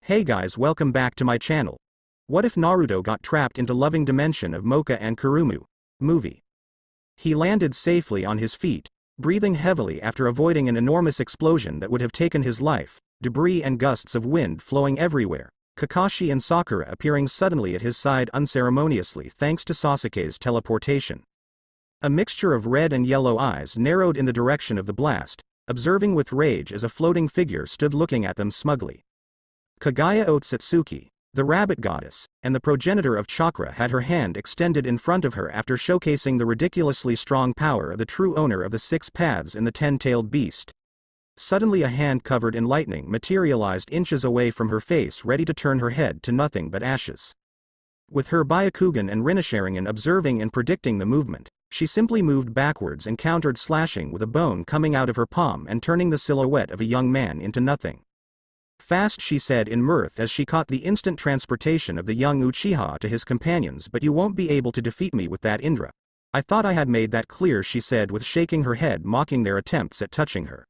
Hey guys, welcome back to my channel. What if Naruto got trapped into loving dimension of Mocha and Kurumi movie? He landed safely on his feet, breathing heavily after avoiding an enormous explosion that would have taken his life, debris and gusts of wind flowing everywhere, Kakashi and Sakura appearing suddenly at his side unceremoniously thanks to Sasuke's teleportation. A mixture of red and yellow eyes narrowed in the direction of the blast, observing with rage as a floating figure stood looking at them smugly. Kaguya Otsutsuki, the rabbit goddess, and the progenitor of chakra had her hand extended in front of her after showcasing the ridiculously strong power of the true owner of the 6 paths in the 10-tailed beast. Suddenly a hand covered in lightning materialized inches away from her face, ready to turn her head to nothing but ashes. With her Byakugan and Rinasharingan observing and predicting the movement, she simply moved backwards and countered, slashing with a bone coming out of her palm and turning the silhouette of a young man into nothing. Fast, she said in mirth as she caught the instant transportation of the young Uchiha to his companions, but you won't be able to defeat me with that, Indra. I thought I had made that clear, she said with shaking her head, mocking their attempts at touching her.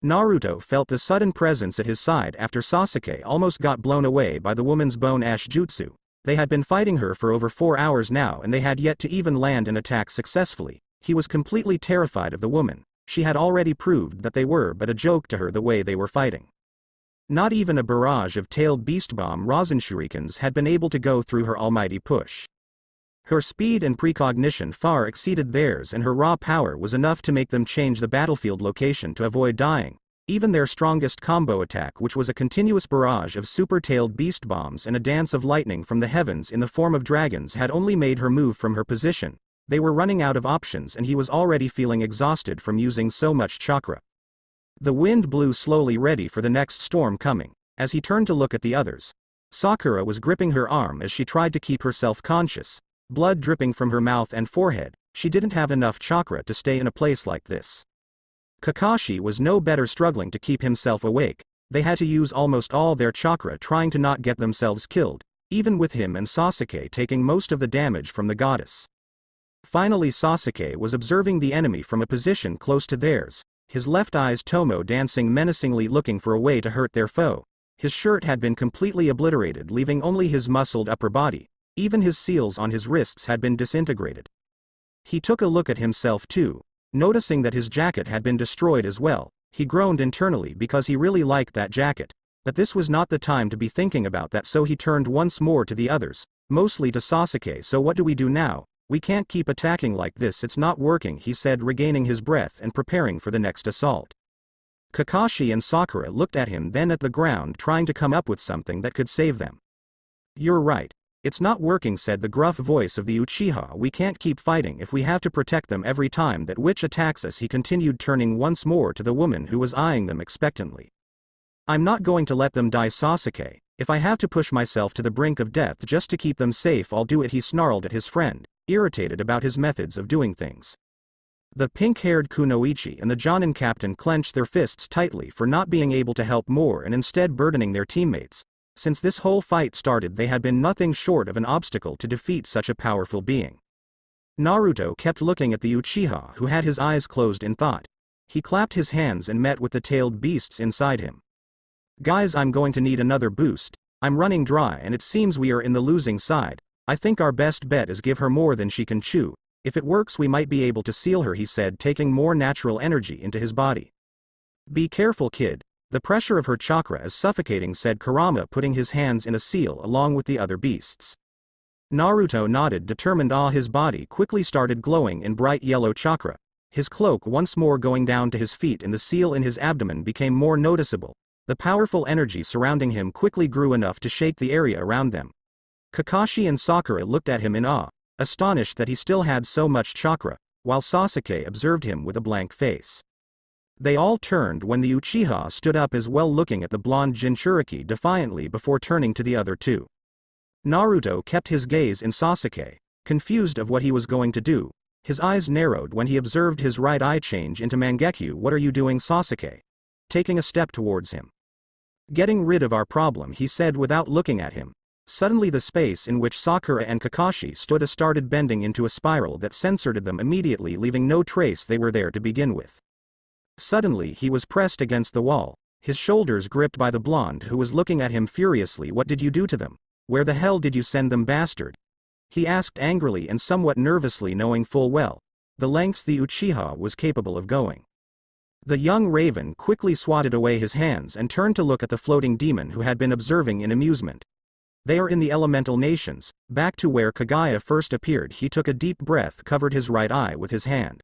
Naruto felt the sudden presence at his side after Sasuke almost got blown away by the woman's bone ash jutsu. They had been fighting her for over 4 hours now and they had yet to even land an attack successfully. He was completely terrified of the woman. She had already proved that they were but a joke to her the way they were fighting. Not even a barrage of tailed beast bomb Rasen shurikens had been able to go through her almighty push. Her speed and precognition far exceeded theirs, and her raw power was enough to make them change the battlefield location to avoid dying. Even their strongest combo attack, which was a continuous barrage of super-tailed beast bombs and a dance of lightning from the heavens in the form of dragons, had only made her move from her position. They were running out of options and he was already feeling exhausted from using so much chakra. The wind blew slowly, ready for the next storm coming. As he turned to look at the others, Sakura was gripping her arm as she tried to keep herself conscious, blood dripping from her mouth and forehead. She didn't have enough chakra to stay in a place like this. Kakashi was no better, struggling to keep himself awake. They had to use almost all their chakra trying to not get themselves killed, even with him and Sasuke taking most of the damage from the goddess. Finally Sasuke was observing the enemy from a position close to theirs, his left eye's Tomo dancing menacingly, looking for a way to hurt their foe. His shirt had been completely obliterated, leaving only his muscled upper body. Even his seals on his wrists had been disintegrated. He took a look at himself too, noticing that his jacket had been destroyed as well. He groaned internally because he really liked that jacket. But this was not the time to be thinking about that, so he turned once more to the others, mostly to Sasuke. So what do we do now? We can't keep attacking like this, it's not working, he said, regaining his breath and preparing for the next assault. Kakashi and Sakura looked at him, then at the ground, trying to come up with something that could save them. You're right. It's not working, said the gruff voice of the Uchiha. We can't keep fighting if we have to protect them every time that witch attacks us, he continued, turning once more to the woman who was eyeing them expectantly. I'm not going to let them die, Sasuke. If I have to push myself to the brink of death just to keep them safe, I'll do it, he snarled at his friend, irritated about his methods of doing things. The pink-haired Kunoichi and the Jonin captain clenched their fists tightly for not being able to help more and instead burdening their teammates. Since this whole fight started, they had been nothing short of an obstacle to defeat such a powerful being. Naruto kept looking at the Uchiha, who had his eyes closed in thought. He clapped his hands and met with the tailed beasts inside him. Guys, I'm going to need another boost. I'm running dry and it seems we are in the losing side. I think our best bet is give her more than she can chew. If it works we might be able to seal her, he said, taking more natural energy into his body. Be careful, kid. The pressure of her chakra is suffocating, said Kurama, putting his hands in a seal along with the other beasts. Naruto nodded, determined. His body quickly started glowing in bright yellow chakra. His cloak once more going down to his feet and the seal in his abdomen became more noticeable. The powerful energy surrounding him quickly grew enough to shake the area around them. Kakashi and Sakura looked at him in awe, astonished that he still had so much chakra, while Sasuke observed him with a blank face. They all turned when the Uchiha stood up as well, looking at the blonde Jinchuriki defiantly before turning to the other two. Naruto kept his gaze in Sasuke, confused of what he was going to do. His eyes narrowed when he observed his right eye change into Mangekyo. What are you doing, Sasuke? Taking a step towards him. Getting rid of our problem, he said without looking at him. Suddenly the space in which Sakura and Kakashi stood started bending into a spiral that censored them immediately, leaving no trace they were there to begin with. Suddenly he was pressed against the wall. his shoulders gripped by the blonde who was looking at him furiously. "What did you do to them? Where the hell did you send them, bastard?" he asked angrily and somewhat nervously, knowing full well the lengths the Uchiha was capable of going. The young raven quickly swatted away his hands and turned to look at the floating demon who had been observing in amusement. "They are in the elemental nations, back to where Kaguya first appeared." He took a deep breath, covered his right eye with his hand.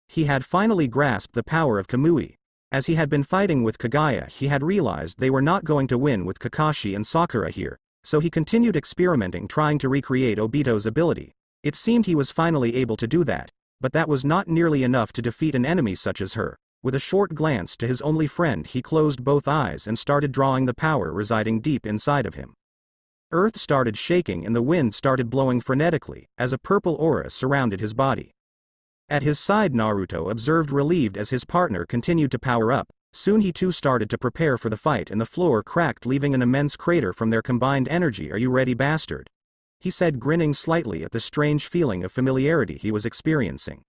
He had finally grasped the power of Kamui. As he had been fighting with Kaguya, he had realized they were not going to win with Kakashi and Sakura here, so he continued experimenting, trying to recreate Obito's ability. It seemed he was finally able to do that, but that was not nearly enough to defeat an enemy such as her. With a short glance to his only friend, he closed both eyes and started drawing the power residing deep inside of him. Earth started shaking and the wind started blowing frenetically, as a purple aura surrounded his body. At his side, Naruto observed, relieved as his partner continued to power up. Soon he too started to prepare for the fight, and the floor cracked, leaving an immense crater from their combined energy. "Are you ready, bastard?" he said, grinning slightly at the strange feeling of familiarity he was experiencing.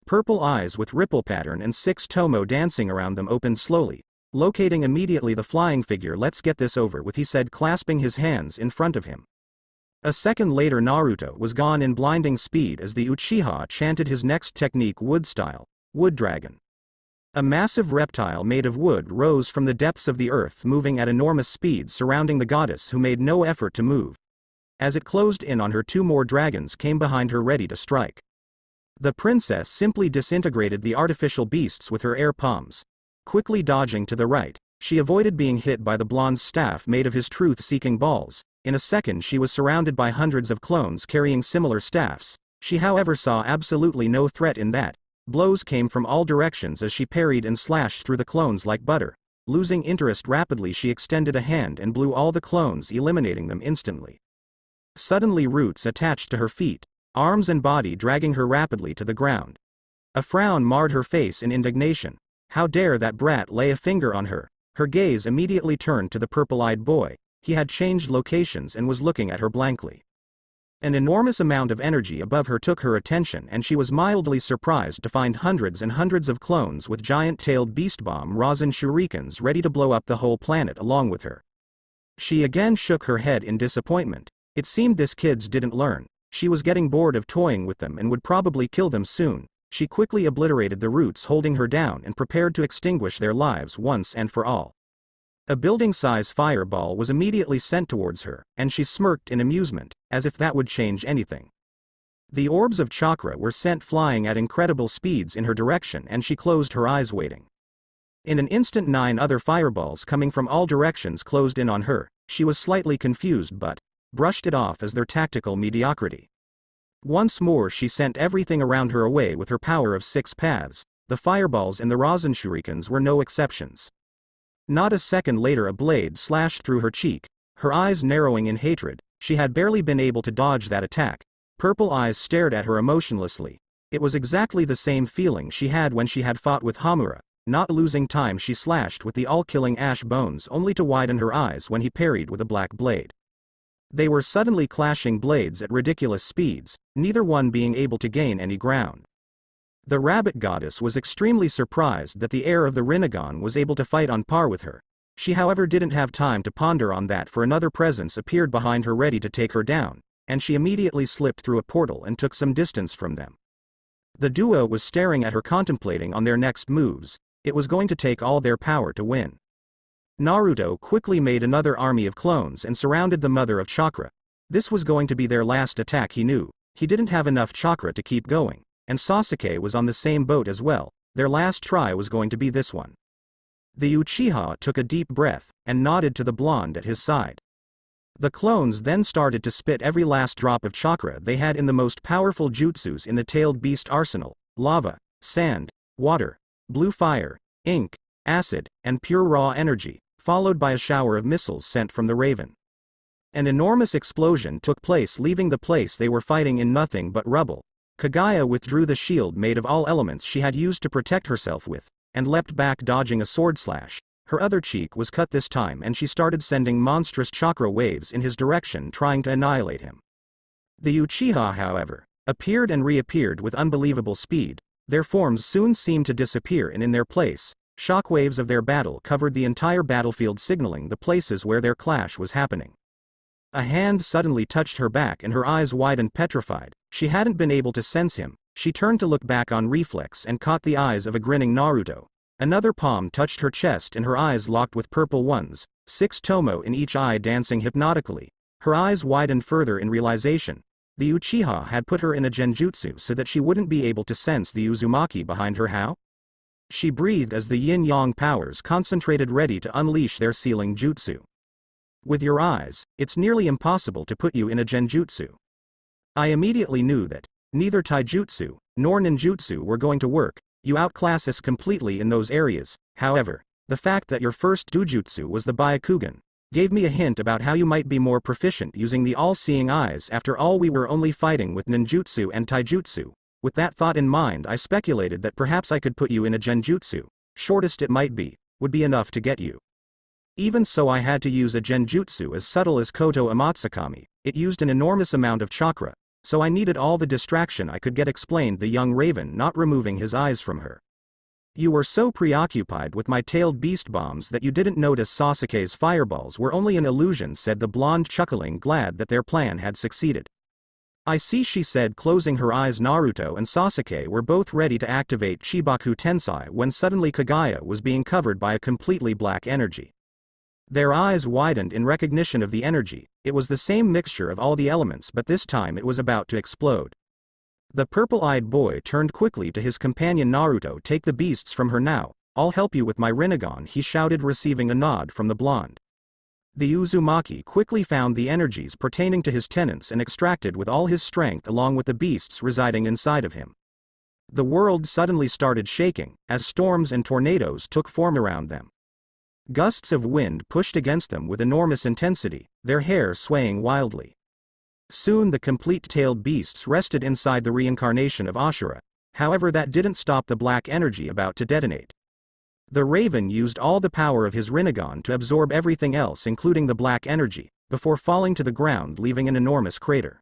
Purple eyes with ripple pattern and 6 tomo dancing around them opened slowly, locating immediately the flying figure. "Let's get this over with," he said, clasping his hands in front of him. A second later, Naruto was gone in blinding speed as the Uchiha chanted his next technique, wood style, wood dragon. A massive reptile made of wood rose from the depths of the earth, moving at enormous speed, surrounding the goddess, who made no effort to move. As it closed in on her, 2 more dragons came behind her, ready to strike. The princess simply disintegrated the artificial beasts with her air palms. Quickly dodging to the right, she avoided being hit by the blonde's staff made of his truth-seeking balls. In a second she was surrounded by hundreds of clones carrying similar staffs. She however saw absolutely no threat in that. Blows came from all directions as she parried and slashed through the clones like butter. Losing interest rapidly, she extended a hand and blew all the clones, eliminating them instantly. Suddenly roots attached to her feet, arms and body, dragging her rapidly to the ground. A frown marred her face in indignation. How dare that brat lay a finger on her? Her gaze immediately turned to the purple-eyed boy. He had changed locations and was looking at her blankly. An enormous amount of energy above her took her attention, and she was mildly surprised to find hundreds and hundreds of clones with giant-tailed beast bomb rosin shurikens ready to blow up the whole planet along with her. She again shook her head in disappointment. It seemed this kids didn't learn. She was getting bored of toying with them and would probably kill them soon. She quickly obliterated the roots holding her down and prepared to extinguish their lives once and for all. A building-size fireball was immediately sent towards her, and she smirked in amusement, as if that would change anything. The orbs of chakra were sent flying at incredible speeds in her direction, and she closed her eyes waiting. In an instant 9 other fireballs coming from all directions closed in on her. She was slightly confused but brushed it off as their tactical mediocrity. Once more she sent everything around her away with her power of 6 paths. The fireballs and the rosin shurikens were no exceptions. Not a second later a blade slashed through her cheek, her eyes narrowing in hatred. She had barely been able to dodge that attack. Purple eyes stared at her emotionlessly. It was exactly the same feeling she had when she had fought with Hamura. Not losing time, she slashed with the all-killing ash bones, only to widen her eyes when he parried with a black blade. They were suddenly clashing blades at ridiculous speeds, neither one being able to gain any ground. The rabbit goddess was extremely surprised that the heir of the Rinnegan was able to fight on par with her. She however didn't have time to ponder on that, for another presence appeared behind her ready to take her down, and she immediately slipped through a portal and took some distance from them. The duo was staring at her, contemplating on their next moves. It was going to take all their power to win. Naruto quickly made another army of clones and surrounded the Mother of Chakra. This was going to be their last attack. He knew he didn't have enough chakra to keep going. And Sasuke was on the same boat as well. Their last try was going to be this one. The Uchiha took a deep breath, and nodded to the blonde at his side. The clones then started to spit every last drop of chakra they had in the most powerful jutsus in the tailed beast arsenal: lava, sand, water, blue fire, ink, acid, and pure raw energy, followed by a shower of missiles sent from the Raven. An enormous explosion took place, leaving the place they were fighting in nothing but rubble. Kaguya withdrew the shield made of all elements she had used to protect herself with, and leapt back, dodging a sword slash. Her other cheek was cut this time, and she started sending monstrous chakra waves in his direction, trying to annihilate him. The Uchiha, however, appeared and reappeared with unbelievable speed. Their forms soon seemed to disappear, and in their place, Shockwaves of their battle covered the entire battlefield, signaling the places where their clash was happening. A hand suddenly touched her back and her eyes widened, petrified. She hadn't been able to sense him. She turned to look back on reflex and caught the eyes of a grinning Naruto. Another palm touched her chest and her eyes locked with purple ones, 6 tomo in each eye dancing hypnotically. Her eyes widened further in realization. The Uchiha had put her in a genjutsu so that she wouldn't be able to sense the Uzumaki behind her. How? She breathed as the yin-yang powers concentrated, ready to unleash their sealing jutsu. With your eyes, it's nearly impossible to put you in a genjutsu. I immediately knew that neither taijutsu nor ninjutsu were going to work. You outclass us completely in those areas. However, the fact that your first dojutsu was the Byakugan gave me a hint about how you might be more proficient using the all-seeing eyes. After all, we were only fighting with ninjutsu and taijutsu. With that thought in mind, I speculated that perhaps I could put you in a genjutsu. Shortest it might be, would be enough to get you. Even so, I had to use a genjutsu as subtle as Koto Amatsukami. It used an enormous amount of chakra, so I needed all the distraction I could get, explained the young raven, not removing his eyes from her. You were so preoccupied with my tailed beast bombs that you didn't notice Sasuke's fireballs were only an illusion, said the blonde, chuckling, glad that their plan had succeeded. I see, she said, closing her eyes. Naruto and Sasuke were both ready to activate Chibaku Tensei when suddenly Kagaya was being covered by a completely black energy. Their eyes widened in recognition of the energy. It was the same mixture of all the elements, but this time it was about to explode. The purple-eyed boy turned quickly to his companion. Naruto, take the beasts from her now. I'll help you with my Rinnegan, he shouted, receiving a nod from the blonde. The Uzumaki quickly found the energies pertaining to his tenants and extracted with all his strength along with the beasts residing inside of him. The world suddenly started shaking, as storms and tornadoes took form around them. Gusts of wind pushed against them with enormous intensity, their hair swaying wildly. Soon the complete-tailed beasts rested inside the reincarnation of Ashura. However, that didn't stop the black energy about to detonate. The raven used all the power of his Rinnegan to absorb everything else, including the black energy, before falling to the ground, leaving an enormous crater.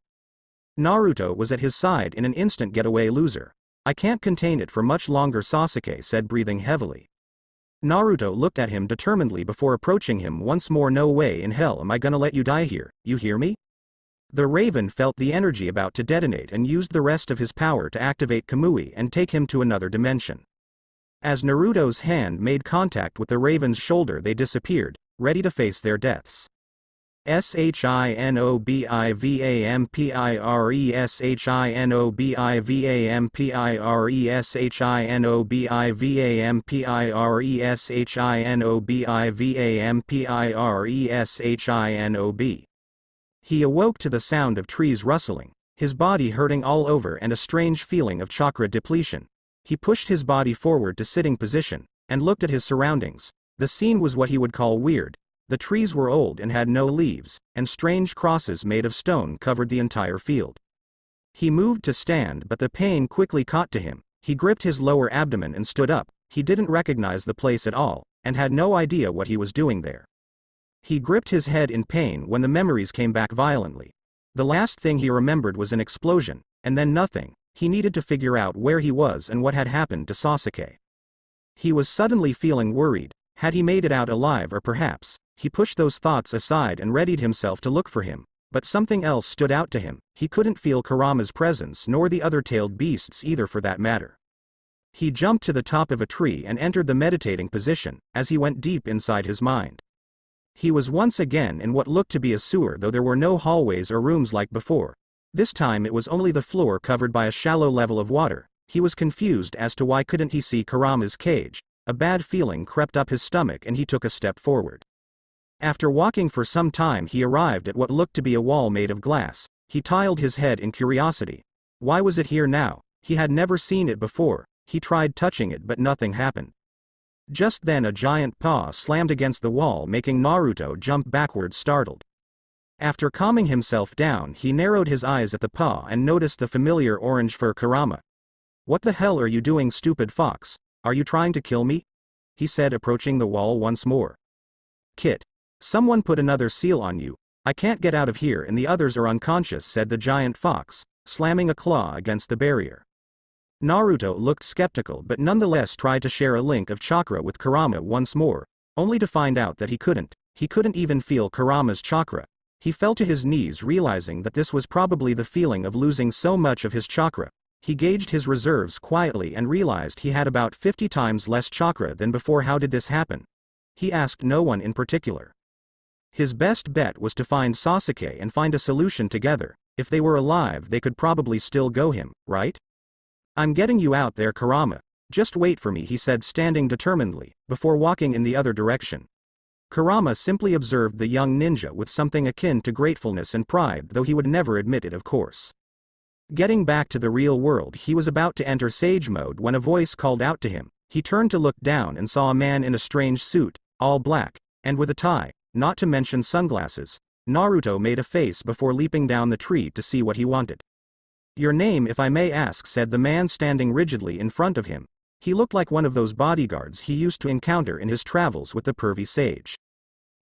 Naruto was at his side in an instant. Getaway, loser. I can't contain it for much longer, Sasuke said, breathing heavily. Naruto looked at him determinedly before approaching him once more. No way in hell am I gonna let you die here, you hear me? The raven felt the energy about to detonate and used the rest of his power to activate Kamui and take him to another dimension. As Naruto's hand made contact with the raven's shoulder, they disappeared, ready to face their deaths. Shinobivampire, Shinobivampire, Shinobivampire, Shinob. He awoke to the sound of trees rustling, his body hurting all over and a strange feeling of chakra depletion. He pushed his body forward to sitting position, and looked at his surroundings. The scene was what he would call weird. The trees were old and had no leaves, and strange crosses made of stone covered the entire field. He moved to stand, but the pain quickly caught to him. He gripped his lower abdomen and stood up. He didn't recognize the place at all, and had no idea what he was doing there. He gripped his head in pain when the memories came back violently. The last thing he remembered was an explosion, and then nothing. He needed to figure out where he was and what had happened to Sasuke. He was suddenly feeling worried. Had he made it out alive, or perhaps, he pushed those thoughts aside and readied himself to look for him, but something else stood out to him. He couldn't feel Kurama's presence, nor the other tailed beasts either for that matter. He jumped to the top of a tree and entered the meditating position, as he went deep inside his mind. He was once again in what looked to be a sewer, though there were no hallways or rooms like before. This time it was only the floor covered by a shallow level of water. He was confused as to why couldn't he see Kurama's cage. A bad feeling crept up his stomach and he took a step forward. After walking for some time, he arrived at what looked to be a wall made of glass. He tiled his head in curiosity. Why was it here now? He had never seen it before. He tried touching it, but nothing happened. Just then a giant paw slammed against the wall, making Naruto jump backward, startled. After calming himself down, he narrowed his eyes at the paw and noticed the familiar orange fur. Kurama. What the hell are you doing, stupid fox? Are you trying to kill me? He said, approaching the wall once more. Kit. Someone put another seal on you. I can't get out of here and the others are unconscious, said the giant fox, slamming a claw against the barrier. Naruto looked skeptical but nonetheless tried to share a link of chakra with Kurama once more, only to find out that he couldn't even feel Kurama's chakra. He fell to his knees realizing that this was probably the feeling of losing so much of his chakra. He gauged his reserves quietly and realized he had about 50 times less chakra than before. How did this happen? He asked no one in particular. His best bet was to find Sasuke and find a solution together. If they were alive they could probably still go him, right? I'm getting you out there, Kurama. Just wait for me, he said, standing determinedly, before walking in the other direction. Kurama simply observed the young ninja with something akin to gratefulness and pride, though he would never admit it, of course. Getting back to the real world, he was about to enter sage mode when a voice called out to him. He turned to look down and saw a man in a strange suit, all black, and with a tie, not to mention sunglasses. Naruto made a face before leaping down the tree to see what he wanted. Your name, if I may ask, said the man standing rigidly in front of him. He looked like one of those bodyguards he used to encounter in his travels with the pervy sage.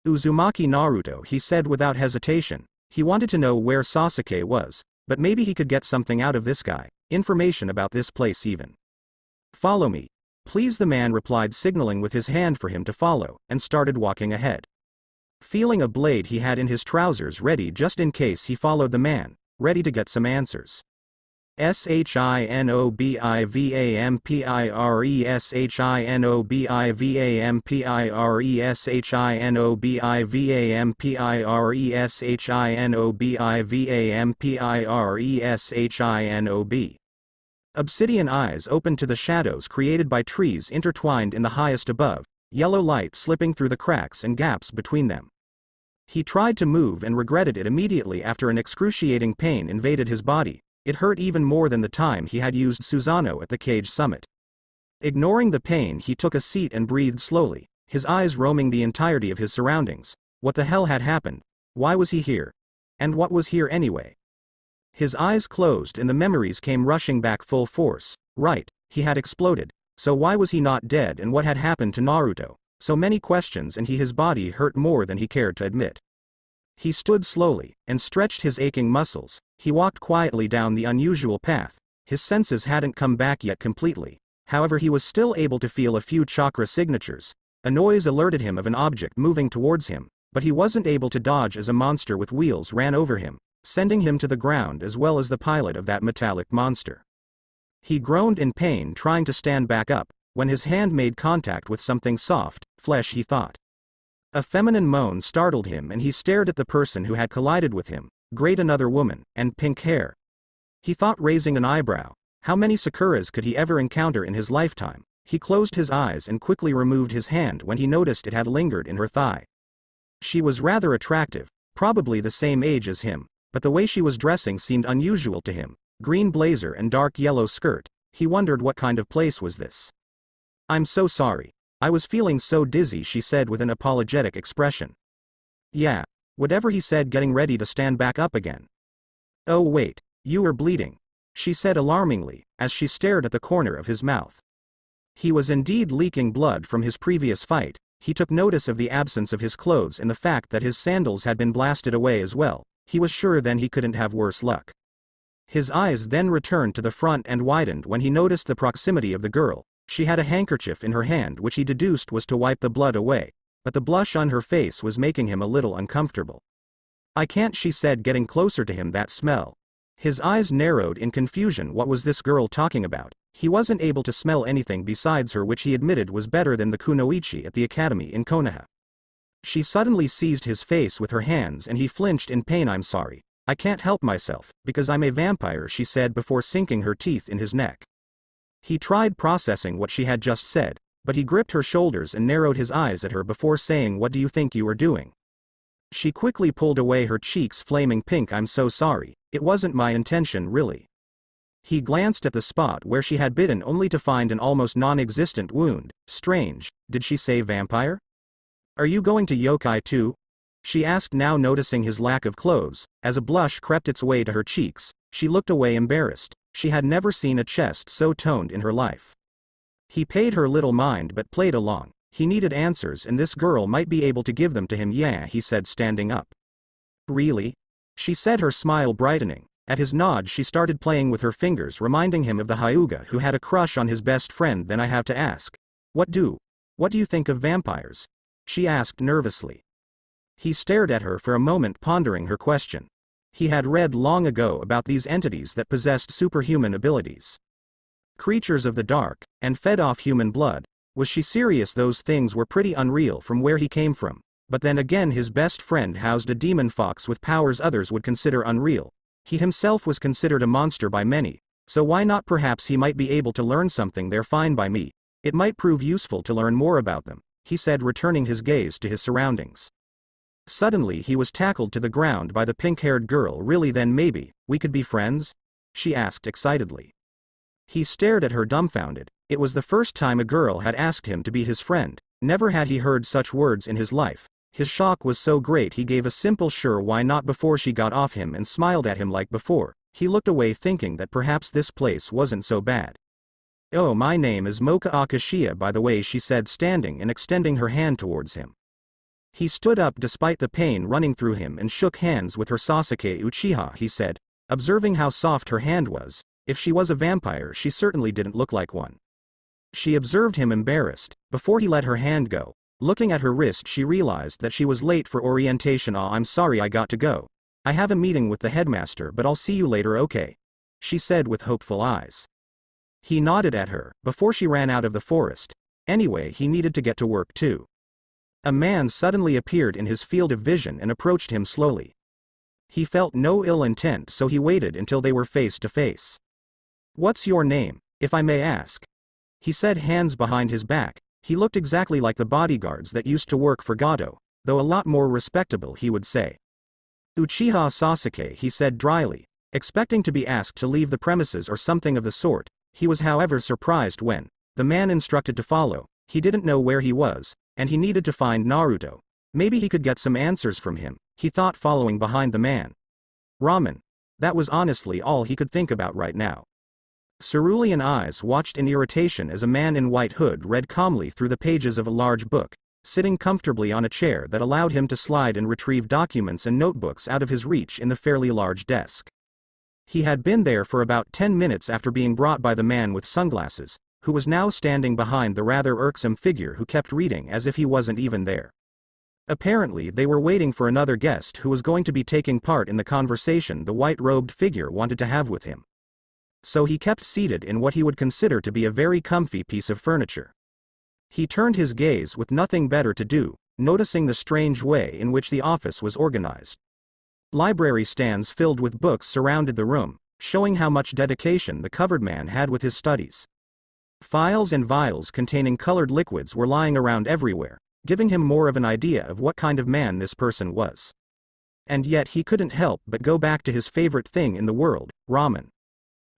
Uzumaki Naruto, he said without hesitation. He wanted to know where Sasuke was, but maybe he could get something out of this guy, information about this place even. Follow me, please, the man replied, signaling with his hand for him to follow, and started walking ahead. Feeling a blade he had in his trousers ready just in case, he followed the man, ready to get some answers. Shinobivampire, Shinobivampire, Shinobi. Obsidian eyes opened to the shadows created by trees intertwined in the highest above, yellow light slipping through the cracks and gaps between them. He tried to move and regretted it immediately after an excruciating pain invaded his body. It hurt even more than the time he had used Susanoo at the cage summit. Ignoring the pain, he took a seat and breathed slowly, his eyes roaming the entirety of his surroundings. What the hell had happened? Why was he here? And what was here anyway? His eyes closed and the memories came rushing back full force. Right, he had exploded. So why was he not dead, and what had happened to Naruto? So many questions, and his body hurt more than he cared to admit. He stood slowly, and stretched his aching muscles. He walked quietly down the unusual path. His senses hadn't come back yet completely. However, he was still able to feel a few chakra signatures. A noise alerted him of an object moving towards him, but he wasn't able to dodge as a monster with wheels ran over him, sending him to the ground as well as the pilot of that metallic monster. He groaned in pain trying to stand back up, when his hand made contact with something soft, flesh, he thought. A feminine moan startled him and he stared at the person who had collided with him. Great, another woman, and pink hair. He thought, raising an eyebrow. How many Sakuras could he ever encounter in his lifetime? He closed his eyes and quickly removed his hand when he noticed it had lingered in her thigh. She was rather attractive, probably the same age as him, but the way she was dressing seemed unusual to him. Green blazer and dark yellow skirt. He wondered what kind of place was this. I'm so sorry. I was feeling so dizzy, she said with an apologetic expression. Yeah. Whatever, he said, getting ready to stand back up again. Oh wait, you are bleeding, she said alarmingly, as she stared at the corner of his mouth. He was indeed leaking blood from his previous fight. He took notice of the absence of his clothes and the fact that his sandals had been blasted away as well. He was sure then he couldn't have worse luck. His eyes then returned to the front and widened when he noticed the proximity of the girl. She had a handkerchief in her hand which he deduced was to wipe the blood away, but the blush on her face was making him a little uncomfortable. I can't, she said, getting closer to him. That smell. His eyes narrowed in confusion. What was this girl talking about? He wasn't able to smell anything besides her, which he admitted was better than the kunoichi at the academy in Konoha. She suddenly seized his face with her hands and he flinched in pain. I'm sorry. I can't help myself, because I'm a vampire, she said before sinking her teeth in his neck. He tried processing what she had just said, but he gripped her shoulders and narrowed his eyes at her before saying, what do you think you are doing? She quickly pulled away, her cheeks flaming pink. I'm so sorry. It wasn't my intention, really. He glanced at the spot where she had bitten only to find an almost non-existent wound. Strange, did she say vampire? Are you going to yokai too? She asked, now noticing his lack of clothes. As a blush crept its way to her cheeks, she looked away embarrassed. She had never seen a chest so toned in her life. He paid her little mind but played along. He needed answers and this girl might be able to give them to him. Yeah, he said, standing up. Really? She said, her smile brightening. At his nod she started playing with her fingers, reminding him of the Hyuga who had a crush on his best friend. Then I have to ask. What do you think of vampires? She asked nervously. He stared at her for a moment, pondering her question. He had read long ago about these entities that possessed superhuman abilities. Creatures of the dark, and fed off human blood. Was she serious? Those things were pretty unreal from where he came from, but then again his best friend housed a demon fox with powers others would consider unreal. He himself was considered a monster by many, so why not? Perhaps he might be able to learn something there. Fine by me. It might prove useful to learn more about them, he said, returning his gaze to his surroundings. Suddenly he was tackled to the ground by the pink-haired girl. Really? Then maybe we could be friends? She asked excitedly. He stared at her dumbfounded. It was the first time a girl had asked him to be his friend. Never had he heard such words in his life. His shock was so great he gave a simple sure why not before she got off him and smiled at him like before. He looked away thinking that perhaps this place wasn't so bad. Oh, my name is Moka Akashiya by the way, she said, standing and extending her hand towards him. He stood up despite the pain running through him and shook hands with her. Sasuke Uchiha, he said, observing how soft her hand was. If she was a vampire she certainly didn't look like one. She observed him embarrassed, before he let her hand go. Looking at her wrist she realized that she was late for orientation. Ah, I'm sorry I got to go. I have a meeting with the headmaster, but I'll see you later, okay? She said with hopeful eyes. He nodded at her, before she ran out of the forest. Anyway, he needed to get to work too. A man suddenly appeared in his field of vision and approached him slowly. He felt no ill intent, so he waited until they were face to face. What's your name, if I may ask? He said, hands behind his back. He looked exactly like the bodyguards that used to work for Gado, though a lot more respectable, he would say. Uchiha Sasuke, he said dryly, expecting to be asked to leave the premises or something of the sort. He was however surprised when the man instructed to follow. He didn't know where he was, and he needed to find Naruto. Maybe he could get some answers from him, he thought, following behind the man. Ramen. That was honestly all he could think about right now. Cerulean eyes watched in irritation as a man in white hood read calmly through the pages of a large book, sitting comfortably on a chair that allowed him to slide and retrieve documents and notebooks out of his reach in the fairly large desk. He had been there for about 10 minutes after being brought by the man with sunglasses, who was now standing behind the rather irksome figure who kept reading as if he wasn't even there. Apparently they were waiting for another guest who was going to be taking part in the conversation the white-robed figure wanted to have with him. So he kept seated in what he would consider to be a very comfy piece of furniture. He turned his gaze with nothing better to do, noticing the strange way in which the office was organized. Library stands filled with books surrounded the room, showing how much dedication the covered man had with his studies. Phials and vials containing colored liquids were lying around everywhere, giving him more of an idea of what kind of man this person was. And yet he couldn't help but go back to his favorite thing in the world, ramen.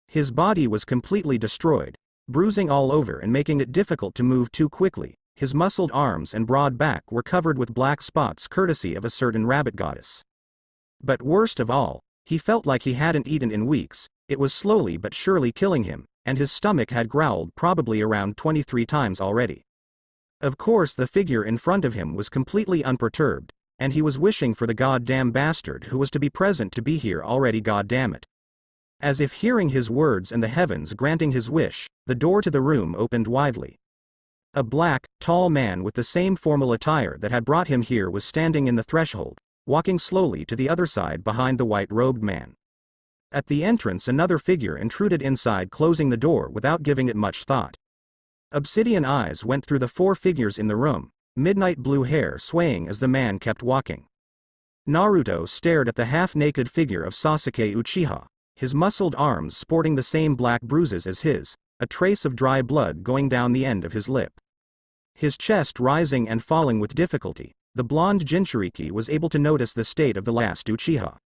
His body was completely destroyed, bruising all over and making it difficult to move too quickly. His muscled arms and broad back were covered with black spots courtesy of a certain rabbit goddess. But worst of all, he felt like he hadn't eaten in weeks. It was slowly but surely killing him, and his stomach had growled probably around 23 times already. Of course the figure in front of him was completely unperturbed, and he was wishing for the goddamn bastard who was to be present to be here already, goddammit. As if hearing his words and the heavens granting his wish, the door to the room opened widely. A black, tall man with the same formal attire that had brought him here was standing in the threshold, walking slowly to the other side behind the white-robed man. At the entrance another figure intruded inside, closing the door without giving it much thought. Obsidian eyes went through the 4 figures in the room, midnight blue hair swaying as the man kept walking. Naruto stared at the half-naked figure of Sasuke Uchiha, his muscled arms sporting the same black bruises as his, a trace of dry blood going down the end of his lip. His chest rising and falling with difficulty, the blonde Jinchuriki was able to notice the state of the last Uchiha.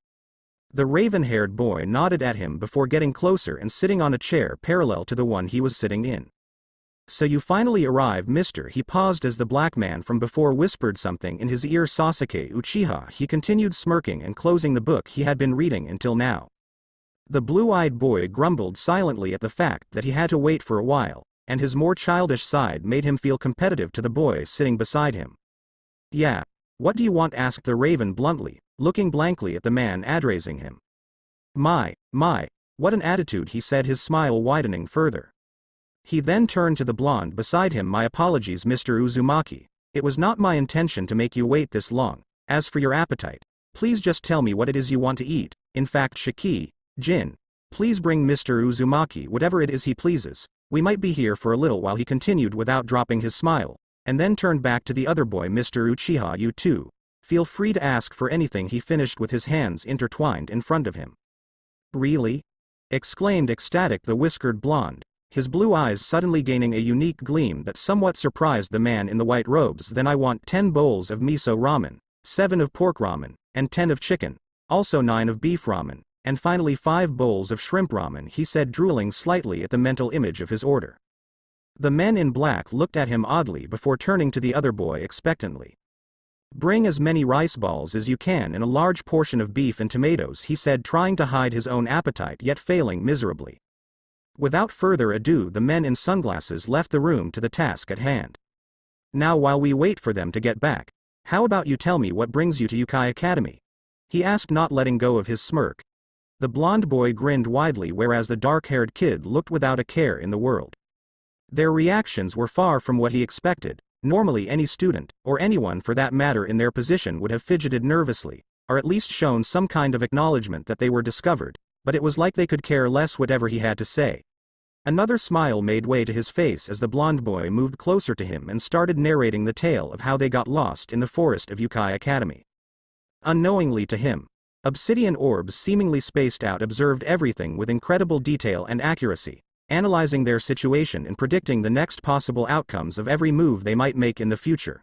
The raven-haired boy nodded at him before getting closer and sitting on a chair parallel to the one he was sitting in. So you finally arrive, mister. He paused as the black man from before whispered something in his ear. Sasuke Uchiha, he continued, smirking and closing the book he had been reading until now. The blue-eyed boy grumbled silently at the fact that he had to wait for a while, and his more childish side made him feel competitive to the boy sitting beside him. Yeah, what do you want? Asked the raven bluntly, looking blankly at the man addressing him. My, what an attitude, he said, his smile widening further. He then turned to the blonde beside him. My apologies, Mr. Uzumaki. It was not my intention to make you wait this long. As for your appetite, please just tell me what it is you want to eat. In fact, Shiki, Jin, please bring Mr. Uzumaki whatever it is he pleases. We might be here for a little while, he continued without dropping his smile, and then turned back to the other boy. Mr. Uchiha, you too. Feel free to ask for anything, he finished with his hands intertwined in front of him. Really? Exclaimed ecstatic the whiskered blonde, his blue eyes suddenly gaining a unique gleam that somewhat surprised the man in the white robes. Then I want 10 bowls of miso ramen, 7 of pork ramen, and 10 of chicken, also 9 of beef ramen, and finally 5 bowls of shrimp ramen, he said, drooling slightly at the mental image of his order. The men in black looked at him oddly before turning to the other boy expectantly. Bring as many rice balls as you can and a large portion of beef and tomatoes, he said, trying to hide his own appetite yet failing miserably. Without further ado, the men in sunglasses left the room to the task at hand. Now, while we wait for them to get back, how about you tell me what brings you to Yokai Academy? He asked, not letting go of his smirk. The blonde boy grinned widely, whereas the dark-haired kid looked without a care in the world. Their reactions were far from what he expected. Normally any student, or anyone for that matter in their position, would have fidgeted nervously, or at least shown some kind of acknowledgement that they were discovered, but it was like they could care less whatever he had to say. Another smile made way to his face as the blonde boy moved closer to him and started narrating the tale of how they got lost in the forest of Yokai Academy. Unknowingly to him, obsidian orbs seemingly spaced out observed everything with incredible detail and accuracy, analyzing their situation and predicting the next possible outcomes of every move they might make in the future.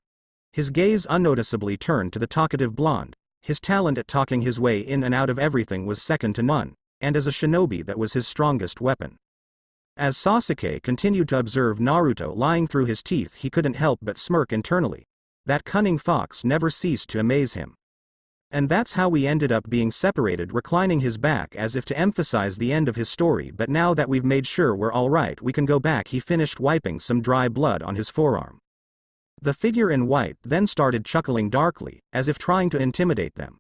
His gaze unnoticeably turned to the talkative blonde. His talent at talking his way in and out of everything was second to none, and as a shinobi that was his strongest weapon. As Sasuke continued to observe Naruto lying through his teeth, he couldn't help but smirk internally. That cunning fox never ceased to amaze him. And that's how we ended up being separated, reclining his back as if to emphasize the end of his story. But now that we've made sure we're all right, we can go back, he finished, wiping some dry blood on his forearm. The figure in white then started chuckling darkly, as if trying to intimidate them.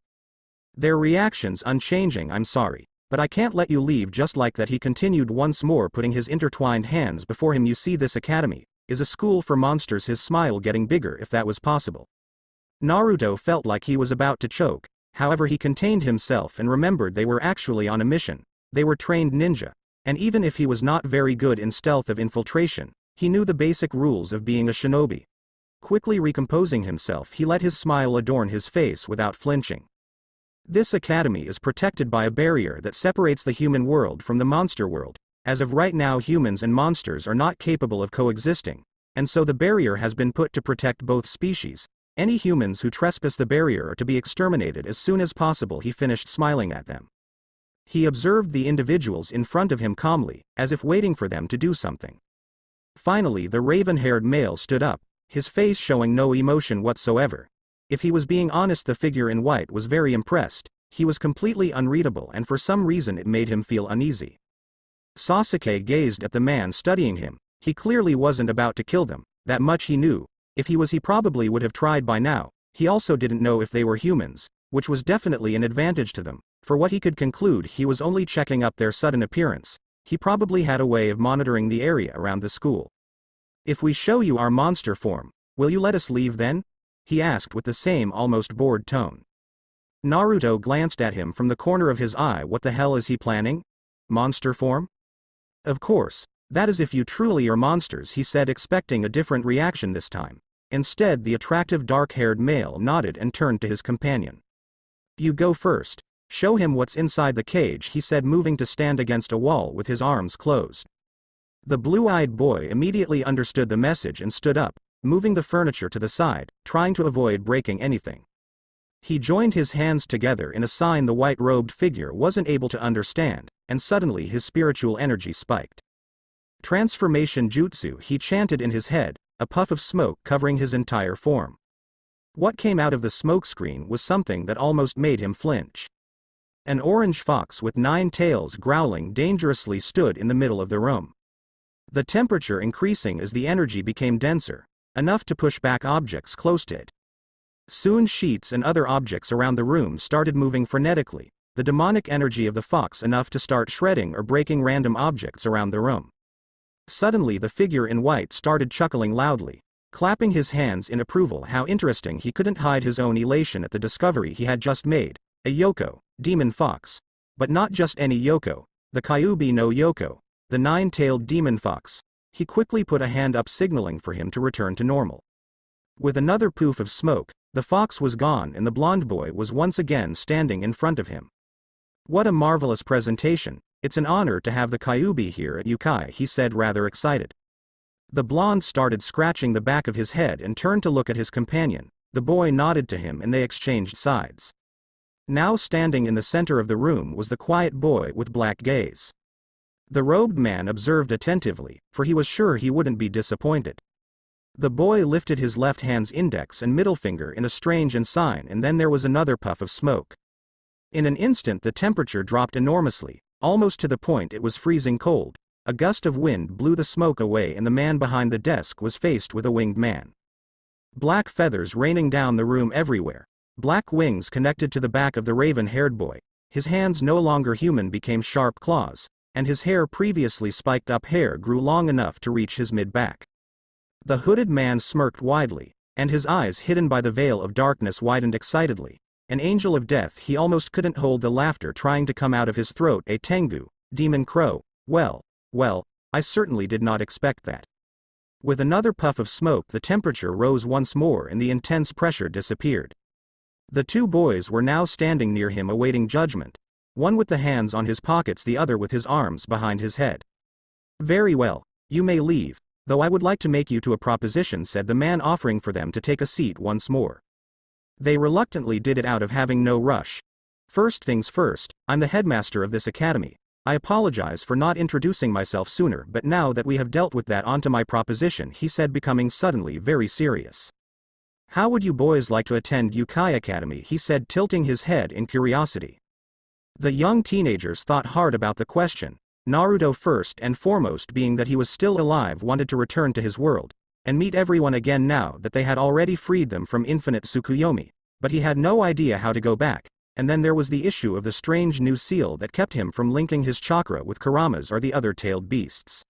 Their reactions unchanging. I'm sorry, but I can't let you leave just like that, he continued, once more putting his intertwined hands before him. You see, this academy is a school for monsters, his smile getting bigger. If that was possible. Naruto felt like he was about to choke, however he contained himself and remembered they were actually on a mission. They were trained ninja, and even if he was not very good in stealth of infiltration, he knew the basic rules of being a shinobi. Quickly recomposing himself, he let his smile adorn his face without flinching. This academy is protected by a barrier that separates the human world from the monster world. As of right now, humans and monsters are not capable of coexisting, and so the barrier has been put to protect both species. Any humans who trespass the barrier are to be exterminated as soon as possible, he finished, smiling at them. He observed the individuals in front of him calmly, as if waiting for them to do something. Finally, the raven-haired male stood up, his face showing no emotion whatsoever. If he was being honest, the figure in white was very impressed. He was completely unreadable, and for some reason it made him feel uneasy. Sasuke gazed at the man studying him. He clearly wasn't about to kill them, that much he knew. If he was, he probably would have tried by now. He also didn't know if they were humans, which was definitely an advantage to them. For what he could conclude, he was only checking up their sudden appearance. He probably had a way of monitoring the area around the school. If we show you our monster form, will you let us leave then? He asked with the same almost bored tone. Naruto glanced at him from the corner of his eye. What the hell is he planning? Monster form? Of course, that is if you truly are monsters, he said, expecting a different reaction this time. Instead, the attractive dark-haired male nodded and turned to his companion. You go first. Show him what's inside the cage, he said, moving to stand against a wall with his arms closed. The blue-eyed boy immediately understood the message and stood up, moving the furniture to the side, trying to avoid breaking anything. He joined his hands together in a sign the white-robed figure wasn't able to understand, and suddenly his spiritual energy spiked. Transformation jutsu, he chanted in his head, a puff of smoke covering his entire form. What came out of the smokescreen was something that almost made him flinch. An orange fox with 9 tails growling dangerously stood in the middle of the room. The temperature increasing as the energy became denser, enough to push back objects close to it. Soon sheets and other objects around the room started moving frenetically. the demonic energy of the fox enough to start shredding or breaking random objects around the room. Suddenly the figure in white started chuckling loudly, clapping his hands in approval. How interesting! He couldn't hide his own elation at the discovery he had just made. A Yoko, demon fox. But not just any Yoko, the Kyuubi no Yoko, the nine-tailed demon fox. He quickly put a hand up signaling for him to return to normal. With another poof of smoke, the fox was gone and the blonde boy was once again standing in front of him. What a marvelous presentation! It's an honor to have the Kyuubi here at Yokai, he said, rather excited. The blonde started scratching the back of his head and turned to look at his companion. The boy nodded to him and they exchanged sides. Now standing in the center of the room was the quiet boy with black gaze. The robed man observed attentively, for he was sure he wouldn't be disappointed. The boy lifted his left hand's index and middle finger in a strange sign, and then there was another puff of smoke. In an instant the temperature dropped enormously, almost to the point it was freezing cold. A gust of wind blew the smoke away and the man behind the desk was faced with a winged man. Black feathers raining down the room everywhere. Black wings connected to the back of the raven-haired boy. His hands, no longer human, became sharp claws, and his hair, previously spiked up hair, grew long enough to reach his mid-back. The hooded man smirked widely, and his eyes, hidden by the veil of darkness, widened excitedly. An angel of death, he almost couldn't hold the laughter trying to come out of his throat. A Tengu, demon crow. Well, I certainly did not expect that. With another puff of smoke the temperature rose once more and the intense pressure disappeared. The two boys were now standing near him awaiting judgment, one with the hands on his pockets, the other with his arms behind his head. Very well, you may leave, though I would like to make you to a proposition, said the man, offering for them to take a seat once more. They reluctantly did it out of having no rush. First things first, I'm the headmaster of this academy. I apologize for not introducing myself sooner, but now that we have dealt with that, on to my proposition, he said, becoming suddenly very serious. How would you boys like to attend Yokai Academy, he said, tilting his head in curiosity. The young teenagers thought hard about the question. Naruto, first and foremost, being that he was still alive, wanted to return to his world and meet everyone again now that they had already freed them from infinite Tsukuyomi, but he had no idea how to go back. And then there was the issue of the strange new seal that kept him from linking his chakra with Kurama's or the other tailed beasts.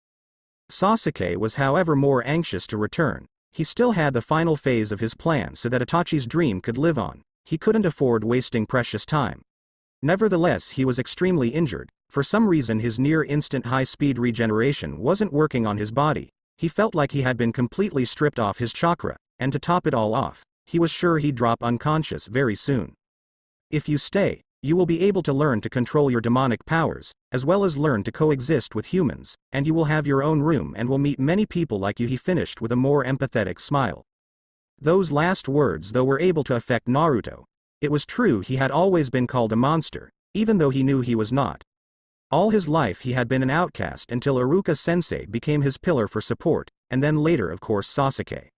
Sasuke was, however, more anxious to return. He still had the final phase of his plan so that Itachi's dream could live on. He couldn't afford wasting precious time. Nevertheless, he was extremely injured. For some reason his near-instant high-speed regeneration wasn't working on his body. He felt like he had been completely stripped off his chakra, and to top it all off, he was sure he'd drop unconscious very soon. If you stay, you will be able to learn to control your demonic powers, as well as learn to coexist with humans, and you will have your own room and will meet many people like you, he finished with a more empathetic smile. Those last words, though, were able to affect Naruto. It was true, he had always been called a monster, even though he knew he was not. All his life he had been an outcast until Iruka-sensei became his pillar for support, and then later, of course, Sasuke.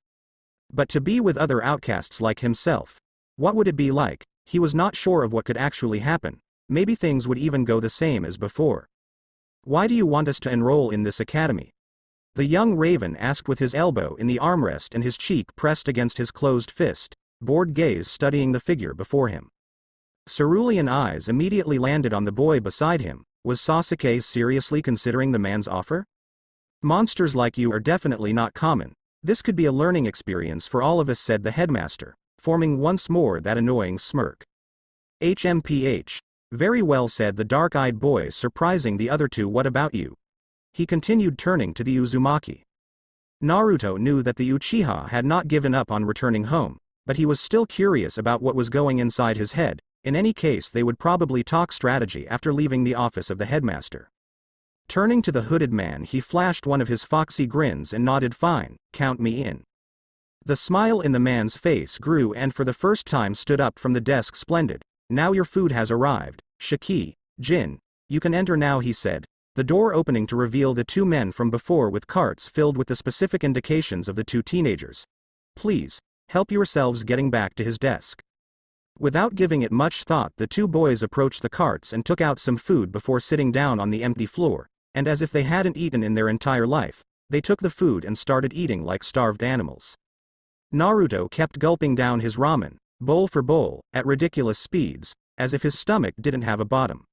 But to be with other outcasts like himself, what would it be like? He was not sure of what could actually happen. Maybe things would even go the same as before. Why do you want us to enroll in this academy? The young raven asked, with his elbow in the armrest and his cheek pressed against his closed fist, bored gaze studying the figure before him. Cerulean eyes immediately landed on the boy beside him. Was Sasuke seriously considering the man's offer? Monsters like you are definitely not common. This could be a learning experience for all of us, said the headmaster, forming once more that annoying smirk. HMPH. Very well, said the dark-eyed boy, surprising the other two. What about you? He continued, turning to the Uzumaki. Naruto knew that the Uchiha had not given up on returning home, but he was still curious about what was going inside his head. In any case, they would probably talk strategy after leaving the office of the headmaster. Turning to the hooded man, he flashed one of his foxy grins and nodded. Fine, count me in. The smile in the man's face grew and for the first time stood up from the desk. Splendid. Now your food has arrived. Shiki, Jin, you can enter now, he said, the door opening to reveal the two men from before with carts filled with the specific indications of the two teenagers. Please, help yourselves, getting back to his desk. Without giving it much thought, the two boys approached the carts and took out some food before sitting down on the empty floor, and as if they hadn't eaten in their entire life, they took the food and started eating like starved animals. Naruto kept gulping down his ramen, bowl for bowl, at ridiculous speeds, as if his stomach didn't have a bottom.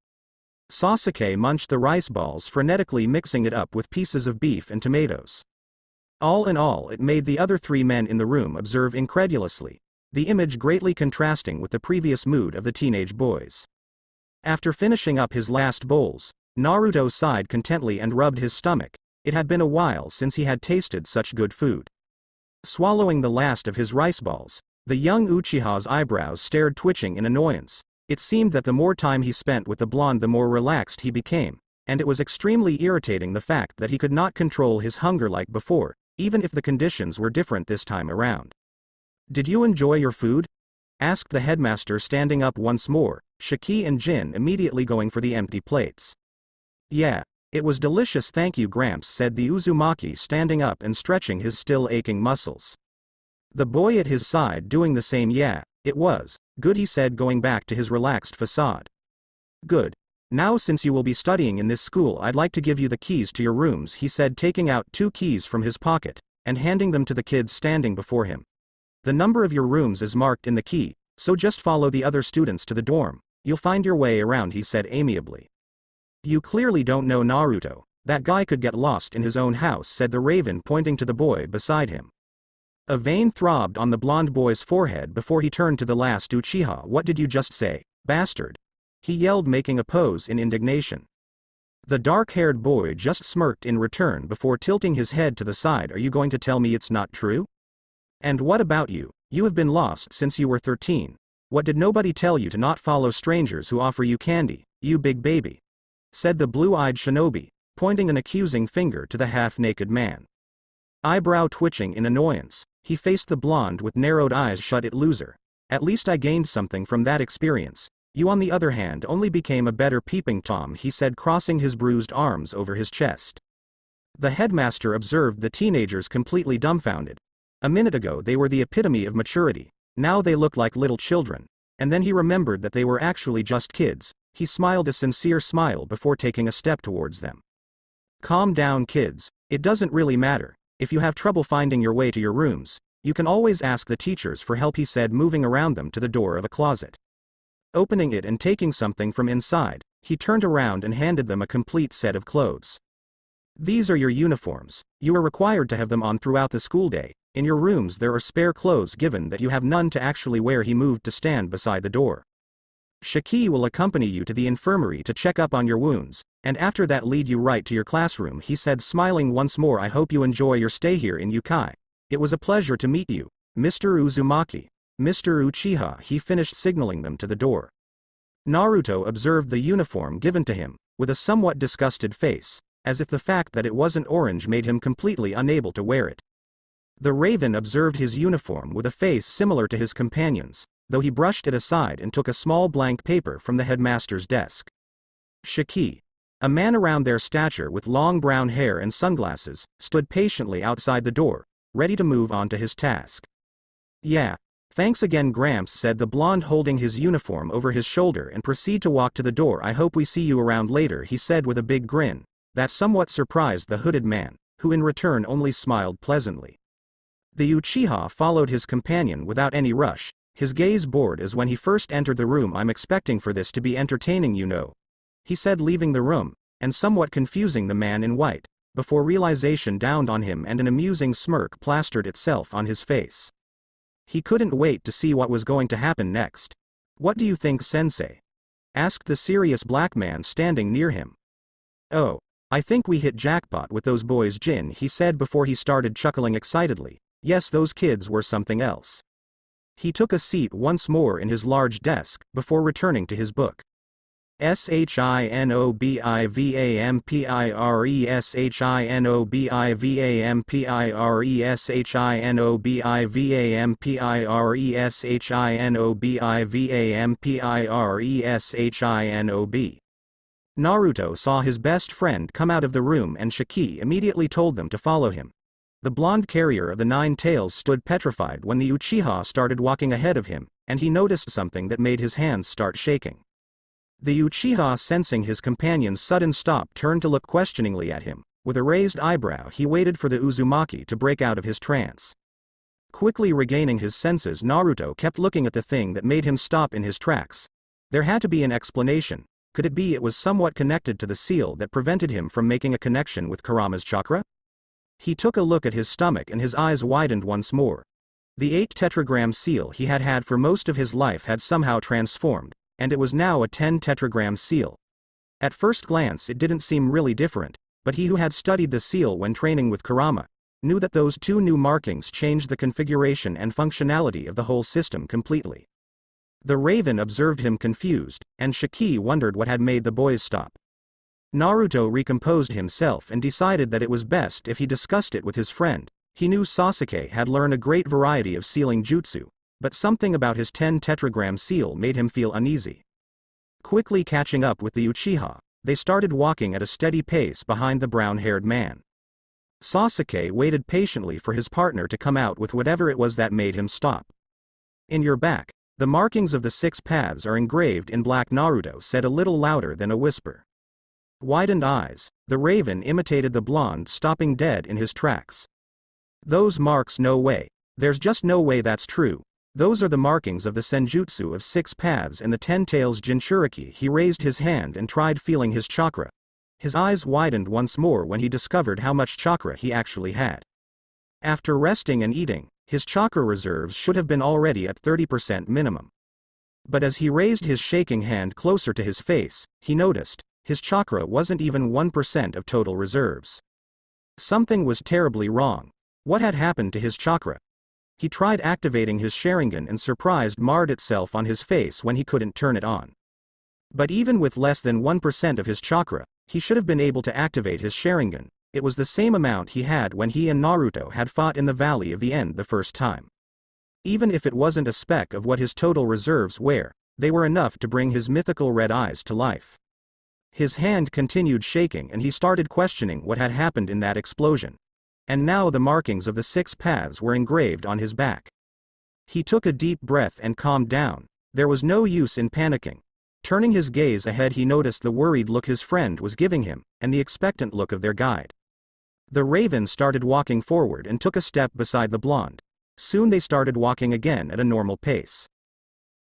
Sasuke munched the rice balls, frenetically mixing it up with pieces of beef and tomatoes. All in all, it made the other 3 men in the room observe incredulously, the image greatly contrasting with the previous mood of the teenage boys. After finishing up his last bowls, Naruto sighed contentedly and rubbed his stomach. It had been a while since he had tasted such good food. Swallowing the last of his rice balls, the young Uchiha's eyebrows stared, twitching in annoyance. It seemed that the more time he spent with the blonde, the more relaxed he became, and it was extremely irritating the fact that he could not control his hunger like before, even if the conditions were different this time around. "Did you enjoy your food?" asked the headmaster, standing up once more, Shiki and Jin immediately going for the empty plates. "Yeah, it was delicious, thank you, Gramps," said the Uzumaki, standing up and stretching his still aching muscles. The boy at his side doing the same. "Yeah, it was good," he said, going back to his relaxed facade. "Good. Now, since you will be studying in this school, I'd like to give you the keys to your rooms," he said, taking out 2 keys from his pocket and handing them to the kids standing before him. "The number of your rooms is marked in the key, so just follow the other students to the dorm. You'll find your way around," he said amiably. "You clearly don't know Naruto. That guy could get lost in his own house," said the Raven, pointing to the boy beside him. A vein throbbed on the blonde boy's forehead before he turned to the last Uchiha. "What did you just say, bastard?" he yelled, making a pose in indignation. The dark-haired boy just smirked in return before tilting his head to the side. "Are you going to tell me it's not true? And what about you? You have been lost since you were 13. What did nobody tell you to not follow strangers who offer you candy, you big baby?" said the blue-eyed shinobi, pointing an accusing finger to the half-naked man. Eyebrow twitching in annoyance, he faced the blonde with narrowed eyes. "Shut it, loser. At least I gained something from that experience. You, on the other hand, only became a better peeping Tom," he said, crossing his bruised arms over his chest. The headmaster observed the teenagers completely dumbfounded. A minute ago they were the epitome of maturity, now they looked like little children, and then he remembered that they were actually just kids. He smiled a sincere smile before taking a step towards them. "Calm down, kids, it doesn't really matter. If you have trouble finding your way to your rooms, you can always ask the teachers for help," he said, moving around them to the door of a closet. Opening it and taking something from inside, he turned around and handed them a complete set of clothes. "These are your uniforms. You are required to have them on throughout the school day. In your rooms there are spare clothes, given that you have none to actually wear." He moved to stand beside the door. "Shiki will accompany you to the infirmary to check up on your wounds, and after that lead you right to your classroom," he said, smiling once more. "I hope you enjoy your stay here in Yokai. It was a pleasure to meet you, Mr. Uzumaki, Mr. Uchiha," he finished, signaling them to the door. Naruto observed the uniform given to him, with a somewhat disgusted face, as if the fact that it wasn't orange made him completely unable to wear it. The Raven observed his uniform with a face similar to his companion's, though he brushed it aside and took a small blank paper from the headmaster's desk. Shiki, a man around their stature with long brown hair and sunglasses, stood patiently outside the door, ready to move on to his task. "Yeah, thanks again, Gramps," said the blonde, holding his uniform over his shoulder and proceed to walk to the door. "I hope we see you around later," he said with a big grin, that somewhat surprised the hooded man, who in return only smiled pleasantly. The Uchiha followed his companion without any rush, his gaze bored as when he first entered the room. "I'm expecting for this to be entertaining, you know," he said, leaving the room, and somewhat confusing the man in white, before realization dawned on him and an amusing smirk plastered itself on his face. He couldn't wait to see what was going to happen next. "What do you think, sensei?" asked the serious black man standing near him. "Oh, I think we hit jackpot with those boys, Jin," he said before he started chuckling excitedly. "Yes, those kids were something else." He took a seat once more in his large desk, before returning to his book. Naruto saw his best friend come out of the room and Shiki immediately told them to follow him. The blonde carrier of the 9 tails stood petrified when the Uchiha started walking ahead of him, and he noticed something that made his hands start shaking. The Uchiha, sensing his companion's sudden stop, turned to look questioningly at him. With a raised eyebrow, he waited for the Uzumaki to break out of his trance. Quickly regaining his senses, Naruto kept looking at the thing that made him stop in his tracks. There had to be an explanation. Could it be it was somewhat connected to the seal that prevented him from making a connection with Kurama's chakra? He took a look at his stomach and his eyes widened once more. The 8 tetragram seal he had had for most of his life had somehow transformed, and it was now a 10 tetragram seal. At first glance it didn't seem really different, but he who had studied the seal when training with Kurama knew that those 2 new markings changed the configuration and functionality of the whole system completely. The Raven observed him confused, and Shiki wondered what had made the boys stop. Naruto recomposed himself and decided that it was best if he discussed it with his friend. He knew Sasuke had learned a great variety of sealing jutsu, but something about his 10 tetragram seal made him feel uneasy. Quickly catching up with the Uchiha, they started walking at a steady pace behind the brown-haired man. Sasuke waited patiently for his partner to come out with whatever it was that made him stop. In your back, the markings of the 6 paths are engraved in black. Naruto said a little louder than a whisper. Widened eyes, the Raven imitated the blonde, stopping dead in his tracks. Those marks, no way. There's just no way that's true. Those are the markings of the senjutsu of 6 paths and the 10 tails Jinchuriki. He raised his hand and tried feeling his chakra. His eyes widened once more when he discovered how much chakra he actually had. After resting and eating, his chakra reserves should have been already at 30% minimum. But as he raised his shaking hand closer to his face, he noticed his chakra wasn't even 1% of total reserves. Something was terribly wrong. What had happened to his chakra? He tried activating his Sharingan and surprise marred itself on his face when he couldn't turn it on. But even with less than 1% of his chakra, he should have been able to activate his Sharingan. It was the same amount he had when he and Naruto had fought in the Valley of the End the first time. Even if it wasn't a speck of what his total reserves were, they were enough to bring his mythical red eyes to life. His hand continued shaking and he started questioning what had happened in that explosion. And now the markings of the 6 paths were engraved on his back. He took a deep breath and calmed down. There was no use in panicking. Turning his gaze ahead, he noticed the worried look his friend was giving him, and the expectant look of their guide. The Raven started walking forward and took a step beside the blonde. Soon they started walking again at a normal pace.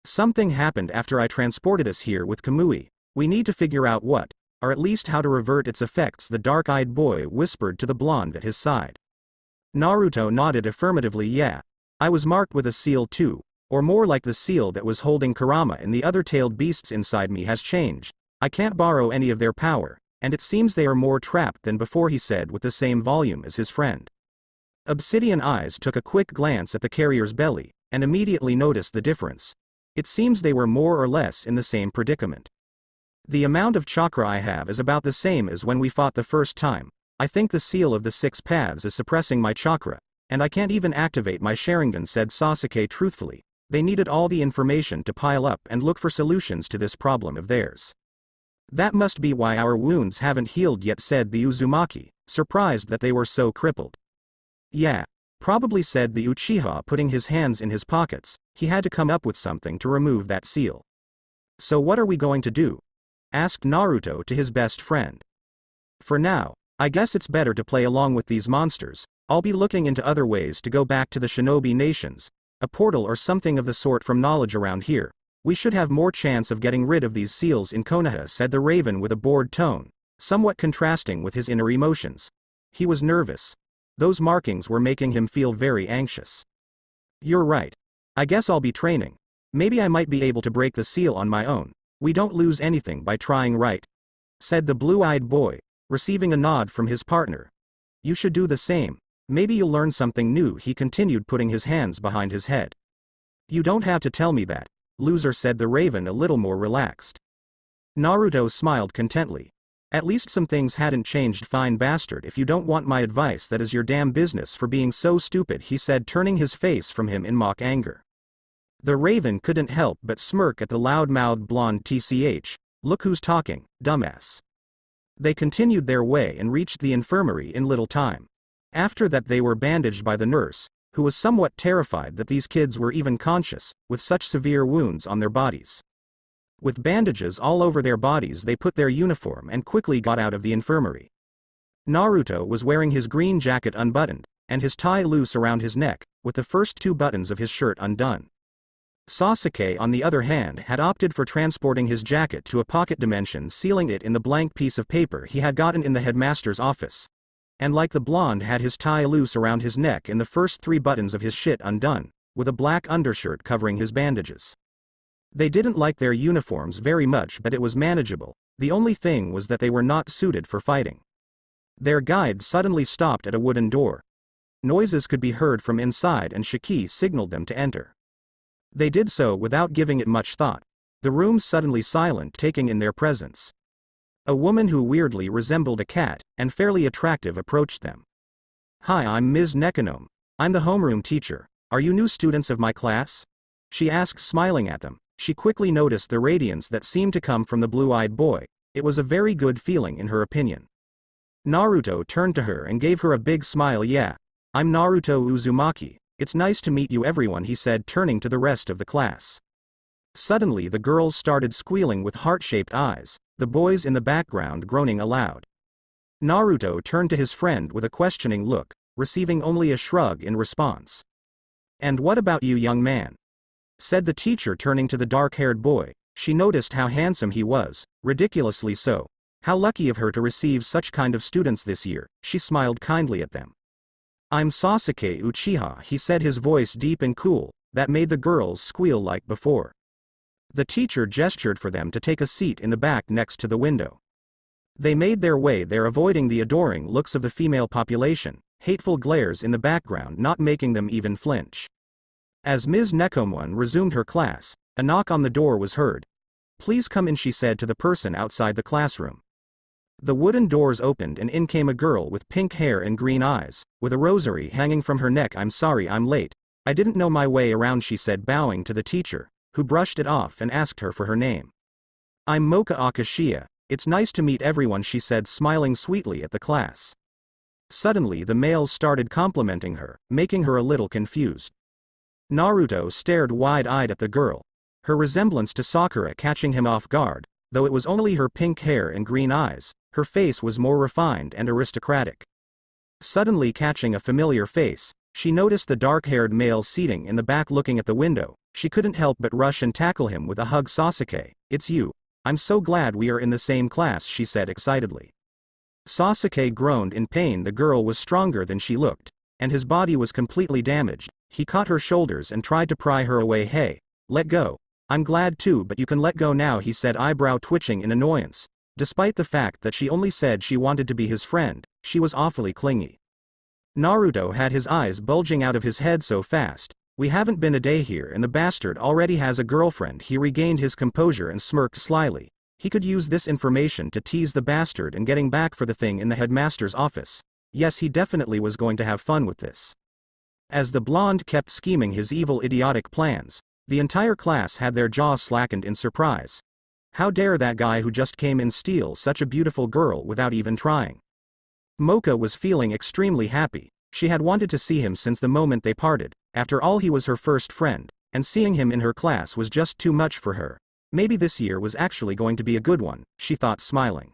Something happened after I transported us here with Kamui. We need to figure out what, or at least how to revert its effects, the dark-eyed boy whispered to the blonde at his side. Naruto nodded affirmatively. Yeah. I was marked with a seal too, or more like the seal that was holding Kurama and the other tailed beasts inside me has changed. I can't borrow any of their power, and it seems they are more trapped than before, he said with the same volume as his friend. Obsidian Eyes took a quick glance at the carrier's belly, and immediately noticed the difference. It seems they were more or less in the same predicament. The amount of chakra I have is about the same as when we fought the first time. I think the seal of the 6 paths is suppressing my chakra, and I can't even activate my Sharingan, said Sasuke truthfully. They needed all the information to pile up and look for solutions to this problem of theirs. That must be why our wounds haven't healed yet, said the Uzumaki, surprised that they were so crippled. Yeah, probably, said the Uchiha, putting his hands in his pockets. He had to come up with something to remove that seal. So what are we going to do? Asked Naruto to his best friend. For now, I guess it's better to play along with these monsters. I'll be looking into other ways to go back to the shinobi nations. A portal or something of the sort from knowledge around here. We should have more chance of getting rid of these seals in Konoha, said the Raven with a bored tone, somewhat contrasting with his inner emotions. He was nervous. Those markings were making him feel very anxious. You're right. I guess I'll be training. Maybe I might be able to break the seal on my own. We don't lose anything by trying, right? Said the blue-eyed boy, receiving a nod from his partner. You should do the same. Maybe you'll learn something new, he continued, putting his hands behind his head. You don't have to tell me that, loser, said the Raven a little more relaxed. Naruto smiled contently. At least some things hadn't changed. Fine bastard, if you don't want my advice, that is your damn business for being so stupid, he said, turning his face from him in mock anger. The Raven couldn't help but smirk at the loud-mouthed blonde. Look who's talking, dumbass. They continued their way and reached the infirmary in little time. After that they were bandaged by the nurse, who was somewhat terrified that these kids were even conscious, with such severe wounds on their bodies. With bandages all over their bodies they put their uniform and quickly got out of the infirmary. Naruto was wearing his green jacket unbuttoned, and his tie loose around his neck, with the first 2 buttons of his shirt undone. Sasuke, on the other hand, had opted for transporting his jacket to a pocket dimension, sealing it in the blank piece of paper he had gotten in the headmaster's office. And like the blonde, had his tie loose around his neck and the first 3 buttons of his shit undone, with a black undershirt covering his bandages. They didn't like their uniforms very much, but it was manageable. The only thing was that they were not suited for fighting. Their guide suddenly stopped at a wooden door. Noises could be heard from inside and Shiki signaled them to enter. They did so without giving it much thought. The room suddenly silent, taking in their presence. A woman who weirdly resembled a cat, and fairly attractive, approached them. "Hi, I'm Ms. Nekonome. I'm the homeroom teacher. Are you new students of my class?" she asked, smiling at them. She quickly noticed the radiance that seemed to come from the blue-eyed boy. It was a very good feeling in her opinion. Naruto turned to her and gave her a big smile. "Yeah. I'm Naruto Uzumaki. It's nice to meet you everyone," he said, turning to the rest of the class. Suddenly the girls started squealing with heart-shaped eyes, the boys in the background groaning aloud. Naruto turned to his friend with a questioning look, receiving only a shrug in response. "And what about you, young man?" said the teacher, turning to the dark-haired boy. She noticed how handsome he was, ridiculously so. How lucky of her to receive such kind of students this year. She smiled kindly at them. "I'm Sasuke Uchiha," he said, his voice deep and cool, that made the girls squeal like before. The teacher gestured for them to take a seat in the back next to the window. They made their way there, avoiding the adoring looks of the female population, hateful glares in the background not making them even flinch. As Ms. Nekomon resumed her class, a knock on the door was heard. "Please come in," she said to the person outside the classroom. The wooden doors opened and in came a girl with pink hair and green eyes, with a rosary hanging from her neck. "I'm sorry I'm late. I didn't know my way around," she said, bowing to the teacher, who brushed it off and asked her for her name. "I'm Moka Akashiya. It's nice to meet everyone," she said, smiling sweetly at the class. Suddenly the males started complimenting her, making her a little confused. Naruto stared wide-eyed at the girl, her resemblance to Sakura catching him off guard. Though it was only her pink hair and green eyes, her face was more refined and aristocratic. Suddenly catching a familiar face, she noticed the dark-haired male seating in the back looking at the window. She couldn't help but rush and tackle him with a hug. "Sasuke, it's you. I'm so glad we are in the same class," she said excitedly. Sasuke groaned in pain. The girl was stronger than she looked, and his body was completely damaged. He caught her shoulders and tried to pry her away. "Hey, let go. I'm glad too, but you can let go now," he said, eyebrow twitching in annoyance. Despite the fact that she only said she wanted to be his friend, she was awfully clingy. Naruto had his eyes bulging out of his head so fast. "We haven't been a day here and the bastard already has a girlfriend." He regained his composure and smirked slyly. He could use this information to tease the bastard and getting back for the thing in the headmaster's office. Yes, he definitely was going to have fun with this. As the blonde kept scheming his evil, idiotic plans, the entire class had their jaws slackened in surprise. How dare that guy who just came in steal such a beautiful girl without even trying? Moka was feeling extremely happy. She had wanted to see him since the moment they parted. After all, he was her first friend, and seeing him in her class was just too much for her. Maybe this year was actually going to be a good one, she thought, smiling.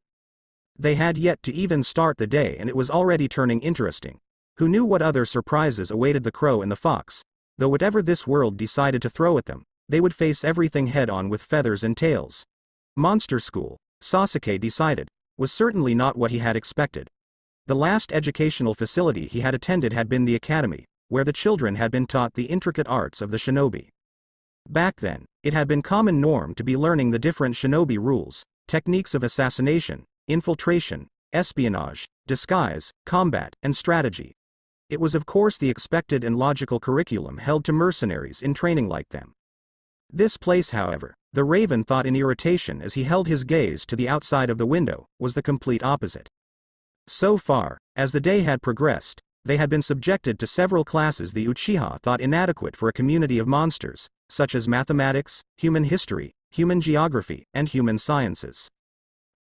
They had yet to even start the day and it was already turning interesting. Who knew what other surprises awaited the crow and the fox? Though whatever this world decided to throw at them, they would face everything head-on with feathers and tails. Monster school, Sasuke decided, was certainly not what he had expected. The last educational facility he had attended had been the academy, where the children had been taught the intricate arts of the shinobi. Back then, it had been common norm to be learning the different shinobi rules, techniques of assassination, infiltration, espionage, disguise, combat, and strategy. It was of course the expected and logical curriculum held to mercenaries in training like them. This place, however, the Raven thought in irritation as he held his gaze to the outside of the window, was the complete opposite. So far, as the day had progressed, they had been subjected to several classes the Uchiha thought inadequate for a community of monsters, such as mathematics, human history, human geography, and human sciences.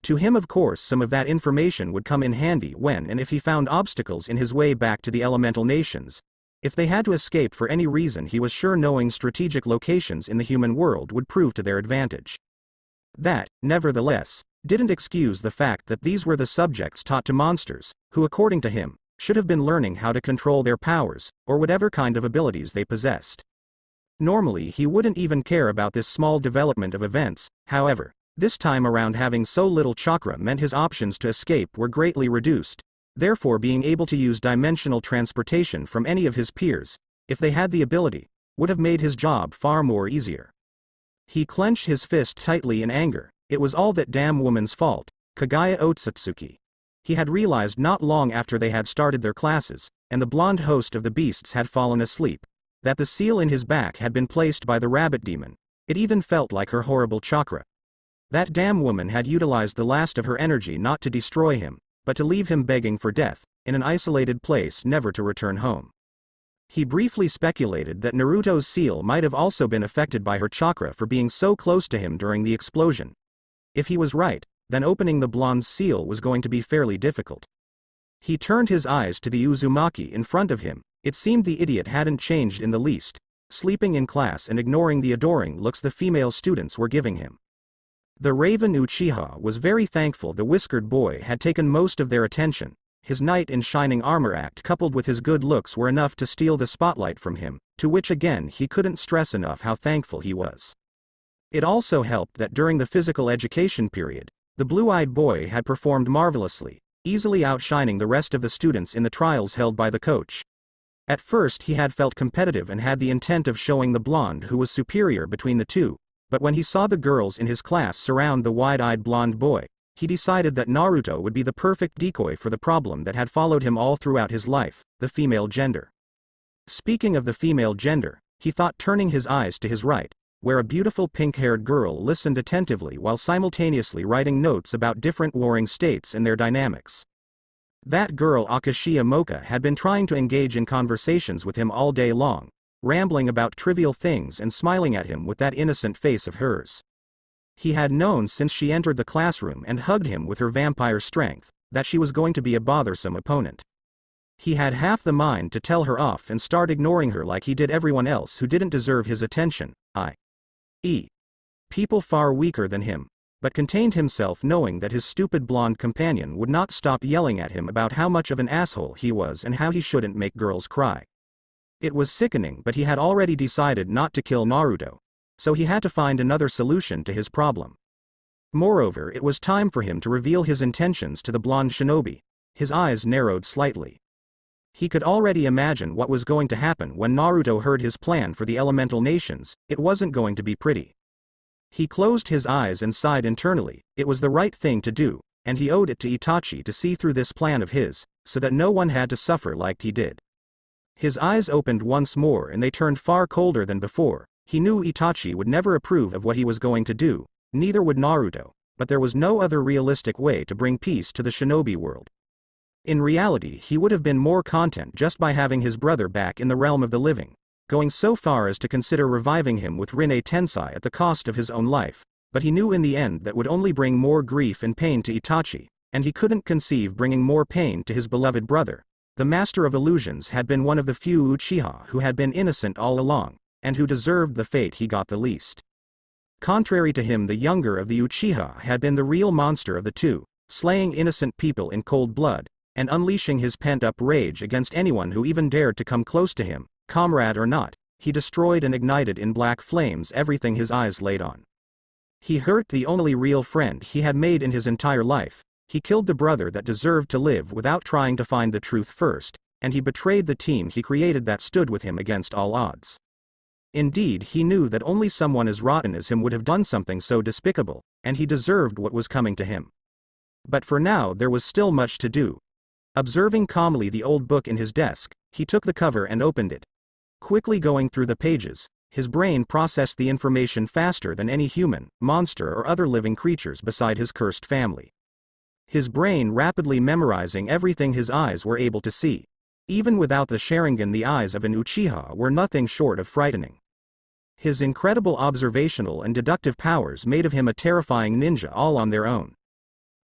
To him, of course, some of that information would come in handy when and if he found obstacles in his way back to the elemental nations. If they had to escape for any reason, he was sure knowing strategic locations in the human world would prove to their advantage. That, nevertheless, didn't excuse the fact that these were the subjects taught to monsters, who according to him, should have been learning how to control their powers, or whatever kind of abilities they possessed. Normally he wouldn't even care about this small development of events, however, this time around having so little chakra meant his options to escape were greatly reduced, therefore being able to use dimensional transportation from any of his peers, if they had the ability, would have made his job far more easier. He clenched his fist tightly in anger. It was all that damn woman's fault, Kagaya Otsutsuki. He had realized not long after they had started their classes, and the blonde host of the beasts had fallen asleep, that the seal in his back had been placed by the rabbit demon. It even felt like her horrible chakra. That damn woman had utilized the last of her energy not to destroy him, but to leave him begging for death, in an isolated place never to return home. He briefly speculated that Naruto's seal might have also been affected by her chakra for being so close to him during the explosion. If he was right, then opening the blonde's seal was going to be fairly difficult. He turned his eyes to the Uzumaki in front of him. It seemed the idiot hadn't changed in the least, sleeping in class and ignoring the adoring looks the female students were giving him. The Raven Uchiha was very thankful the whiskered boy had taken most of their attention. His knight in shining armor act coupled with his good looks were enough to steal the spotlight from him, to which again he couldn't stress enough how thankful he was. It also helped that during the physical education period, the blue-eyed boy had performed marvelously, easily outshining the rest of the students in the trials held by the coach. At first he had felt competitive and had the intent of showing the blonde who was superior between the two, but when he saw the girls in his class surround the wide-eyed blonde boy, he decided that Naruto would be the perfect decoy for the problem that had followed him all throughout his life, the female gender. Speaking of the female gender, he thought, turning his eyes to his right, where a beautiful pink-haired girl listened attentively while simultaneously writing notes about different warring states and their dynamics. That girl Akashiya Moka had been trying to engage in conversations with him all day long, rambling about trivial things and smiling at him with that innocent face of hers. He had known since she entered the classroom and hugged him with her vampire strength, that she was going to be a bothersome opponent. He had half the mind to tell her off and start ignoring her like he did everyone else who didn't deserve his attention, i.e. people far weaker than him, but contained himself knowing that his stupid blonde companion would not stop yelling at him about how much of an asshole he was and how he shouldn't make girls cry. It was sickening, but he had already decided not to kill Naruto, so he had to find another solution to his problem. Moreover, it was time for him to reveal his intentions to the blonde shinobi. His eyes narrowed slightly. He could already imagine what was going to happen when Naruto heard his plan for the elemental nations. It wasn't going to be pretty. He closed his eyes and sighed internally. It was the right thing to do, and he owed it to Itachi to see through this plan of his, so that no one had to suffer like he did. His eyes opened once more and they turned far colder than before. He knew Itachi would never approve of what he was going to do, neither would Naruto, but there was no other realistic way to bring peace to the shinobi world. In reality, he would have been more content just by having his brother back in the realm of the living, going so far as to consider reviving him with Rinne Tensai at the cost of his own life, but he knew in the end that would only bring more grief and pain to Itachi, and he couldn't conceive bringing more pain to his beloved brother. The Master of Illusions had been one of the few Uchiha who had been innocent all along, and who deserved the fate he got the least. Contrary to him, the younger of the Uchiha had been the real monster of the two, slaying innocent people in cold blood, and unleashing his pent-up rage against anyone who even dared to come close to him, comrade or not. He destroyed and ignited in black flames everything his eyes laid on. He hurt the only real friend he had made in his entire life. He killed the brother that deserved to live without trying to find the truth first, and he betrayed the team he created that stood with him against all odds. Indeed, he knew that only someone as rotten as him would have done something so despicable, and he deserved what was coming to him. But for now there was still much to do. Observing calmly the old book in his desk, he took the cover and opened it. Quickly going through the pages, his brain processed the information faster than any human, monster or other living creatures beside his cursed family. His brain rapidly memorizing everything his eyes were able to see. Even without the Sharingan, the eyes of an Uchiha were nothing short of frightening. His incredible observational and deductive powers made of him a terrifying ninja all on their own.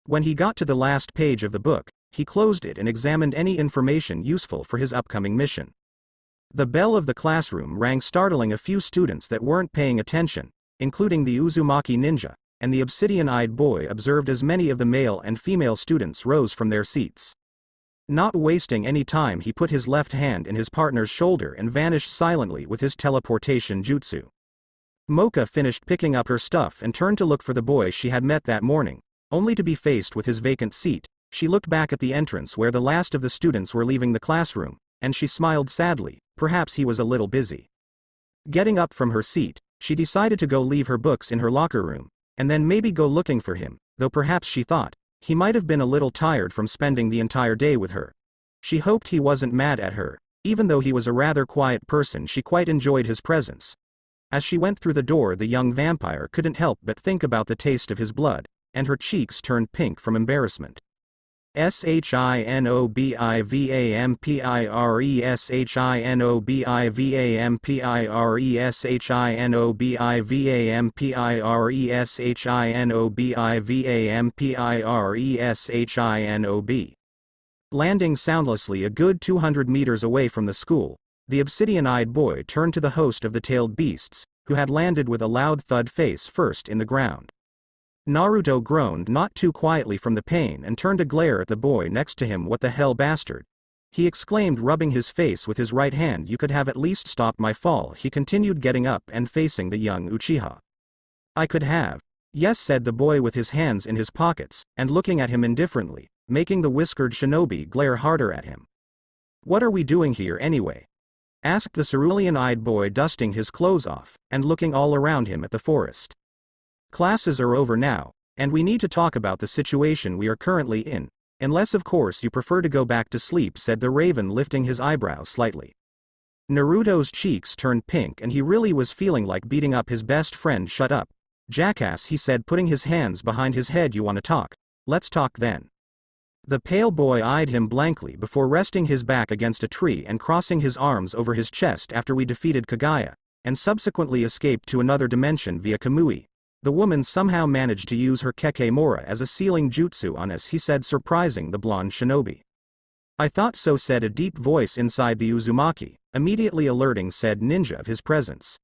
When he got to the last page of the book, he closed it and examined any information useful for his upcoming mission. The bell of the classroom rang, startling a few students that weren't paying attention, including the Uzumaki ninja, and the obsidian-eyed boy observed as many of the male and female students rose from their seats. Not wasting any time, he put his left hand in his partner's shoulder and vanished silently with his teleportation jutsu. Moka finished picking up her stuff and turned to look for the boy she had met that morning, only to be faced with his vacant seat. She looked back at the entrance where the last of the students were leaving the classroom, and she smiled sadly. Perhaps he was a little busy. Getting up from her seat, she decided to go leave her books in her locker room, and then maybe go looking for him, though perhaps she thought he might have been a little tired from spending the entire day with her. She hoped he wasn't mad at her. Even though he was a rather quiet person, she quite enjoyed his presence. As she went through the door, the young vampire couldn't help but think about the taste of his blood, and her cheeks turned pink from embarrassment. Shinobivavampire Shinobivavampire Shinob. Landing soundlessly a good 200 meters away from the school, the obsidian-eyed boy turned to the host of the tailed beasts, who had landed with a loud thud face first in the ground. Naruto groaned not too quietly from the pain and turned to glare at the boy next to him. What the hell, bastard? He exclaimed, rubbing his face with his right hand. You could have at least stopped my fall. He continued, getting up and facing the young Uchiha. I could have. Yes, said the boy with his hands in his pockets, and looking at him indifferently, making the whiskered shinobi glare harder at him. What are we doing here anyway? Asked the cerulean-eyed boy, dusting his clothes off, and looking all around him at the forest. Classes are over now, and we need to talk about the situation we are currently in, unless of course you prefer to go back to sleep, said the raven, lifting his eyebrows slightly. Naruto's cheeks turned pink and he really was feeling like beating up his best friend. Shut up, jackass, he said, putting his hands behind his head. You want to talk? Let's talk then. The pale boy eyed him blankly before resting his back against a tree and crossing his arms over his chest. After we defeated Kagaya, and subsequently escaped to another dimension via Kamui, the woman somehow managed to use her Kekemora as a sealing jutsu on us, he said, surprising the blonde shinobi. I thought so, said a deep voice inside the Uzumaki, immediately alerting said ninja of his presence.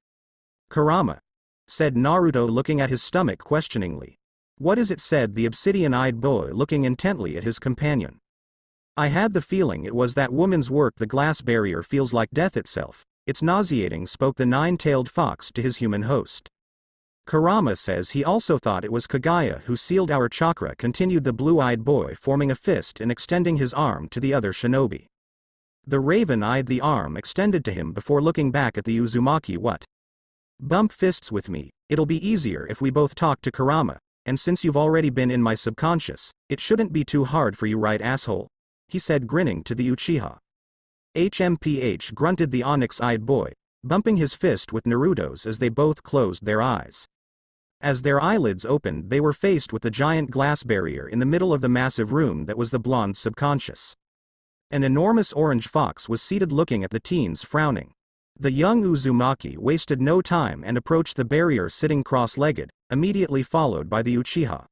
Kurama, said Naruto, looking at his stomach questioningly. What is it? Said the obsidian-eyed boy, looking intently at his companion. I had the feeling it was that woman's work. The glass barrier feels like death itself. It's nauseating, spoke the nine-tailed fox to his human host. Kurama says he also thought it was Kagaya who sealed our chakra, continued the blue-eyed boy, forming a fist and extending his arm to the other shinobi. The raven eyed the arm extended to him before looking back at the Uzumaki. What? Bump fists with me. It'll be easier if we both talk to Kurama, and since you've already been in my subconscious, it shouldn't be too hard for you, right, asshole? He said, grinning to the Uchiha. HMPH, grunted the onyx-eyed boy, bumping his fist with Naruto's as they both closed their eyes. As their eyelids opened, they were faced with the giant glass barrier in the middle of the massive room that was the blonde's subconscious. An enormous orange fox was seated looking at the teens, frowning. The young Uzumaki wasted no time and approached the barrier sitting cross-legged, immediately followed by the Uchiha.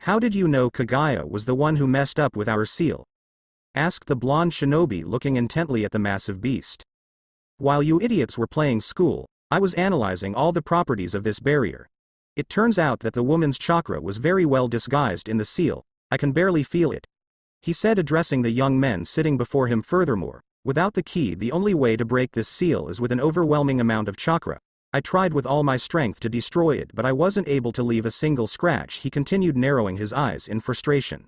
How did you know Kagaya was the one who messed up with our seal? Asked the blonde shinobi, looking intently at the massive beast. While you idiots were playing school, I was analyzing all the properties of this barrier. It turns out that the woman's chakra was very well disguised in the seal. I can barely feel it, he said, addressing the young men sitting before him. Furthermore, without the key, the only way to break this seal is with an overwhelming amount of chakra. I tried with all my strength to destroy it, but I wasn't able to leave a single scratch, he continued, narrowing his eyes in frustration.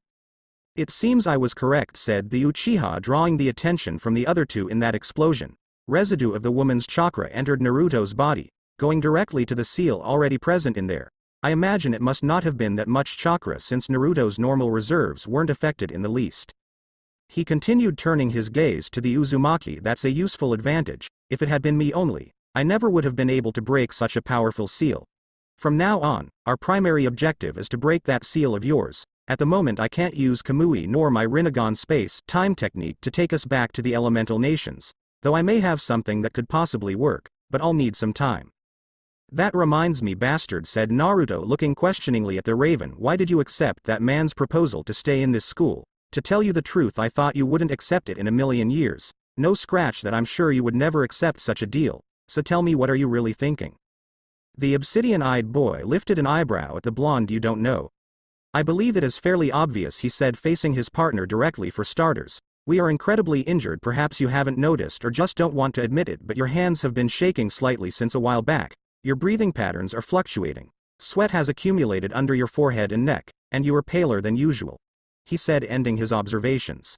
It seems I was correct, said the Uchiha, drawing the attention from the other two. In that explosion, residue of the woman's chakra entered Naruto's body, going directly to the seal already present in there. I imagine it must not have been that much chakra, since Naruto's normal reserves weren't affected in the least. He continued, turning his gaze to the Uzumaki. That's a useful advantage. If it had been me only, I never would have been able to break such a powerful seal. From now on, our primary objective is to break that seal of yours. At the moment I can't use Kamui nor my Rinnegan space-time technique to take us back to the elemental nations, though I may have something that could possibly work, but I'll need some time. That reminds me, bastard, said Naruto, looking questioningly at the raven. Why did you accept that man's proposal to stay in this school? To tell you the truth, I thought you wouldn't accept it in a million years. No scratch that, I'm sure you would never accept such a deal. So tell me, what are you really thinking? The obsidian-eyed boy lifted an eyebrow at the blonde. You don't know? I believe it is fairly obvious, he said, facing his partner directly. For starters, We are incredibly injured. Perhaps you haven't noticed or just don't want to admit it, but your hands have been shaking slightly since a while back. Your breathing patterns are fluctuating. Sweat has accumulated under your forehead and neck, and you are paler than usual," he said, ending his observations.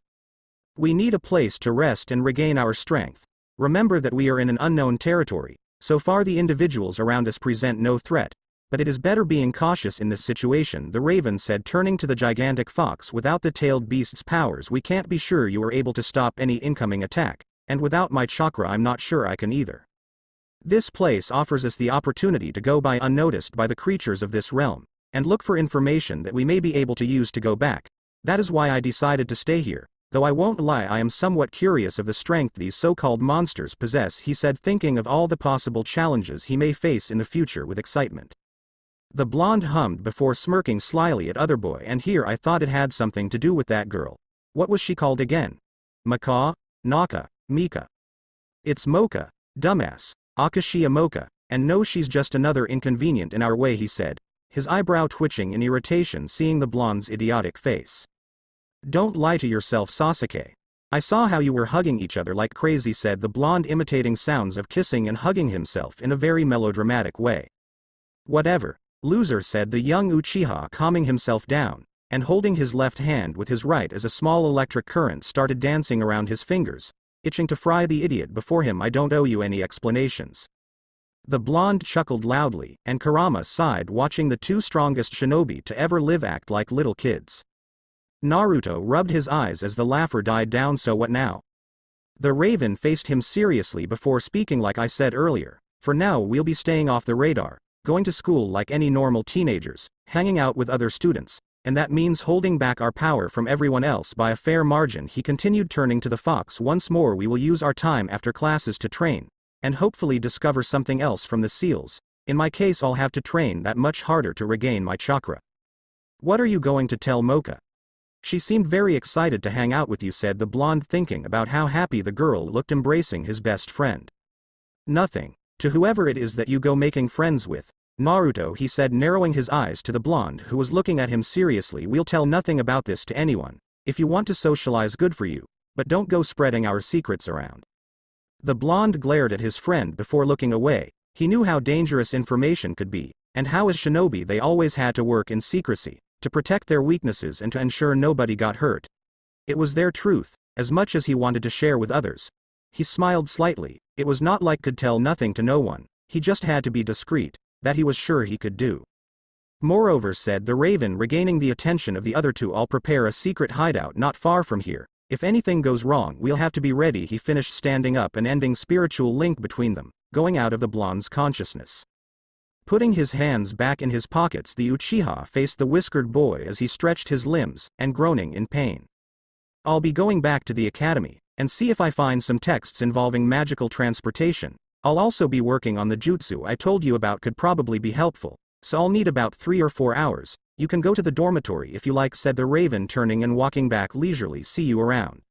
"We need a place to rest and regain our strength. Remember that we are in an unknown territory. So far the individuals around us present no threat, but it is better being cautious in this situation," the raven said, turning to the gigantic fox. "Without the tailed beast's powers we can't be sure you are able to stop any incoming attack, and without my chakra I'm not sure I can either. This place offers us the opportunity to go by unnoticed by the creatures of this realm, and look for information that we may be able to use to go back. That is why I decided to stay here, though I won't lie, I am somewhat curious of the strength these so-called monsters possess," he said, thinking of all the possible challenges he may face in the future with excitement. The blonde hummed before smirking slyly at other boy. "And here I thought it had something to do with that girl. What was she called again? Moka? Naka? Mika? It's Moka, dumbass. Akashiya Moka, and no, she's just another inconvenient in our way," he said, his eyebrow twitching in irritation seeing the blonde's idiotic face. "Don't lie to yourself, Sasuke. I saw how you were hugging each other like crazy," said the blonde, imitating sounds of kissing and hugging himself in a very melodramatic way. "Whatever, loser," said the young Uchiha, calming himself down, and holding his left hand with his right as a small electric current started dancing around his fingers, itching to fry the idiot before him. "I don't owe you any explanations." The blonde chuckled loudly, and Kurama sighed, watching the two strongest shinobi to ever live act like little kids. Naruto rubbed his eyes as the laughter died down. "So what now?" The raven faced him seriously before speaking. "Like I said earlier, for now we'll be staying off the radar, going to school like any normal teenagers, hanging out with other students, and that means holding back our power from everyone else by a fair margin," he continued, turning to the fox once more. "We will use our time after classes to train, and hopefully discover something else from the seals. In my case I'll have to train that much harder to regain my chakra." "What are you going to tell Moka? She seemed very excited to hang out with you," said the blonde, thinking about how happy the girl looked embracing his best friend. "Nothing. To whoever it is that you go making friends with, Naruto," he said, narrowing his eyes to the blonde who was looking at him seriously. "We'll tell nothing about this to anyone. If you want to socialize, good for you, but don't go spreading our secrets around." The blonde glared at his friend before looking away. He knew how dangerous information could be, and how as shinobi they always had to work in secrecy, to protect their weaknesses and to ensure nobody got hurt. It was their truth, as much as he wanted to share with others. He smiled slightly. It was not like could tell nothing to no one, he just had to be discreet. That he was sure he could do. "Moreover," said the raven, regaining the attention of the other two, "I'll prepare a secret hideout not far from here. If anything goes wrong we'll have to be ready," he finished, standing up and ending spiritual link between them, going out of the blonde's consciousness. Putting his hands back in his pockets, the Uchiha faced the whiskered boy as he stretched his limbs, and groaning in pain. "I'll be going back to the academy, and see if I find some texts involving magical transportation. I'll also be working on the jutsu I told you about, could probably be helpful, so I'll need about 3 or 4 hours. You can go to the dormitory if you like," said the raven, turning and walking back leisurely. "See you around."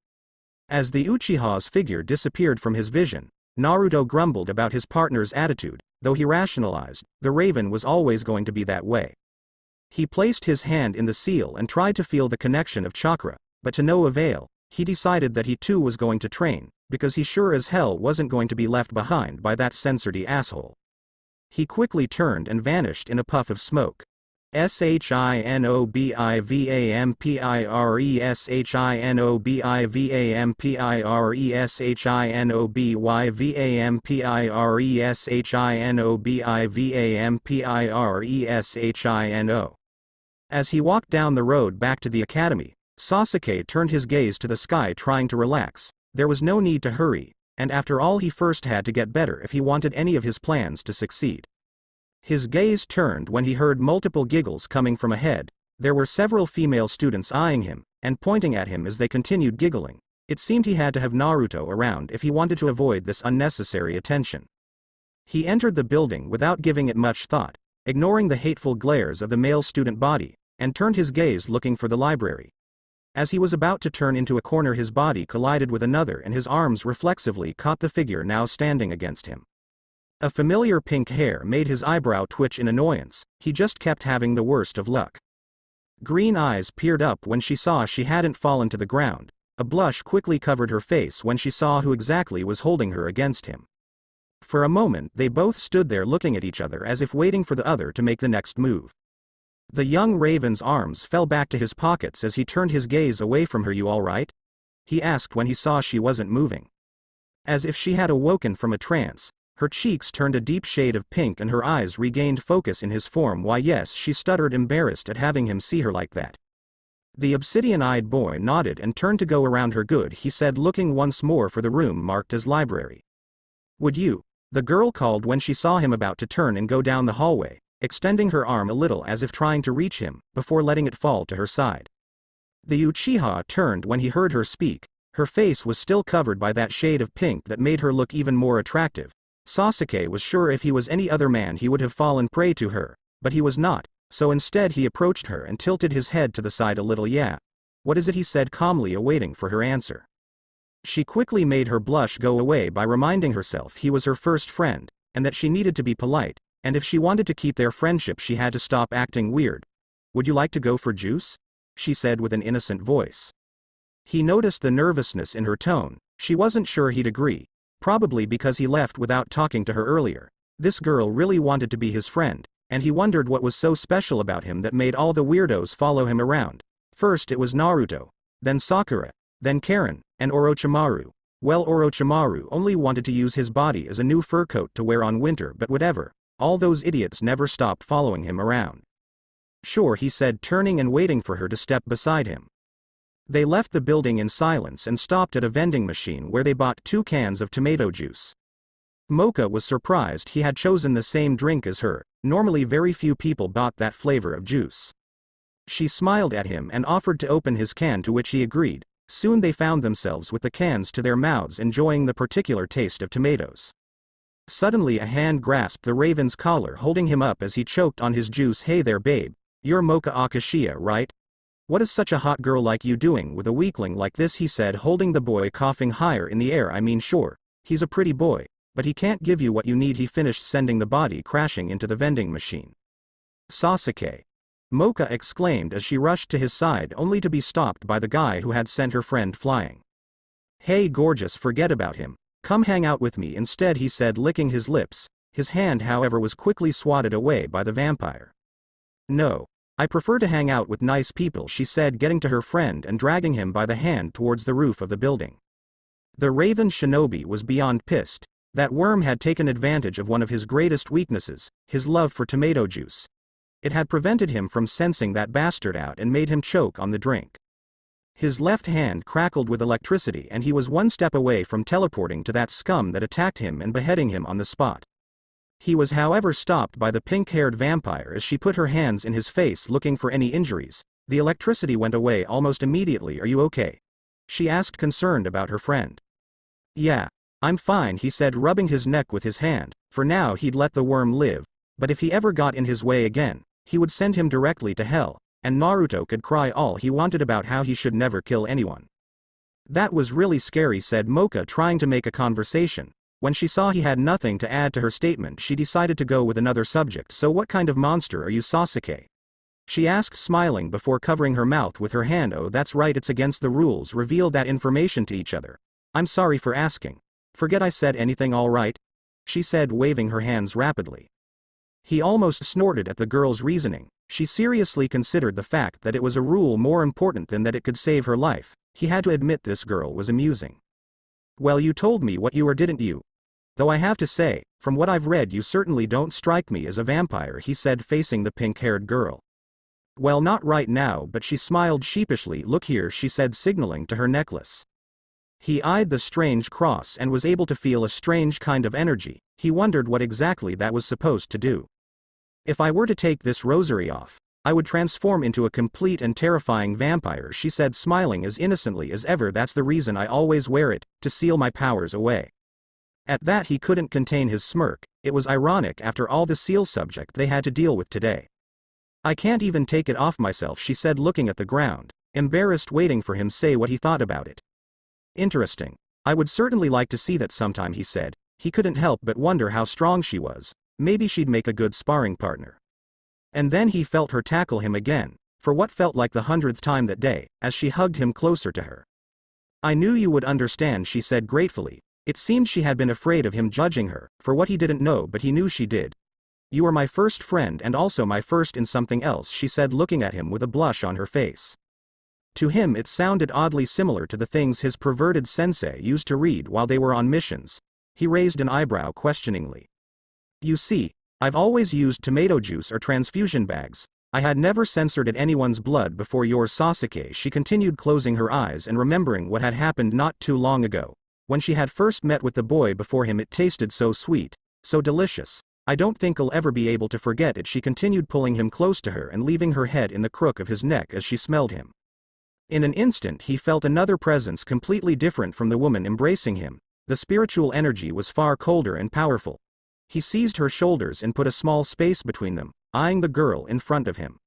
As the Uchiha's figure disappeared from his vision, Naruto grumbled about his partner's attitude, though he rationalized, the raven was always going to be that way. He placed his hand in the seal and tried to feel the connection of chakra, but to no avail. He decided that he too was going to train, because he sure as hell wasn't going to be left behind by that censored asshole. He quickly turned and vanished in a puff of smoke. SHINOBIVAMPIRESHINOBIVAMPIRESHINOBIVAMPIRESHINO. As he walked down the road back to the academy, Sasuke turned his gaze to the sky, trying to relax. There was no need to hurry, and after all he first had to get better if he wanted any of his plans to succeed. His gaze turned when he heard multiple giggles coming from ahead. There were several female students eyeing him, and pointing at him as they continued giggling. It seemed he had to have Naruto around if he wanted to avoid this unnecessary attention. He entered the building without giving it much thought, ignoring the hateful glares of the male student body, and turned his gaze looking for the library. As he was about to turn into a corner, his body collided with another and his arms reflexively caught the figure now standing against him. A familiar pink hair made his eyebrow twitch in annoyance. He just kept having the worst of luck. Green eyes peered up when she saw she hadn't fallen to the ground, A blush quickly covered her face when she saw who exactly was holding her against him. For a moment they both stood there looking at each other as if waiting for the other to make the next move. The young raven's arms fell back to his pockets as he turned his gaze away from her. "You all right?" he asked when he saw she wasn't moving. As if she had awoken from a trance, her cheeks turned a deep shade of pink and her eyes regained focus in his form. "Why yes," she stuttered, embarrassed at having him see her like that. The obsidian-eyed boy nodded and turned to go around her. "Good," he said, looking once more for the room marked as library. "Would you?" the girl called when she saw him about to turn and go down the hallway, extending her arm a little as if trying to reach him, before letting it fall to her side. The Uchiha turned when he heard her speak. Her face was still covered by that shade of pink that made her look even more attractive. Sasuke was sure if he was any other man he would have fallen prey to her, but he was not, so instead he approached her and tilted his head to the side a little. "Yeah. What is it?" he said calmly, awaiting for her answer. She quickly made her blush go away by reminding herself he was her first friend, and that she needed to be polite, and if she wanted to keep their friendship she had to stop acting weird. "Would you like to go for juice?" she said with an innocent voice. He noticed the nervousness in her tone. She wasn't sure he'd agree, probably because he left without talking to her earlier. This girl really wanted to be his friend, and he wondered what was so special about him that made all the weirdos follow him around. First it was Naruto, then Sakura, then Karen, and Orochimaru. Well, Orochimaru only wanted to use his body as a new fur coat to wear on winter, but whatever, all those idiots never stopped following him around. "Sure," he said, turning and waiting for her to step beside him. They left the building in silence and stopped at a vending machine where they bought 2 cans of tomato juice. Moka was surprised he had chosen the same drink as her. Normally very few people bought that flavor of juice. She smiled at him and offered to open his can, to which he agreed. Soon they found themselves with the cans to their mouths, enjoying the particular taste of tomatoes. Suddenly a hand grasped the raven's collar, holding him up as he choked on his juice. "Hey there babe, you're Moka Akashiya, right? What is such a hot girl like you doing with a weakling like this?" he said, holding the boy coughing higher in the air. "I mean sure, he's a pretty boy, but he can't give you what you need," he finished, sending the body crashing into the vending machine. "Sasuke!" Moka exclaimed as she rushed to his side, only to be stopped by the guy who had sent her friend flying. "Hey gorgeous, forget about him. Come hang out with me instead," he said, licking his lips. His hand however was quickly swatted away by the vampire. "No. I prefer to hang out with nice people," she said, getting to her friend and dragging him by the hand towards the roof of the building. The Raven Shinobi was beyond pissed. That worm had taken advantage of one of his greatest weaknesses, his love for tomato juice. It had prevented him from sensing that bastard out and made him choke on the drink. His left hand crackled with electricity and he was one step away from teleporting to that scum that attacked him and beheading him on the spot. He was however stopped by the pink-haired vampire as she put her hands in his face looking for any injuries. The electricity went away almost immediately. "Are you okay?" she asked, concerned about her friend. "Yeah, I'm fine," he said, rubbing his neck with his hand. For now he'd let the worm live, but if he ever got in his way again, he would send him directly to hell, and Naruto could cry all he wanted about how he should never kill anyone. "That was really scary," said Moka, trying to make a conversation. When she saw he had nothing to add to her statement, she decided to go with another subject. "So what kind of monster are you, Sasuke?" she asked, smiling before covering her mouth with her hand. "Oh, that's right, it's against the rules. Reveal that information to each other. I'm sorry for asking." "Forget I said anything, all right?" she said, waving her hands rapidly. He almost snorted at the girl's reasoning. She seriously considered the fact that it was a rule more important than that it could save her life. He had to admit this girl was amusing. "Well, you told me what you were, didn't you? Though I have to say, from what I've read, you certainly don't strike me as a vampire," he said, facing the pink-haired girl. "Well, not right now," but she smiled sheepishly. "Look here," she said, signaling to her necklace. He eyed the strange cross and was able to feel a strange kind of energy. He wondered what exactly that was supposed to do. "If I were to take this rosary off, I would transform into a complete and terrifying vampire," she said, smiling as innocently as ever. "That's the reason I always wear it, to seal my powers away." At that he couldn't contain his smirk. It was ironic after all the seal subject they had to deal with today. "I can't even take it off myself," she said, looking at the ground, embarrassed, waiting for him say what he thought about it. "Interesting. I would certainly like to see that sometime," he said. He couldn't help but wonder how strong she was. Maybe she'd make a good sparring partner. And then he felt her tackle him again, for what felt like the 100th time that day, as she hugged him closer to her. I knew you would understand, she said gratefully. It seemed she had been afraid of him judging her, for what he didn't know, but he knew she did. You are my first friend and also my first in something else, she said, looking at him with a blush on her face. To him it sounded oddly similar to the things his perverted sensei used to read while they were on missions. He raised an eyebrow questioningly. You see, I've always used tomato juice or transfusion bags. I had never censored at anyone's blood before yours, Sasuke, she continued, closing her eyes and remembering what had happened not too long ago. When she had first met with the boy before him, it tasted so sweet, so delicious. I don't think I'll ever be able to forget it, she continued, pulling him close to her and leaving her head in the crook of his neck as she smelled him. In an instant he felt another presence completely different from the woman embracing him. The spiritual energy was far colder and powerful. He seized her shoulders and put a small space between them, eyeing the girl in front of him.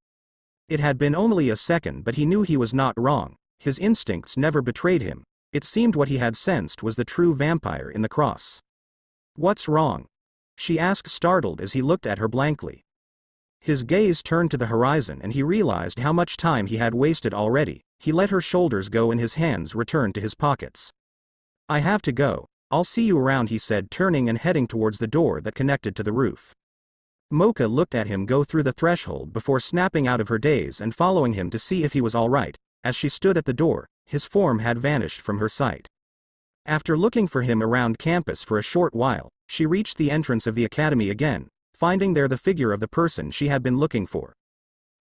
It had been only a second, but he knew he was not wrong. His instincts never betrayed him. It seemed what he had sensed was the true vampire in the cross. What's wrong? She asked, startled, as he looked at her blankly. His gaze turned to the horizon and he realized how much time he had wasted already. He let her shoulders go and his hands returned to his pockets. I have to go. I'll see you around, he said, turning and heading towards the door that connected to the roof. Moka looked at him go through the threshold before snapping out of her daze and following him to see if he was all right. As she stood at the door, his form had vanished from her sight. After looking for him around campus for a short while, she reached the entrance of the academy again, finding there the figure of the person she had been looking for.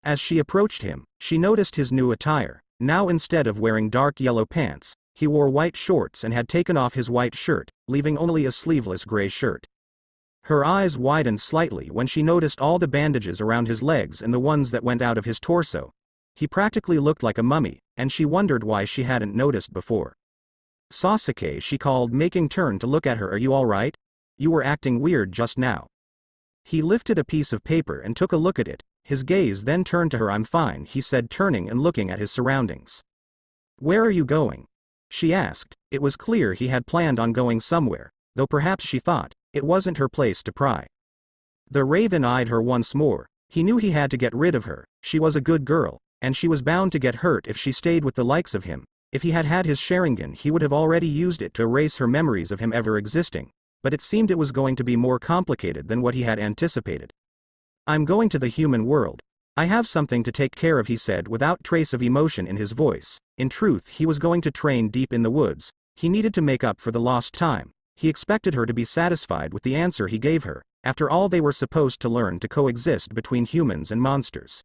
As she approached him, she noticed his new attire. Now, instead of wearing dark yellow pants, he wore white shorts and had taken off his white shirt, leaving only a sleeveless gray shirt. Her eyes widened slightly when she noticed all the bandages around his legs and the ones that went out of his torso. He practically looked like a mummy, and she wondered why she hadn't noticed before. Sasuke, she called, making turn to look at her. Are you all right? You were acting weird just now. He lifted a piece of paper and took a look at it. His gaze then turned to her. I'm fine, he said, turning and looking at his surroundings. Where are you going? She asked. It was clear he had planned on going somewhere, though perhaps she thought it wasn't her place to pry. The Raven eyed her once more. He knew he had to get rid of her. She was a good girl, and she was bound to get hurt if she stayed with the likes of him. If he had had his Sharingan, he would have already used it to erase her memories of him ever existing, but it seemed it was going to be more complicated than what he had anticipated. I'm going to the human world. I have something to take care of, he said without trace of emotion in his voice. In truth, he was going to train deep in the woods. He needed to make up for the lost time. He expected her to be satisfied with the answer he gave her. After all, they were supposed to learn to coexist between humans and monsters.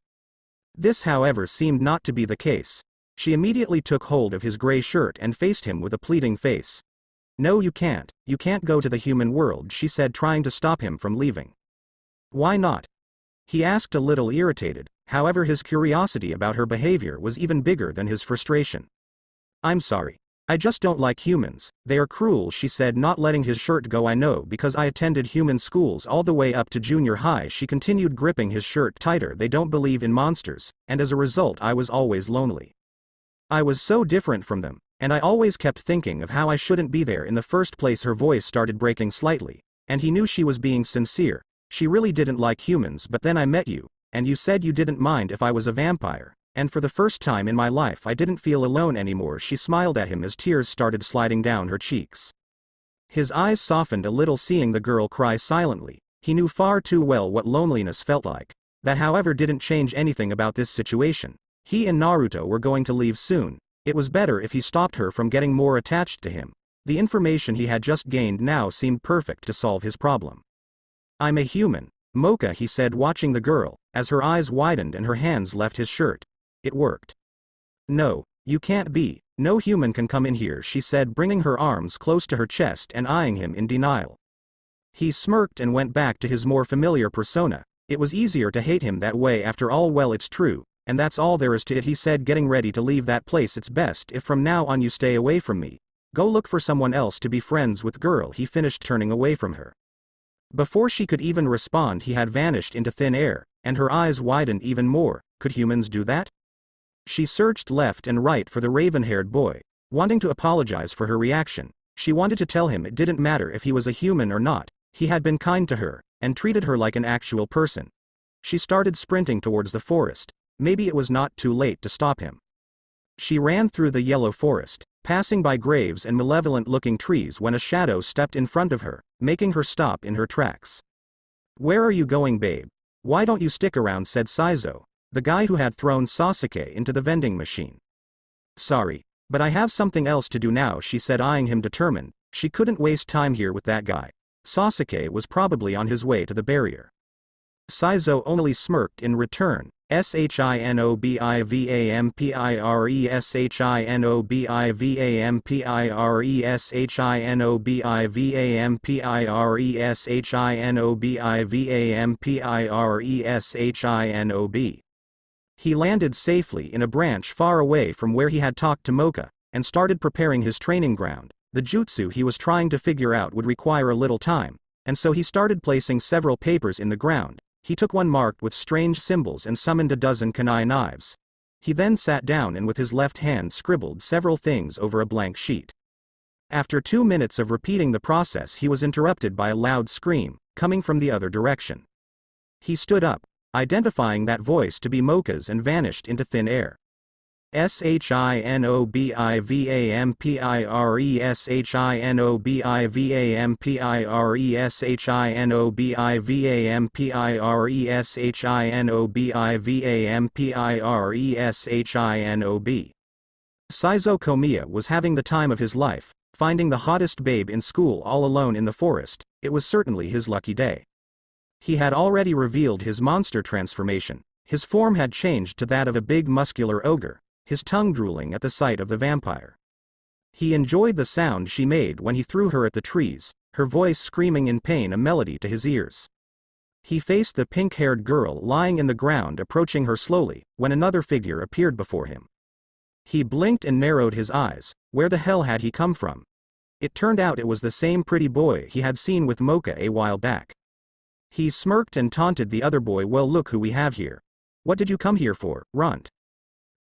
This, however, seemed not to be the case. She immediately took hold of his gray shirt and faced him with a pleading face. No, you can't. You can't go to the human world, she said, trying to stop him from leaving. Why not? He asked, a little irritated. However, his curiosity about her behavior was even bigger than his frustration. I'm sorry. I just don't like humans. They are cruel, she said, not letting his shirt go. I know, because I attended human schools all the way up to junior high, she continued, gripping his shirt tighter. They don't believe in monsters, and as a result I was always lonely. I was so different from them, and I always kept thinking of how I shouldn't be there in the first place. Her voice started breaking slightly, and he knew she was being sincere. She really didn't like humans, but then I met you, and you said you didn't mind if I was a vampire, and for the first time in my life I didn't feel alone anymore. She smiled at him as tears started sliding down her cheeks. His eyes softened a little seeing the girl cry silently. He knew far too well what loneliness felt like. That, however, didn't change anything about this situation. He and Naruto were going to leave soon. It was better if he stopped her from getting more attached to him. The information he had just gained now seemed perfect to solve his problem. I'm a human, Moka, he said, watching the girl, as her eyes widened and her hands left his shirt. It worked. No, you can't be. No human can come in here, she said, bringing her arms close to her chest and eyeing him in denial. He smirked and went back to his more familiar persona. It was easier to hate him that way after all. Well, it's true, and that's all there is to it, he said, getting ready to leave that place. It's best if from now on you stay away from me. Go look for someone else to be friends with, girl, he finished, turning away from her. Before she could even respond, he had vanished into thin air, and her eyes widened even more. Could humans do that? She searched left and right for the raven-haired boy, wanting to apologize for her reaction. She wanted to tell him it didn't matter if he was a human or not. He had been kind to her, and treated her like an actual person. She started sprinting towards the forest. Maybe it was not too late to stop him. She ran through the yellow forest, passing by graves and malevolent-looking trees when a shadow stepped in front of her, making her stop in her tracks. "Where are you going, babe? Why don't you stick around?" said Saizo, the guy who had thrown Sasuke into the vending machine. "Sorry, but I have something else to do now," she said, eyeing him determined. She couldn't waste time here with that guy. Sasuke was probably on his way to the barrier. Saizo only smirked in return. Shinobivampire shinobivampire. He landed safely in a branch far away from where he had talked to Moka, and started preparing his training ground. The jutsu he was trying to figure out would require a little time, and so he started placing several papers in the ground. He took one marked with strange symbols and summoned a dozen kunai knives. He then sat down and with his left hand scribbled several things over a blank sheet. After 2 minutes of repeating the process, he was interrupted by a loud scream, coming from the other direction. He stood up, identifying that voice to be Moka's, and vanished into thin air. Shinobivampire shinobivampire shinobivampire. Saizo Komiya was having the time of his life, finding the hottest babe in school all alone in the forest. It was certainly his lucky day. He had already revealed his monster transformation. His form had changed to that of a big muscular ogre, his tongue drooling at the sight of the vampire. He enjoyed the sound she made when he threw her at the trees, her voice screaming in pain, a melody to his ears. He faced the pink-haired girl lying in the ground, approaching her slowly, when another figure appeared before him. He blinked and narrowed his eyes. Where the hell had he come from? It turned out it was the same pretty boy he had seen with Moka a while back. He smirked and taunted the other boy. "Well, look who we have here. What did you come here for, runt?"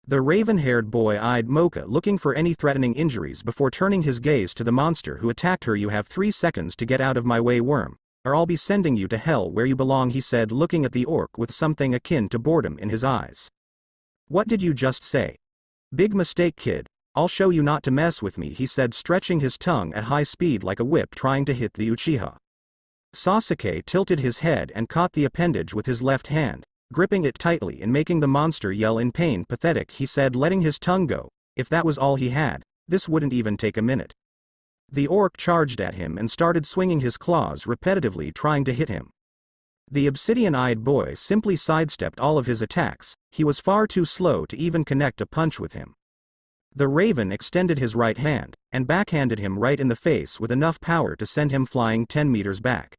The raven-haired boy eyed Moka, looking for any threatening injuries before turning his gaze to the monster who attacked her. "You have 3 seconds to get out of my way, worm, or I'll be sending you to hell where you belong," he said, looking at the orc with something akin to boredom in his eyes. "What did you just say?" "Big mistake, kid. I'll show you not to mess with me," he said, stretching his tongue at high speed like a whip trying to hit the Uchiha. Sasuke tilted his head and caught the appendage with his left hand, gripping it tightly and making the monster yell in pain. "Pathetic," he said, letting his tongue go. If that was all he had, this wouldn't even take a minute. The orc charged at him and started swinging his claws repetitively, trying to hit him. The obsidian-eyed boy simply sidestepped all of his attacks. He was far too slow to even connect a punch with him. The raven extended his right hand, and backhanded him right in the face with enough power to send him flying 10 meters back.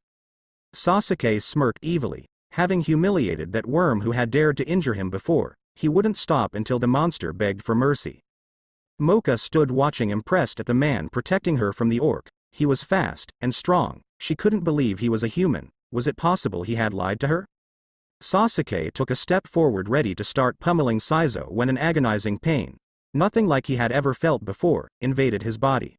Sasuke smirked evilly. Having humiliated that worm who had dared to injure him before, he wouldn't stop until the monster begged for mercy. Moka stood watching, impressed at the man protecting her from the orc. He was fast and strong. She couldn't believe he was a human. Was it possible he had lied to her? Sasuke took a step forward, ready to start pummeling Saizo, when an agonizing pain, nothing like he had ever felt before, invaded his body.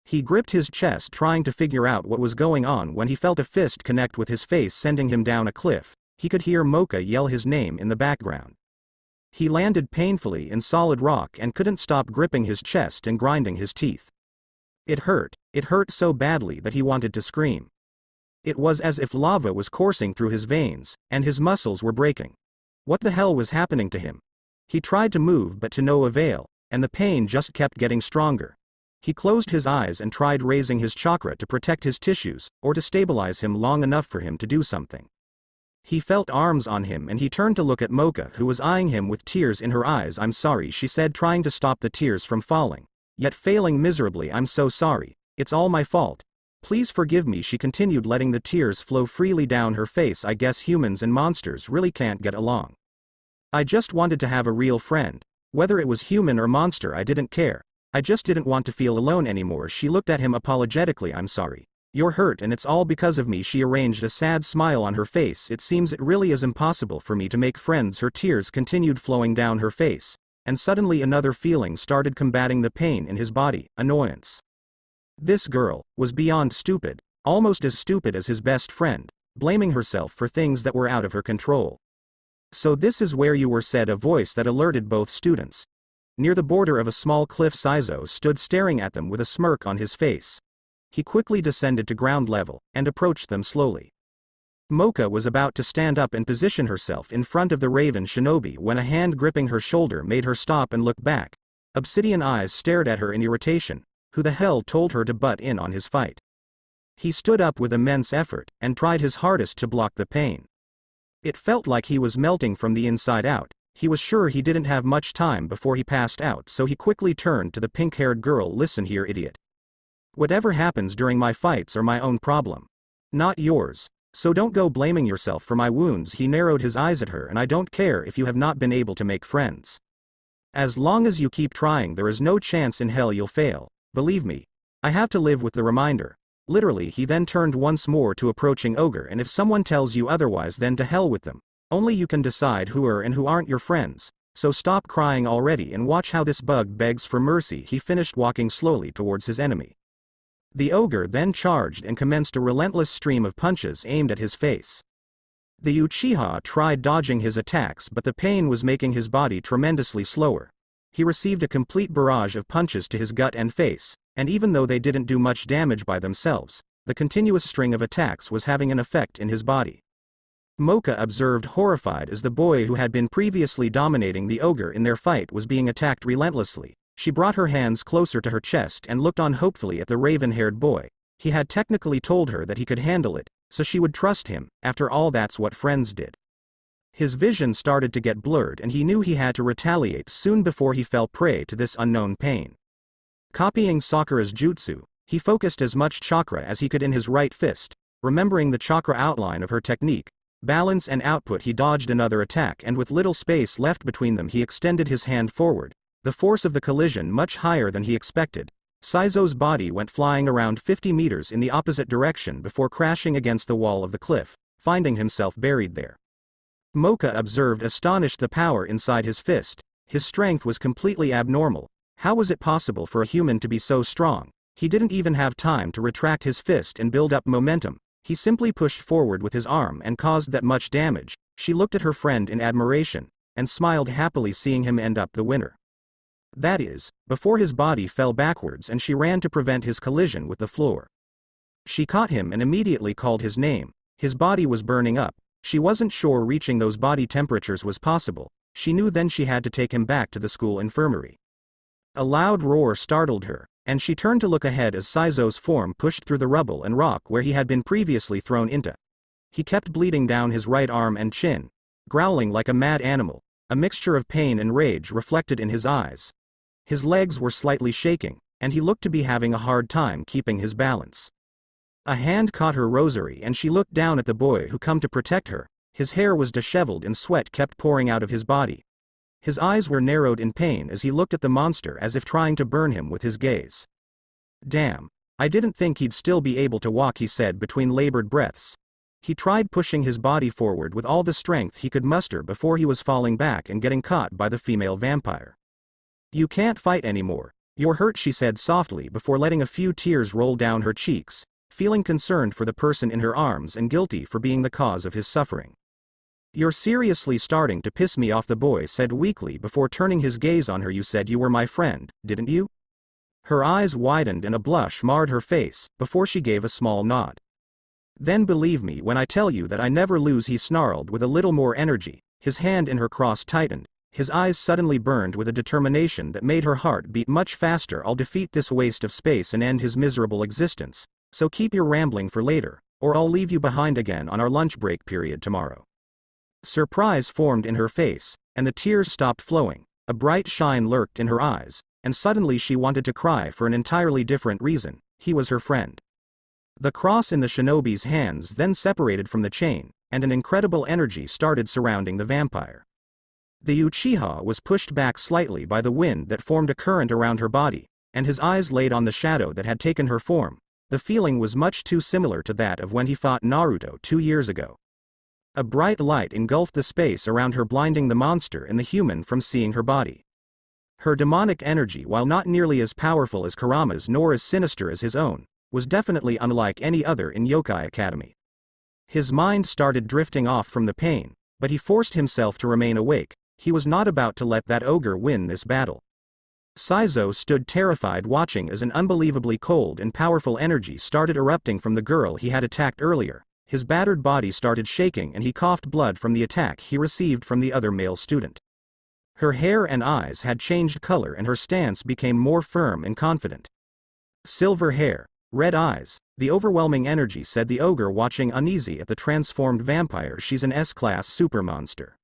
He gripped his chest, trying to figure out what was going on, when he felt a fist connect with his face, sending him down a cliff. He could hear Moka yell his name in the background. He landed painfully in solid rock and couldn't stop gripping his chest and grinding his teeth. It hurt so badly that he wanted to scream. It was as if lava was coursing through his veins, and his muscles were breaking. What the hell was happening to him? He tried to move, but to no avail, and the pain just kept getting stronger. He closed his eyes and tried raising his chakra to protect his tissues, or to stabilize him long enough for him to do something. He felt arms on him, and he turned to look at Moka, who was eyeing him with tears in her eyes. "I'm sorry," she said, trying to stop the tears from falling, yet failing miserably. "I'm so sorry. It's all my fault. Please forgive me," she continued, letting the tears flow freely down her face. "I guess humans and monsters really can't get along. I just wanted to have a real friend. Whether it was human or monster, I didn't care. I just didn't want to feel alone anymore." She looked at him apologetically. "I'm sorry. You're hurt, and it's all because of me." She arranged a sad smile on her face. "It seems it really is impossible for me to make friends." Her tears continued flowing down her face, and suddenly another feeling started combating the pain in his body: annoyance. This girl was beyond stupid, almost as stupid as his best friend, blaming herself for things that were out of her control. "So this is where you were," said a voice that alerted both students. Near the border of a small cliff, Saizo stood staring at them with a smirk on his face. He quickly descended to ground level, and approached them slowly. Moka was about to stand up and position herself in front of the Raven Shinobi when a hand gripping her shoulder made her stop and look back. Obsidian eyes stared at her in irritation. Who the hell told her to butt in on his fight? He stood up with immense effort, and tried his hardest to block the pain. It felt like he was melting from the inside out. He was sure he didn't have much time before he passed out, so he quickly turned to the pink-haired girl. Listen here, idiot. Whatever happens during my fights are my own problem, not yours. So don't go blaming yourself for my wounds. He narrowed his eyes at her. And I don't care if you have not been able to make friends. As long as you keep trying, there is no chance in hell you'll fail. Believe me. I have to live with the reminder. Literally. He then turned once more to approaching Ogre. And if someone tells you otherwise, then to hell with them. Only you can decide who are and who aren't your friends. So stop crying already and watch how this bug begs for mercy. He finished walking slowly towards his enemy. The ogre then charged and commenced a relentless stream of punches aimed at his face. The Uchiha tried dodging his attacks, but the pain was making his body tremendously slower. He received a complete barrage of punches to his gut and face, and even though they didn't do much damage by themselves, the continuous string of attacks was having an effect in his body. Moka observed horrified as the boy who had been previously dominating the ogre in their fight was being attacked relentlessly. She brought her hands closer to her chest and looked on hopefully at the raven-haired boy. He had technically told her that he could handle it, so she would trust him. After all, that's what friends did. His vision started to get blurred and he knew he had to retaliate soon before he fell prey to this unknown pain. Copying Sakura's jutsu, he focused as much chakra as he could in his right fist. Remembering the chakra outline of her technique, balance and output, he dodged another attack, and with little space left between them he extended his hand forward. The force of the collision much higher than he expected. Saizo's body went flying around 50 meters in the opposite direction before crashing against the wall of the cliff, finding himself buried there. Moka observed astonished the power inside his fist. His strength was completely abnormal. How was it possible for a human to be so strong? He didn't even have time to retract his fist and build up momentum. He simply pushed forward with his arm and caused that much damage. She looked at her friend in admiration, and smiled happily seeing him end up the winner. That is, before his body fell backwards and she ran to prevent his collision with the floor. She caught him and immediately called his name. His body was burning up. She wasn't sure reaching those body temperatures was possible. She knew then she had to take him back to the school infirmary. A loud roar startled her, and she turned to look ahead as Saizo's form pushed through the rubble and rock where he had been previously thrown into. He kept bleeding down his right arm and chin, growling like a mad animal. A mixture of pain and rage reflected in his eyes. His legs were slightly shaking, and he looked to be having a hard time keeping his balance. A hand caught her rosary and she looked down at the boy who come to protect her. His hair was disheveled and sweat kept pouring out of his body. His eyes were narrowed in pain as he looked at the monster as if trying to burn him with his gaze. Damn. I didn't think he'd still be able to walk, he said between labored breaths. He tried pushing his body forward with all the strength he could muster before he was falling back and getting caught by the female vampire. You can't fight anymore. You're hurt, she said softly before letting a few tears roll down her cheeks, feeling concerned for the person in her arms and guilty for being the cause of his suffering. You're seriously starting to piss me off, the boy said weakly before turning his gaze on her. You said you were my friend, didn't you? Her eyes widened and a blush marred her face, before she gave a small nod. Then believe me when I tell you that I never lose, he snarled with a little more energy. His hand in her cross tightened. His eyes suddenly burned with a determination that made her heart beat much faster. I'll defeat this waste of space and end his miserable existence, so keep your rambling for later, or I'll leave you behind again on our lunch break period tomorrow. Surprise formed in her face, and the tears stopped flowing. A bright shine lurked in her eyes, and suddenly she wanted to cry for an entirely different reason. He was her friend. The cross in the shinobi's hands then separated from the chain, and an incredible energy started surrounding the vampire. The Uchiha was pushed back slightly by the wind that formed a current around her body, and his eyes laid on the shadow that had taken her form. The feeling was much too similar to that of when he fought Naruto 2 years ago. A bright light engulfed the space around her, blinding the monster and the human from seeing her body. Her demonic energy, while not nearly as powerful as Kurama's nor as sinister as his own, was definitely unlike any other in Yokai Academy. His mind started drifting off from the pain, but he forced himself to remain awake. He was not about to let that ogre win this battle. Saizo stood terrified watching as an unbelievably cold and powerful energy started erupting from the girl he had attacked earlier. His battered body started shaking and he coughed blood from the attack he received from the other male student. Her hair and eyes had changed color and her stance became more firm and confident. Silver hair, red eyes, the overwhelming energy, said the ogre, watching uneasy at the transformed vampire. She's an S-class super monster.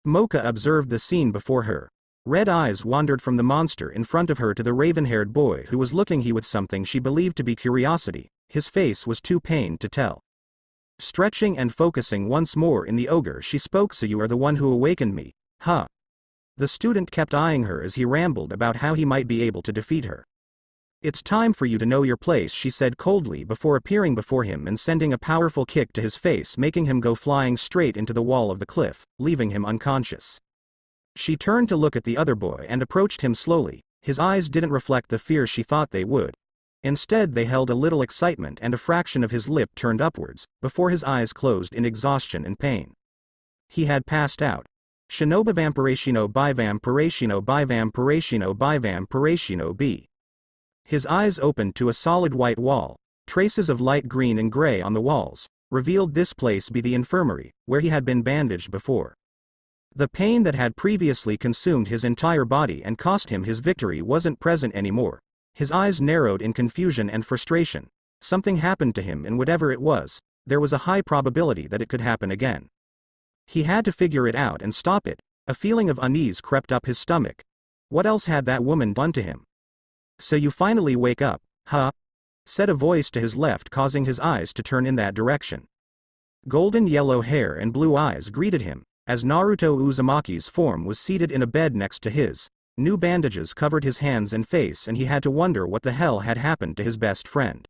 Moka observed the scene before her. Red eyes wandered from the monster in front of her to the raven-haired boy who was looking with something she believed to be curiosity. His face was too pained to tell. Stretching and focusing once more in the ogre, she spoke. So you are the one who awakened me, huh? The student kept eyeing her as he rambled about how he might be able to defeat her. It's time for you to know your place, she said coldly before appearing before him and sending a powerful kick to his face, making him go flying straight into the wall of the cliff, leaving him unconscious. She turned to look at the other boy and approached him slowly. His eyes didn't reflect the fear she thought they would. Instead they held a little excitement, and a fraction of his lip turned upwards, before his eyes closed in exhaustion and pain. He had passed out. Shinobi Vampiracino by Vampiracino by Vampiracino by Vampiracino B. His eyes opened to a solid white wall. Traces of light green and gray on the walls revealed this place be the infirmary, where he had been bandaged before. The pain that had previously consumed his entire body and cost him his victory wasn't present anymore. His eyes narrowed in confusion and frustration. Something happened to him, and whatever it was, there was a high probability that it could happen again. He had to figure it out and stop it. A feeling of unease crept up his stomach. What else had that woman done to him? So you finally wake up, huh? Said a voice to his left, causing his eyes to turn in that direction. Golden yellow hair and blue eyes greeted him, as Naruto Uzumaki's form was seated in a bed next to his. New bandages covered his hands and face, and he had to wonder what the hell had happened to his best friend.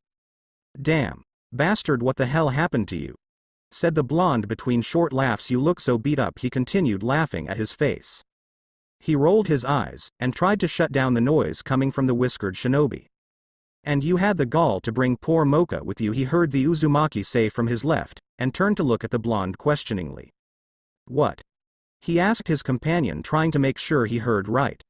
Damn. Bastard, what the hell happened to you? Said the blonde between short laughs. You look so beat up. He continued laughing at his face. He rolled his eyes, and tried to shut down the noise coming from the whiskered shinobi. And you had the gall to bring poor Moka with you, he heard the Uzumaki say from his left, and turned to look at the blonde questioningly. What? He asked his companion, trying to make sure he heard right.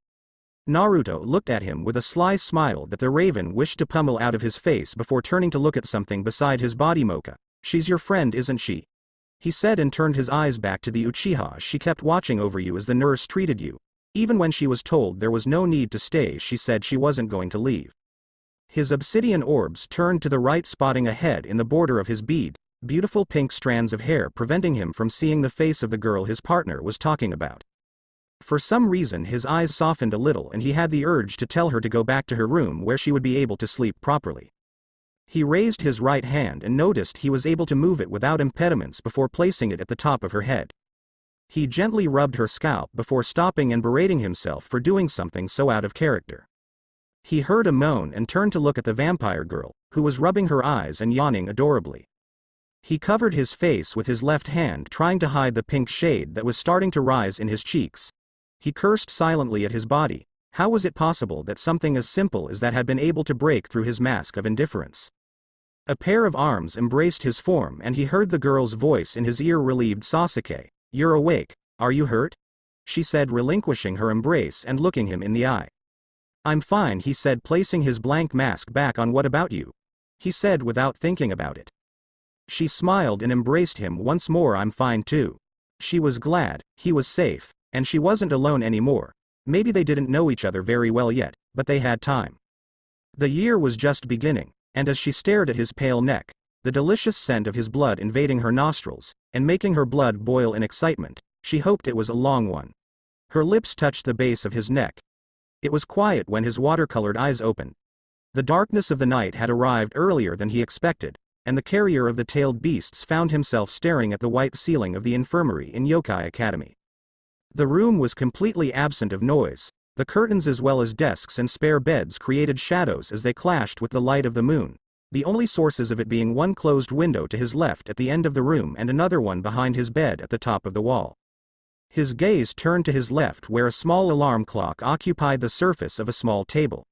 Naruto looked at him with a sly smile that the raven wished to pummel out of his face before turning to look at something beside his body. Moka, she's your friend, isn't she? He said, and turned his eyes back to the Uchiha. She kept watching over you as the nurse treated you. Even when she was told there was no need to stay, she said she wasn't going to leave. His obsidian orbs turned to the right, spotting a head in the border of his bead, beautiful pink strands of hair preventing him from seeing the face of the girl his partner was talking about. For some reason his eyes softened a little, and he had the urge to tell her to go back to her room where she would be able to sleep properly. He raised his right hand and noticed he was able to move it without impediments before placing it at the top of her head. He gently rubbed her scalp before stopping and berating himself for doing something so out of character. He heard a moan and turned to look at the vampire girl, who was rubbing her eyes and yawning adorably. He covered his face with his left hand, trying to hide the pink shade that was starting to rise in his cheeks. He cursed silently at his body. How was it possible that something as simple as that had been able to break through his mask of indifference? A pair of arms embraced his form, and he heard the girl's voice in his ear, relieved. Sasuke, you're awake, are you hurt? She said, relinquishing her embrace and looking him in the eye. I'm fine, he said, placing his blank mask back on. What about you? He said without thinking about it. She smiled and embraced him once more. I'm fine too. She was glad he was safe, and she wasn't alone anymore. Maybe they didn't know each other very well yet, but they had time. The year was just beginning, and as she stared at his pale neck, the delicious scent of his blood invading her nostrils, and making her blood boil in excitement, she hoped it was a long one. Her lips touched the base of his neck. It was quiet when his watercolored eyes opened. The darkness of the night had arrived earlier than he expected, and the carrier of the tailed beasts found himself staring at the white ceiling of the infirmary in Yokai Academy. The room was completely absent of noise. The curtains as well as desks and spare beds created shadows as they clashed with the light of the moon, the only sources of it being one closed window to his left at the end of the room and another one behind his bed at the top of the wall. His gaze turned to his left, where a small alarm clock occupied the surface of a small table.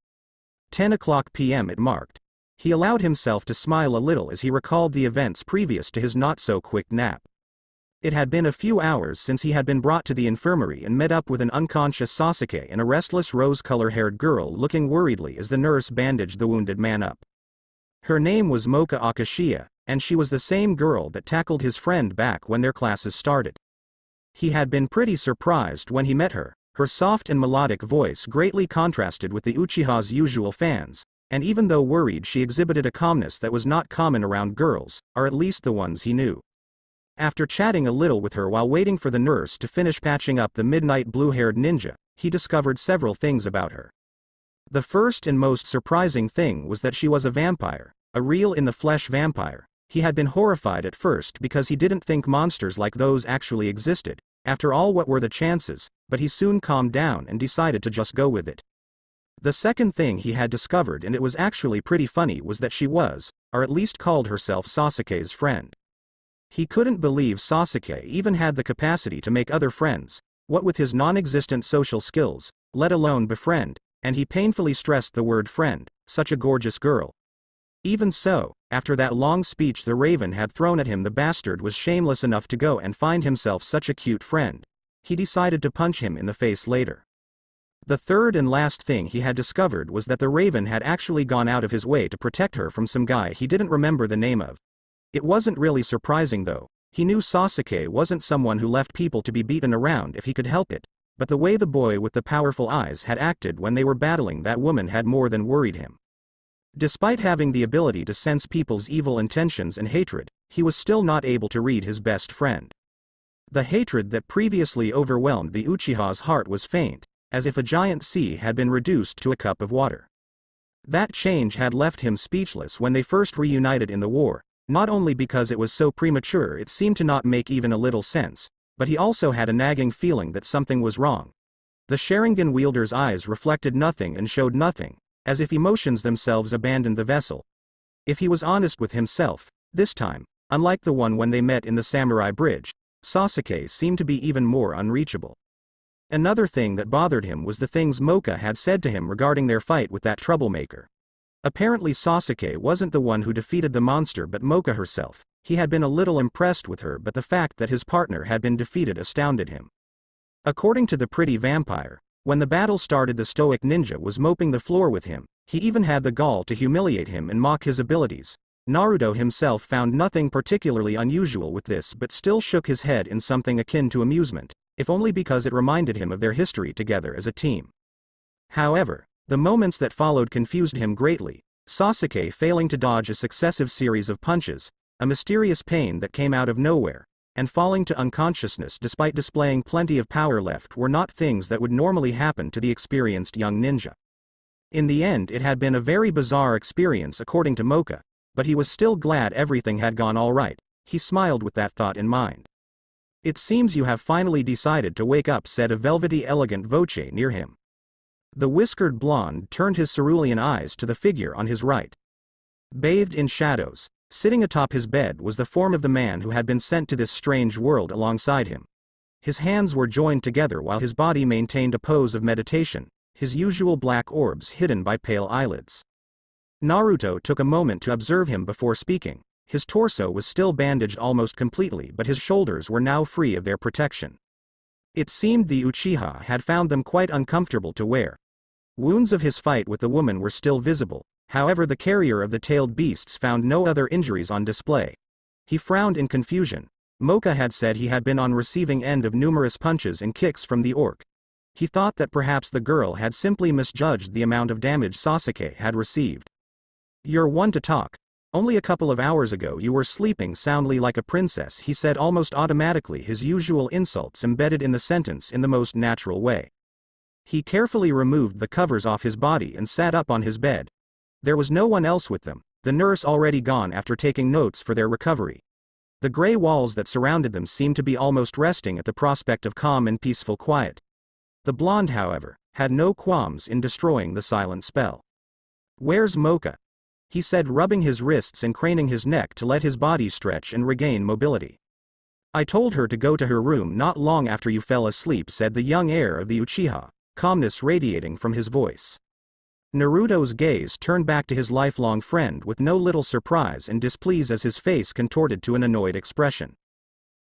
10:00 p.m. it marked. He allowed himself to smile a little as he recalled the events previous to his not-so-quick nap. It had been a few hours since he had been brought to the infirmary and met up with an unconscious Sasuke and a restless rose-color-haired girl looking worriedly as the nurse bandaged the wounded man up. Her name was Mocha Akashiya, and she was the same girl that tackled his friend back when their classes started. He had been pretty surprised when he met her. Her soft and melodic voice greatly contrasted with the Uchiha's usual fans, and even though worried, she exhibited a calmness that was not common around girls, or at least the ones he knew. After chatting a little with her while waiting for the nurse to finish patching up the midnight blue-haired ninja, he discovered several things about her. The first and most surprising thing was that she was a vampire, a real in-the-flesh vampire. He had been horrified at first because he didn't think monsters like those actually existed. After all, what were the chances? But he soon calmed down and decided to just go with it. The second thing he had discovered, and it was actually pretty funny, was that she was, or at least called herself, Sasuke's friend. He couldn't believe Sasuke even had the capacity to make other friends, what with his non-existent social skills, let alone befriend, and he painfully stressed the word friend, such a gorgeous girl. Even so, after that long speech the Raven had thrown at him, the bastard was shameless enough to go and find himself such a cute friend. He decided to punch him in the face later. The third and last thing he had discovered was that the Raven had actually gone out of his way to protect her from some guy he didn't remember the name of. It wasn't really surprising though. He knew Sasuke wasn't someone who left people to be beaten around if he could help it, but the way the boy with the powerful eyes had acted when they were battling that woman had more than worried him. Despite having the ability to sense people's evil intentions and hatred, he was still not able to read his best friend. The hatred that previously overwhelmed the Uchiha's heart was faint, as if a giant sea had been reduced to a cup of water. That change had left him speechless when they first reunited in the war. Not only because it was so premature it seemed to not make even a little sense, but he also had a nagging feeling that something was wrong. The Sharingan wielder's eyes reflected nothing and showed nothing, as if emotions themselves abandoned the vessel. If he was honest with himself, this time, unlike the one when they met in the Samurai Bridge, Sasuke seemed to be even more unreachable. Another thing that bothered him was the things Moka had said to him regarding their fight with that troublemaker. Apparently Sasuke wasn't the one who defeated the monster but Moka herself. He had been a little impressed with her, but the fact that his partner had been defeated astounded him. According to the pretty vampire, when the battle started the stoic ninja was moping the floor with him. He even had the gall to humiliate him and mock his abilities. Naruto himself found nothing particularly unusual with this but still shook his head in something akin to amusement, if only because it reminded him of their history together as a team. However, the moments that followed confused him greatly. Sasuke failing to dodge a successive series of punches, a mysterious pain that came out of nowhere, and falling to unconsciousness despite displaying plenty of power left were not things that would normally happen to the experienced young ninja. In the end it had been a very bizarre experience according to Moka, but he was still glad everything had gone all right. He smiled with that thought in mind. "It seems you have finally decided to wake up," said a velvety elegant voce near him. The whiskered blonde turned his cerulean eyes to the figure on his right. Bathed in shadows, sitting atop his bed was the form of the man who had been sent to this strange world alongside him. His hands were joined together while his body maintained a pose of meditation, his usual black orbs hidden by pale eyelids. Naruto took a moment to observe him before speaking. His torso was still bandaged almost completely, but his shoulders were now free of their protection. It seemed the Uchiha had found them quite uncomfortable to wear. Wounds of his fight with the woman were still visible, however the carrier of the tailed beasts found no other injuries on display. He frowned in confusion. Moka had said he had been on receiving end of numerous punches and kicks from the orc. He thought that perhaps the girl had simply misjudged the amount of damage Sasuke had received. "You're one to talk. Only a couple of hours ago you were sleeping soundly like a princess," he said almost automatically, his usual insults embedded in the sentence in the most natural way. He carefully removed the covers off his body and sat up on his bed. There was no one else with them, the nurse already gone after taking notes for their recovery. The gray walls that surrounded them seemed to be almost resting at the prospect of calm and peaceful quiet. The blonde, however, had no qualms in destroying the silent spell. "Where's Moka?" he said, rubbing his wrists and craning his neck to let his body stretch and regain mobility. "I told her to go to her room not long after you fell asleep," said the young heir of the Uchiha, calmness radiating from his voice. Naruto's gaze turned back to his lifelong friend with no little surprise and displeasure as his face contorted to an annoyed expression.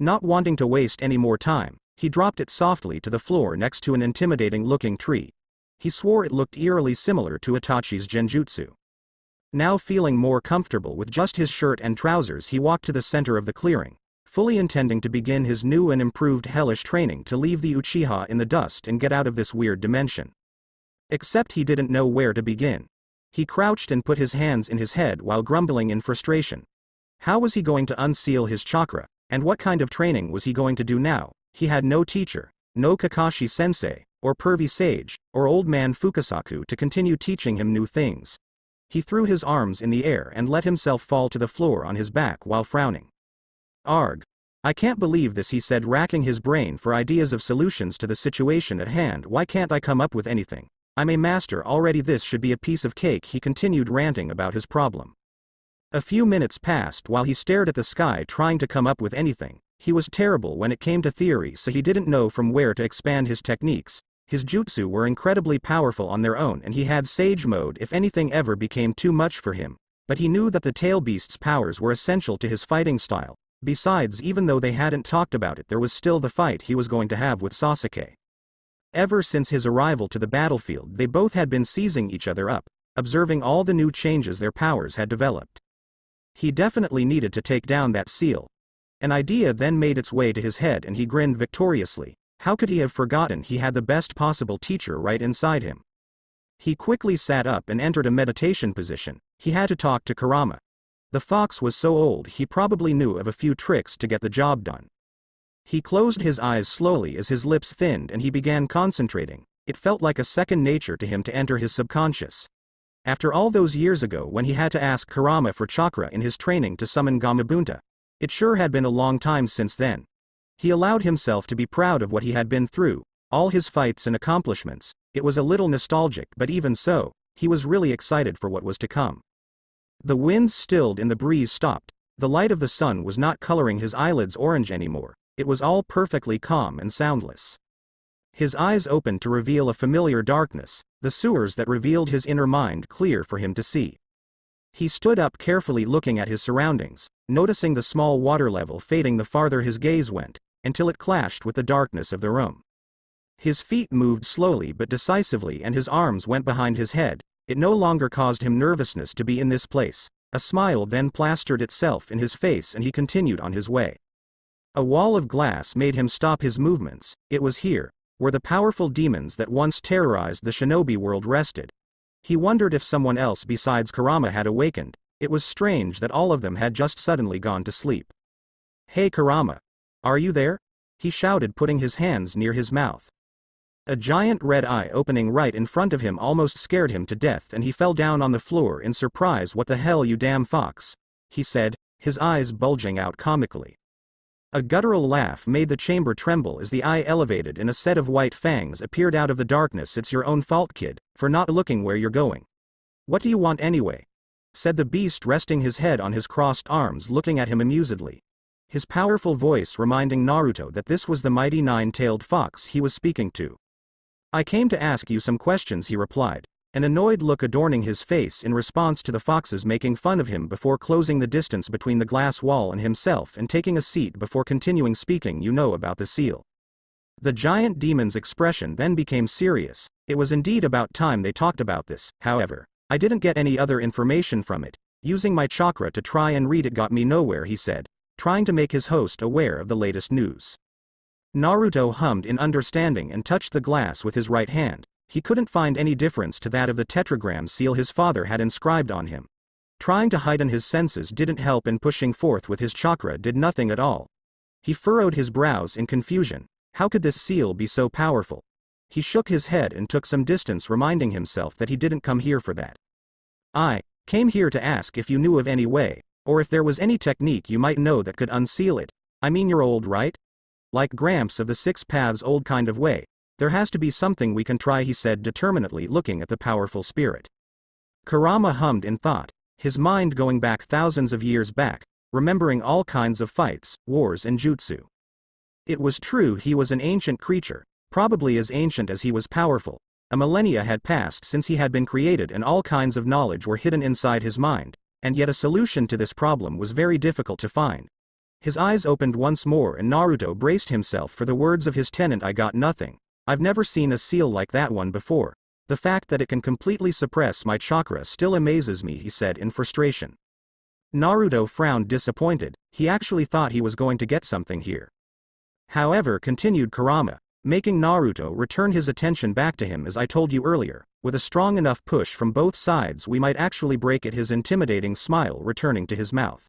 Not wanting to waste any more time, he dropped it softly to the floor next to an intimidating-looking tree. He swore it looked eerily similar to Itachi's genjutsu. Now feeling more comfortable with just his shirt and trousers, he walked to the center of the clearing, fully intending to begin his new and improved hellish training to leave the Uchiha in the dust and get out of this weird dimension. Except he didn't know where to begin. He crouched and put his hands in his head while grumbling in frustration. How was he going to unseal his chakra, and what kind of training was he going to do now? He had no teacher, no Kakashi-sensei, or pervy sage, or old man Fukasaku to continue teaching him new things. He threw his arms in the air and let himself fall to the floor on his back while frowning. Arg. I can't believe this, he said, racking his brain for ideas of solutions to the situation at hand. Why can't I come up with anything? I'm a master already, this should be a piece of cake. He continued ranting about his problem. A few minutes passed while he stared at the sky trying to come up with anything. He was terrible when it came to theory, so he didn't know from where to expand his techniques. His jutsu were incredibly powerful on their own and he had sage mode if anything ever became too much for him, but he knew that the tail beast's powers were essential to his fighting style. Besides, even though they hadn't talked about it, there was still the fight he was going to have with Sasuke. Ever since his arrival to the battlefield, they both had been seizing each other up, observing all the new changes their powers had developed. He definitely needed to take down that seal. An idea then made its way to his head and he grinned victoriously. How could he have forgotten he had the best possible teacher right inside him? He quickly sat up and entered a meditation position. He had to talk to Kurama. The fox was so old he probably knew of a few tricks to get the job done. He closed his eyes slowly as his lips thinned and he began concentrating. It felt like a second nature to him to enter his subconscious. After all those years ago when he had to ask Kurama for chakra in his training to summon Gamabunta, it sure had been a long time since then. He allowed himself to be proud of what he had been through, all his fights and accomplishments. It was a little nostalgic, but even so, he was really excited for what was to come. The winds stilled and the breeze stopped. The light of the sun was not coloring his eyelids orange anymore. It was all perfectly calm and soundless. His eyes opened to reveal a familiar darkness, the sewers that revealed his inner mind clear for him to see. He stood up carefully looking at his surroundings, noticing the small water level fading the farther his gaze went, until it clashed with the darkness of the room. His feet moved slowly but decisively and his arms went behind his head. It no longer caused him nervousness to be in this place. A smile then plastered itself in his face and he continued on his way. A wall of glass made him stop his movements. It was here, where the powerful demons that once terrorized the shinobi world rested. He wondered if someone else besides Kurama had awakened. It was strange that all of them had just suddenly gone to sleep. Hey Kurama! Are you there? He shouted, putting his hands near his mouth. A giant red eye opening right in front of him almost scared him to death and he fell down on the floor in surprise. What the hell, you damn fox? He said, his eyes bulging out comically. A guttural laugh made the chamber tremble as the eye elevated and a set of white fangs appeared out of the darkness. It's your own fault, kid, for not looking where you're going. What do you want anyway? Said the beast, resting his head on his crossed arms, looking at him amusedly. His powerful voice reminding Naruto that this was the mighty nine-tailed fox he was speaking to. I came to ask you some questions, he replied, an annoyed look adorning his face in response to the fox's making fun of him before closing the distance between the glass wall and himself and taking a seat before continuing speaking. You know about the seal. The giant demon's expression then became serious. It was indeed about time they talked about this. However, I didn't get any other information from it. Using my chakra to try and read it got me nowhere, he said, trying to make his host aware of the latest news. Naruto hummed in understanding and touched the glass with his right hand. He couldn't find any difference to that of the tetragram seal his father had inscribed on him. Trying to heighten his senses didn't help and pushing forth with his chakra did nothing at all. He furrowed his brows in confusion. How could this seal be so powerful? He shook his head and took some distance, reminding himself that he didn't come here for that. I came here to ask if you knew of any way, or if there was any technique you might know that could unseal it. I mean, you're old, right? Like Gramps of the Six Paths, old kind of way. There has to be something we can try, he said determinedly, looking at the powerful spirit. Kurama hummed in thought, his mind going back thousands of years back, remembering all kinds of fights, wars and jutsu. It was true, he was an ancient creature, probably as ancient as he was powerful. A millennia had passed since he had been created and all kinds of knowledge were hidden inside his mind, and yet a solution to this problem was very difficult to find. His eyes opened once more and Naruto braced himself for the words of his tenant. I got nothing. I've never seen a seal like that one before. The fact that it can completely suppress my chakra still amazes me, he said in frustration. Naruto frowned disappointed. He actually thought he was going to get something here. However, continued Kurama, making Naruto return his attention back to him, as I told you earlier, with a strong enough push from both sides we might actually break it, his intimidating smile returning to his mouth.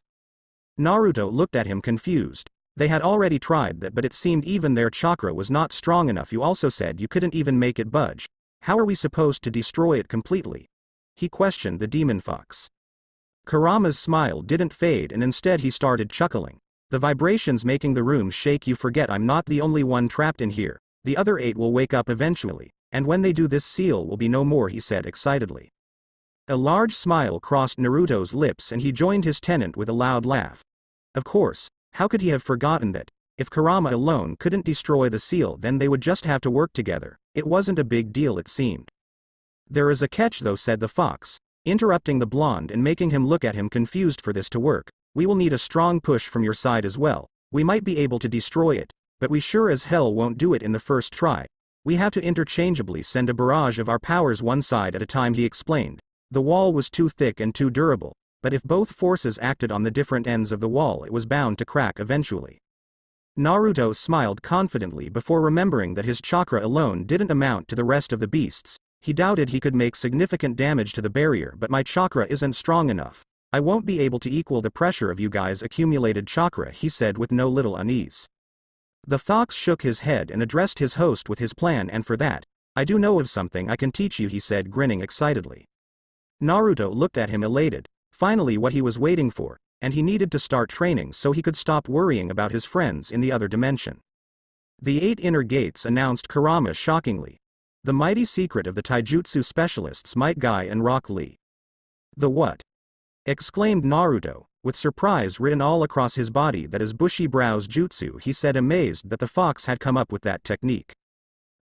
Naruto looked at him confused. They had already tried that, but it seemed even their chakra was not strong enough. You also said you couldn't even make it budge. How are we supposed to destroy it completely? He questioned the demon fox. Kurama's smile didn't fade and instead he started chuckling. The vibrations making the room shake. You forget I'm not the only one trapped in here. The other 8 will wake up eventually, and when they do this seal will be no more, he said excitedly. A large smile crossed Naruto's lips and he joined his tenant with a loud laugh. Of course, how could he have forgotten that? If Kurama alone couldn't destroy the seal, then they would just have to work together. It wasn't a big deal, it seemed. There is a catch though, said the fox, interrupting the blonde and making him look at him confused. For this to work, we will need a strong push from your side as well. We might be able to destroy it, but we sure as hell won't do it in the first try. We have to interchangeably send a barrage of our powers one side at a time, he explained. The wall was too thick and too durable, but if both forces acted on the different ends of the wall it was bound to crack eventually. Naruto smiled confidently before remembering that his chakra alone didn't amount to the rest of the beasts. He doubted he could make significant damage to the barrier, but my chakra isn't strong enough. I won't be able to equal the pressure of you guys' accumulated chakra, he said with no little unease. The fox shook his head and addressed his host with his plan, and for that, I do know of something I can teach you, he said, grinning excitedly. Naruto looked at him elated. Finally what he was waiting for, and he needed to start training so he could stop worrying about his friends in the other dimension. The 8 inner gates, announced Kurama shockingly. The mighty secret of the taijutsu specialists Might Guy and Rock Lee. The what? Exclaimed Naruto, with surprise written all across his body. That is bushy brows jutsu, he said, amazed that the fox had come up with that technique.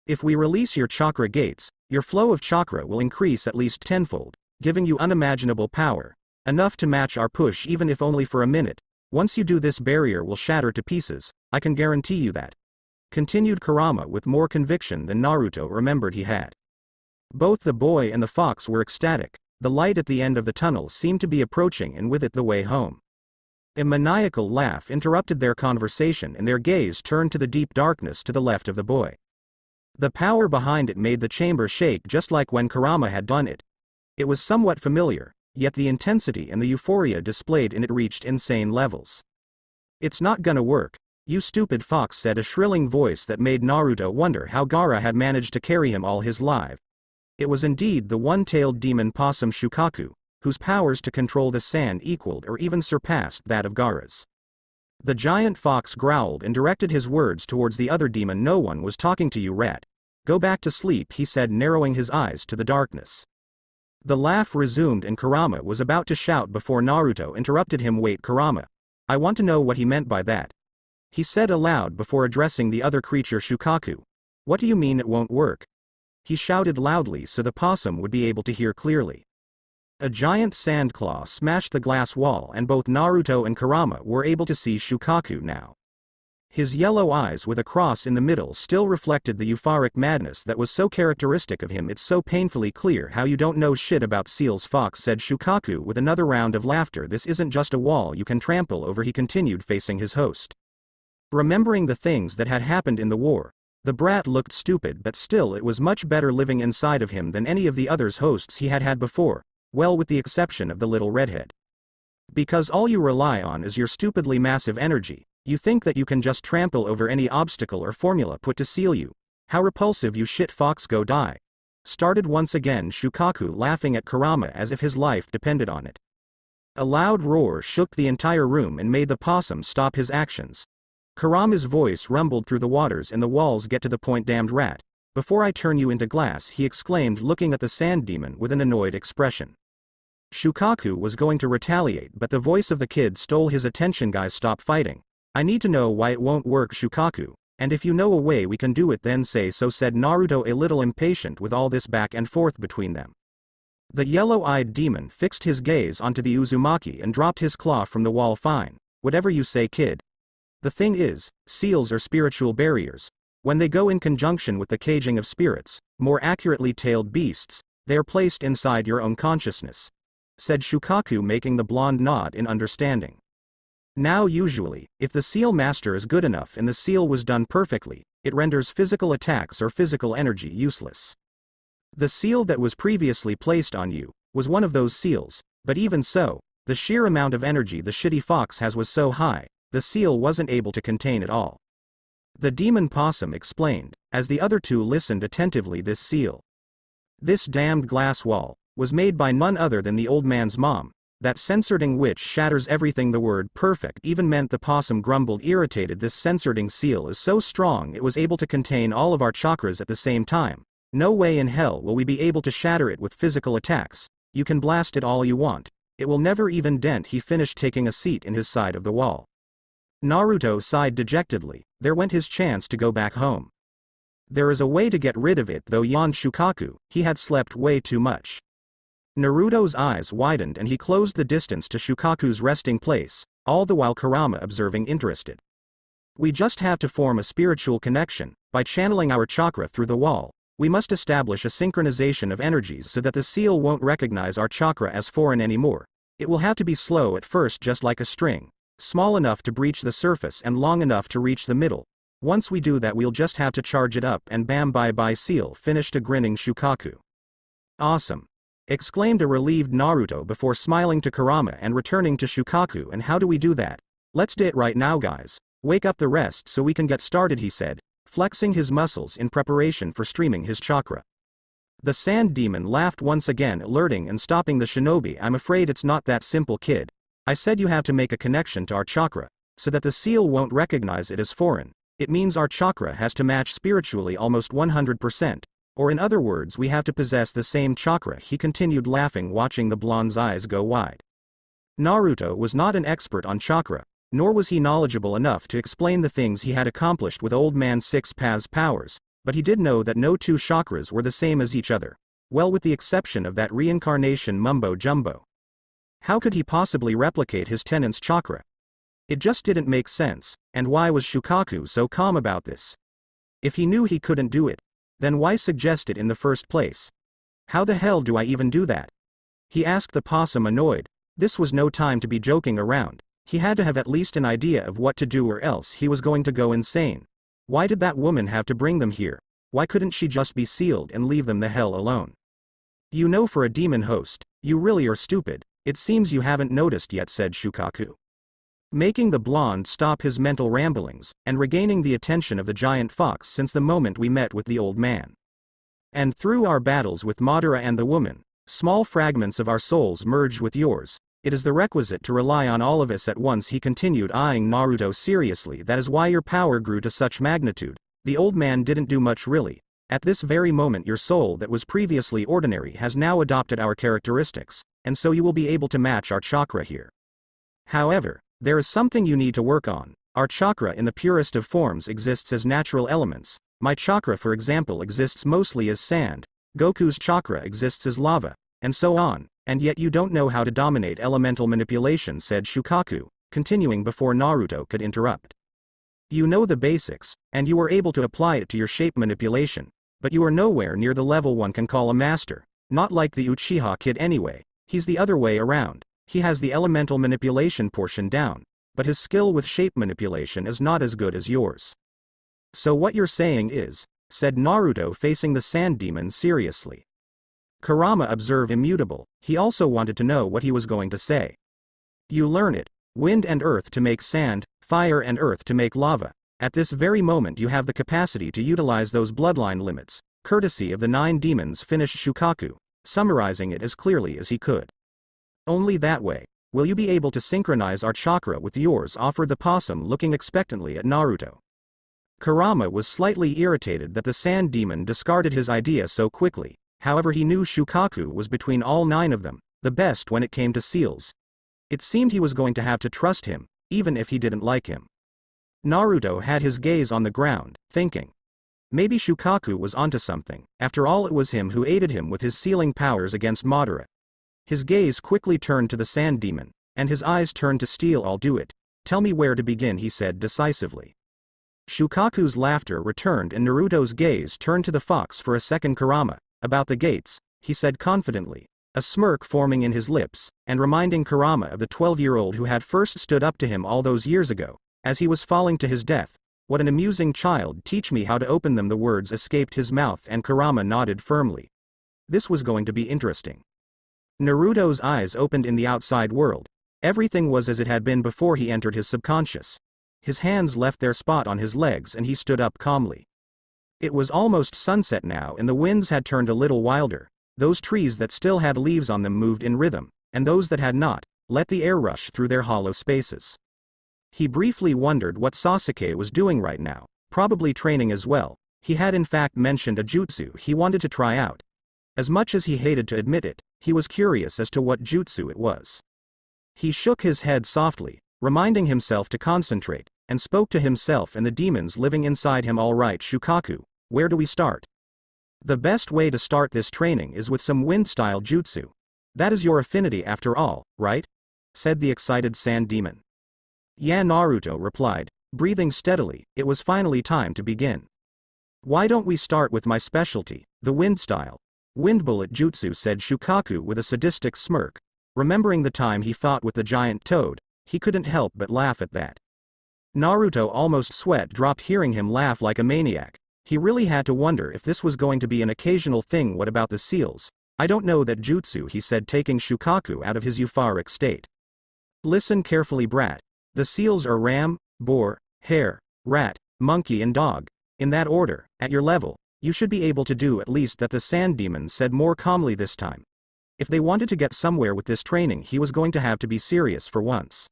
If we release your chakra gates, your flow of chakra will increase at least tenfold, giving you unimaginable power. Enough to match our push even if only for a minute. Once you do this, barrier will shatter to pieces, I can guarantee you that. Continued Kurama with more conviction than Naruto remembered he had. Both the boy and the fox were ecstatic. The light at the end of the tunnel seemed to be approaching and with it the way home. A maniacal laugh interrupted their conversation and their gaze turned to the deep darkness to the left of the boy. The power behind it made the chamber shake just like when Kurama had done it. It was somewhat familiar, yet the intensity and the euphoria displayed in it reached insane levels. It's not gonna work, you stupid fox, said a shrilling voice that made Naruto wonder how Gaara had managed to carry him all his life. It was indeed the one-tailed demon possum Shukaku, whose powers to control the sand equaled or even surpassed that of Gaara's. The giant fox growled and directed his words towards the other demon. No one was talking to you, rat. Go back to sleep, he said, narrowing his eyes to the darkness. The laugh resumed and Kurama was about to shout before Naruto interrupted him. Wait, Kurama. I want to know what he meant by that. He said aloud before addressing the other creature, Shukaku. What do you mean it won't work? He shouted loudly so the possum would be able to hear clearly. A giant sand claw smashed the glass wall and both Naruto and Kurama were able to see Shukaku now. His yellow eyes with a cross in the middle still reflected the euphoric madness that was so characteristic of him. It's so painfully clear how you don't know shit about seals, fox, said Shukaku with another round of laughter. This isn't just a wall you can trample over, he continued, facing his host. Remembering the things that had happened in the war, the brat looked stupid, but still it was much better living inside of him than any of the others' hosts he had had before, well, with the exception of the little redhead. Because all you rely on is your stupidly massive energy. You think that you can just trample over any obstacle or formula put to seal you. How repulsive, you shit fox, go die. Started once again Shukaku, laughing at Kurama as if his life depended on it. A loud roar shook the entire room and made the possum stop his actions. Kurama's voice rumbled through the waters and the walls. Get to the point, damned rat. Before I turn you into glass, he exclaimed, looking at the sand demon with an annoyed expression. Shukaku was going to retaliate, but the voice of the kid stole his attention. Guys, stop fighting. I need to know why it won't work, Shukaku, and if you know a way we can do it then say so, said Naruto, a little impatient with all this back and forth between them. The yellow-eyed demon fixed his gaze onto the Uzumaki and dropped his claw from the wall. Fine. Whatever you say, kid. The thing is, seals are spiritual barriers. When they go in conjunction with the caging of spirits, more accurately tailed beasts, they are placed inside your own consciousness," said Shukaku, making the blonde nod in understanding. Now usually, if the seal master is good enough and the seal was done perfectly, it renders physical attacks or physical energy useless. The seal that was previously placed on you was one of those seals, but even so, the sheer amount of energy the shitty fox has was so high, the seal wasn't able to contain it all. The demon possum explained, as the other two listened attentively. This damned glass wall was made by none other than the old man's mom. That censoring witch shatters everything. The word perfect even meant. The possum grumbled, irritated. This censoring seal is so strong it was able to contain all of our chakras at the same time. No way in hell will we be able to shatter it with physical attacks. You can blast it all you want. It will never even dent. He finished, taking a seat in his side of the wall. Naruto sighed dejectedly. There went his chance to go back home. There is a way to get rid of it though, yawned Shukaku. He had slept way too much. Naruto's eyes widened and he closed the distance to Shukaku's resting place, all the while Kurama observing, interested. We just have to form a spiritual connection. By channeling our chakra through the wall, we must establish a synchronization of energies so that the seal won't recognize our chakra as foreign anymore. It will have to be slow at first, just like a string. Small enough to breach the surface and long enough to reach the middle. Once we do that, we'll just have to charge it up and bam, bye seal, finished a grinning Shukaku. Awesome! Exclaimed a relieved Naruto before smiling to Kurama and returning to Shukaku. And how do we do that? Let's do it right now, guys. Wake up the rest so we can get started, he said, flexing his muscles in preparation for streaming his chakra. The sand demon laughed once again, alerting and stopping the shinobi. I'm afraid it's not that simple, kid. I said you have to make a connection to our chakra, so that the seal won't recognize it as foreign. It means our chakra has to match spiritually almost 100%, or in other words, we have to possess the same chakra, he continued, laughing, watching the blonde's eyes go wide. Naruto was not an expert on chakra, nor was he knowledgeable enough to explain the things he had accomplished with Old Man Six Paths' powers, but he did know that no two chakras were the same as each other, well, with the exception of that reincarnation mumbo-jumbo. How could he possibly replicate his tenant's chakra? It just didn't make sense, and why was Shukaku so calm about this? If he knew he couldn't do it, then why suggest it in the first place? How the hell do I even do that? He asked the possum, annoyed. This was no time to be joking around. He had to have at least an idea of what to do, or else he was going to go insane. Why did that woman have to bring them here? Why couldn't she just be sealed and leave them the hell alone? You know, for a demon host, you really are stupid. It seems you haven't noticed yet, said Shukaku, making the blonde stop his mental ramblings, and regaining the attention of the giant fox. Since the moment we met with the old man, and through our battles with Madara and the woman, small fragments of our souls merged with yours. It is the requisite to rely on all of us at once, he continued, eyeing Naruto seriously. That is why your power grew to such magnitude. The old man didn't do much, really. At this very moment, your soul that was previously ordinary has now adopted our characteristics, and so you will be able to match our chakra here. However, there is something you need to work on. Our chakra in the purest of forms exists as natural elements. My chakra, for example, exists mostly as sand. Goku's chakra exists as lava, and so on. And yet you don't know how to dominate elemental manipulation, said Shukaku, continuing before Naruto could interrupt. You know the basics, and you were able to apply it to your shape manipulation, but you are nowhere near the level one can call a master. Not like the Uchiha kid anyway. He's the other way around. He has the elemental manipulation portion down, but his skill with shape manipulation is not as good as yours. So what you're saying is, said Naruto, facing the sand demon seriously. Kurama observed, immutable. He also wanted to know what he was going to say. You learn it. Wind and earth to make sand, fire and earth to make lava. At this very moment you have the capacity to utilize those bloodline limits, courtesy of the 9 demons, finished Shukaku, summarizing it as clearly as he could. Only that way will you be able to synchronize our chakra with yours, offered the possum, looking expectantly at Naruto. Kurama was slightly irritated that the sand demon discarded his idea so quickly. However, he knew Shukaku was between all 9 of them, the best when it came to seals. It seemed he was going to have to trust him, even if he didn't like him. Naruto had his gaze on the ground, thinking. Maybe Shukaku was onto something. After all, it was him who aided him with his sealing powers against Madara. His gaze quickly turned to the sand demon, and his eyes turned to steel. I'll do it. Tell me where to begin, he said decisively. Shukaku's laughter returned and Naruto's gaze turned to the fox for a second. Kurama, about the gates, he said confidently, a smirk forming in his lips, and reminding Kurama of the 12-year-old who had first stood up to him all those years ago, as he was falling to his death. What an amusing child, teach me how to open them. The words escaped his mouth and Kurama nodded firmly. This was going to be interesting. Naruto's eyes opened in the outside world. Everything was as it had been before he entered his subconscious. His hands left their spot on his legs and he stood up calmly. It was almost sunset now and the winds had turned a little wilder. Those trees that still had leaves on them moved in rhythm, and those that had not, let the air rush through their hollow spaces. He briefly wondered what Sasuke was doing right now, probably training as well. He had in fact mentioned a jutsu he wanted to try out. As much as he hated to admit it, he was curious as to what jutsu it was. He shook his head softly, reminding himself to concentrate, and spoke to himself and the demons living inside him. All right, Shukaku, where do we start? The best way to start this training is with some wind-style jutsu. That is your affinity after all, right? Said the excited sand demon. Yeah, Naruto replied, breathing steadily. It was finally time to begin. Why don't we start with my specialty, the wind style? Wind bullet jutsu, said Shukaku with a sadistic smirk. Remembering the time he fought with the giant toad, he couldn't help but laugh at that. Naruto almost sweat dropped hearing him laugh like a maniac. He really had to wonder if this was going to be an occasional thing. What about the seals? I don't know that jutsu, he said, taking Shukaku out of his euphoric state. Listen carefully, brat. The seals are ram, boar, hare, rat, monkey and dog. In that order, at your level, you should be able to do at least that, the sand demon said more calmly this time. If they wanted to get somewhere with this training, he was going to have to be serious for once.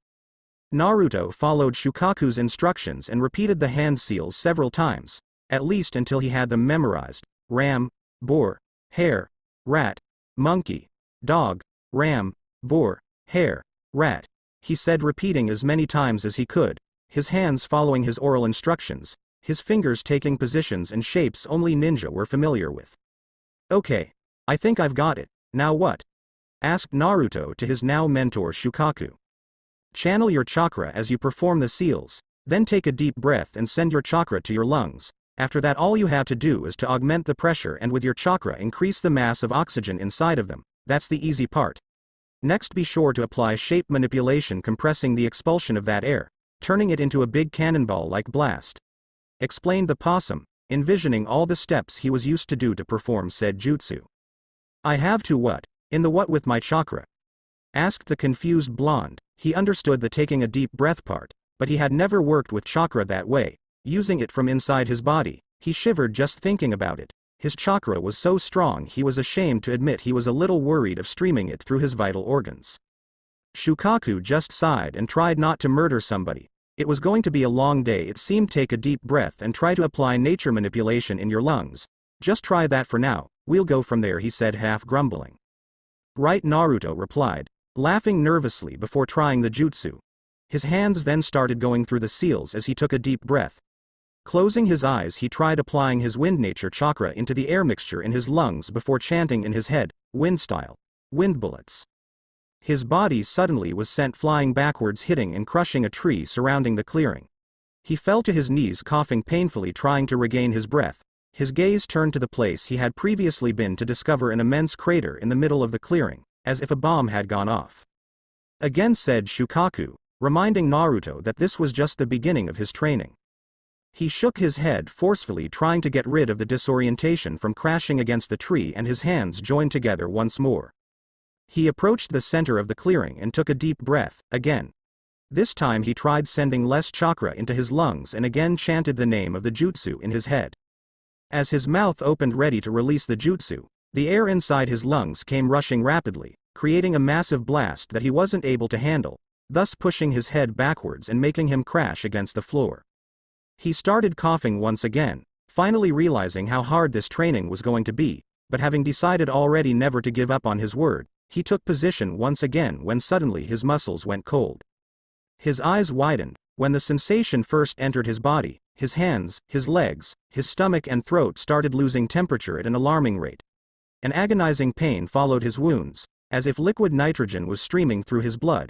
Naruto followed Shukaku's instructions and repeated the hand seals several times, at least until he had them memorized. Ram, boar, hare, rat, monkey, dog, ram, boar, hare, rat, he said, repeating as many times as he could, his hands following his oral instructions, his fingers taking positions and shapes only ninja were familiar with. Okay, I think I've got it. Now what? Asked Naruto to his now mentor Shukaku. Channel your chakra as you perform the seals, then take a deep breath and send your chakra to your lungs. After that, all you have to do is to augment the pressure and with your chakra increase the mass of oxygen inside of them. That's the easy part. Next, be sure to apply shape manipulation, compressing the expulsion of that air, turning it into a big cannonball-like blast. Explained the possum, envisioning all the steps he was used to do to perform said jutsu. I have to what? In the what with my chakra? Asked the confused blonde. He understood the taking a deep breath part, but he had never worked with chakra that way, using it from inside his body. He shivered just thinking about it. His chakra was so strong he was ashamed to admit he was a little worried of streaming it through his vital organs. Shukaku just sighed and tried not to murder somebody. It was going to be a long day, it seemed. Take a deep breath and try to apply nature manipulation in your lungs. Just try that for now, we'll go from there, he said, half grumbling. Right, Naruto replied, laughing nervously before trying the jutsu. His hands then started going through the seals as he took a deep breath. Closing his eyes, he tried applying his wind nature chakra into the air mixture in his lungs before chanting in his head, wind style, wind bullets. His body suddenly was sent flying backwards, hitting and crushing a tree surrounding the clearing. He fell to his knees, coughing painfully, trying to regain his breath. His gaze turned to the place he had previously been to discover an immense crater in the middle of the clearing, as if a bomb had gone off. Again, said Shukaku, reminding Naruto that this was just the beginning of his training. He shook his head forcefully, trying to get rid of the disorientation from crashing against the tree, and his hands joined together once more. He approached the center of the clearing and took a deep breath, again. This time he tried sending less chakra into his lungs and again chanted the name of the jutsu in his head. As his mouth opened ready to release the jutsu, the air inside his lungs came rushing rapidly, creating a massive blast that he wasn't able to handle, thus pushing his head backwards and making him crash against the floor. He started coughing once again, finally realizing how hard this training was going to be, but having decided already never to give up on his word, he took position once again when suddenly his muscles went cold. His eyes widened. When the sensation first entered his body, his hands, his legs, his stomach and throat started losing temperature at an alarming rate. An agonizing pain followed his wounds, as if liquid nitrogen was streaming through his blood.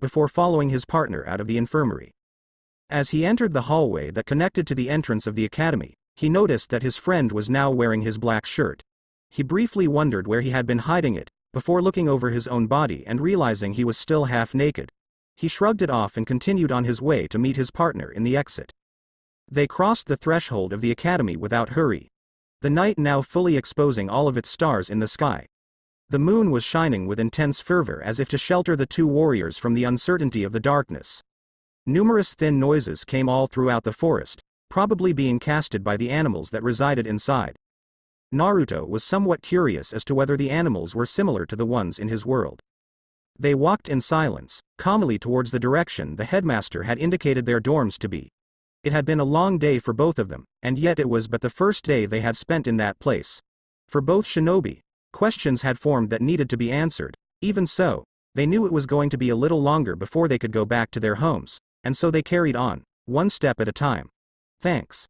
before following his partner out of the infirmary. As he entered the hallway that connected to the entrance of the academy, he noticed that his friend was now wearing his black shirt. He briefly wondered where he had been hiding it, before looking over his own body and realizing he was still half naked. He shrugged it off and continued on his way to meet his partner in the exit. They crossed the threshold of the academy without hurry. The night now fully exposing all of its stars in the sky. The moon was shining with intense fervor as if to shelter the two warriors from the uncertainty of the darkness. Numerous thin noises came all throughout the forest, probably being casted by the animals that resided inside. Naruto was somewhat curious as to whether the animals were similar to the ones in his world. They walked in silence, calmly towards the direction the headmaster had indicated their dorms to be. It had been a long day for both of them, and yet it was but the first day they had spent in that place. For both shinobi, questions had formed that needed to be answered. Even so, they knew it was going to be a little longer before they could go back to their homes, and so they carried on, one step at a time. Thanks.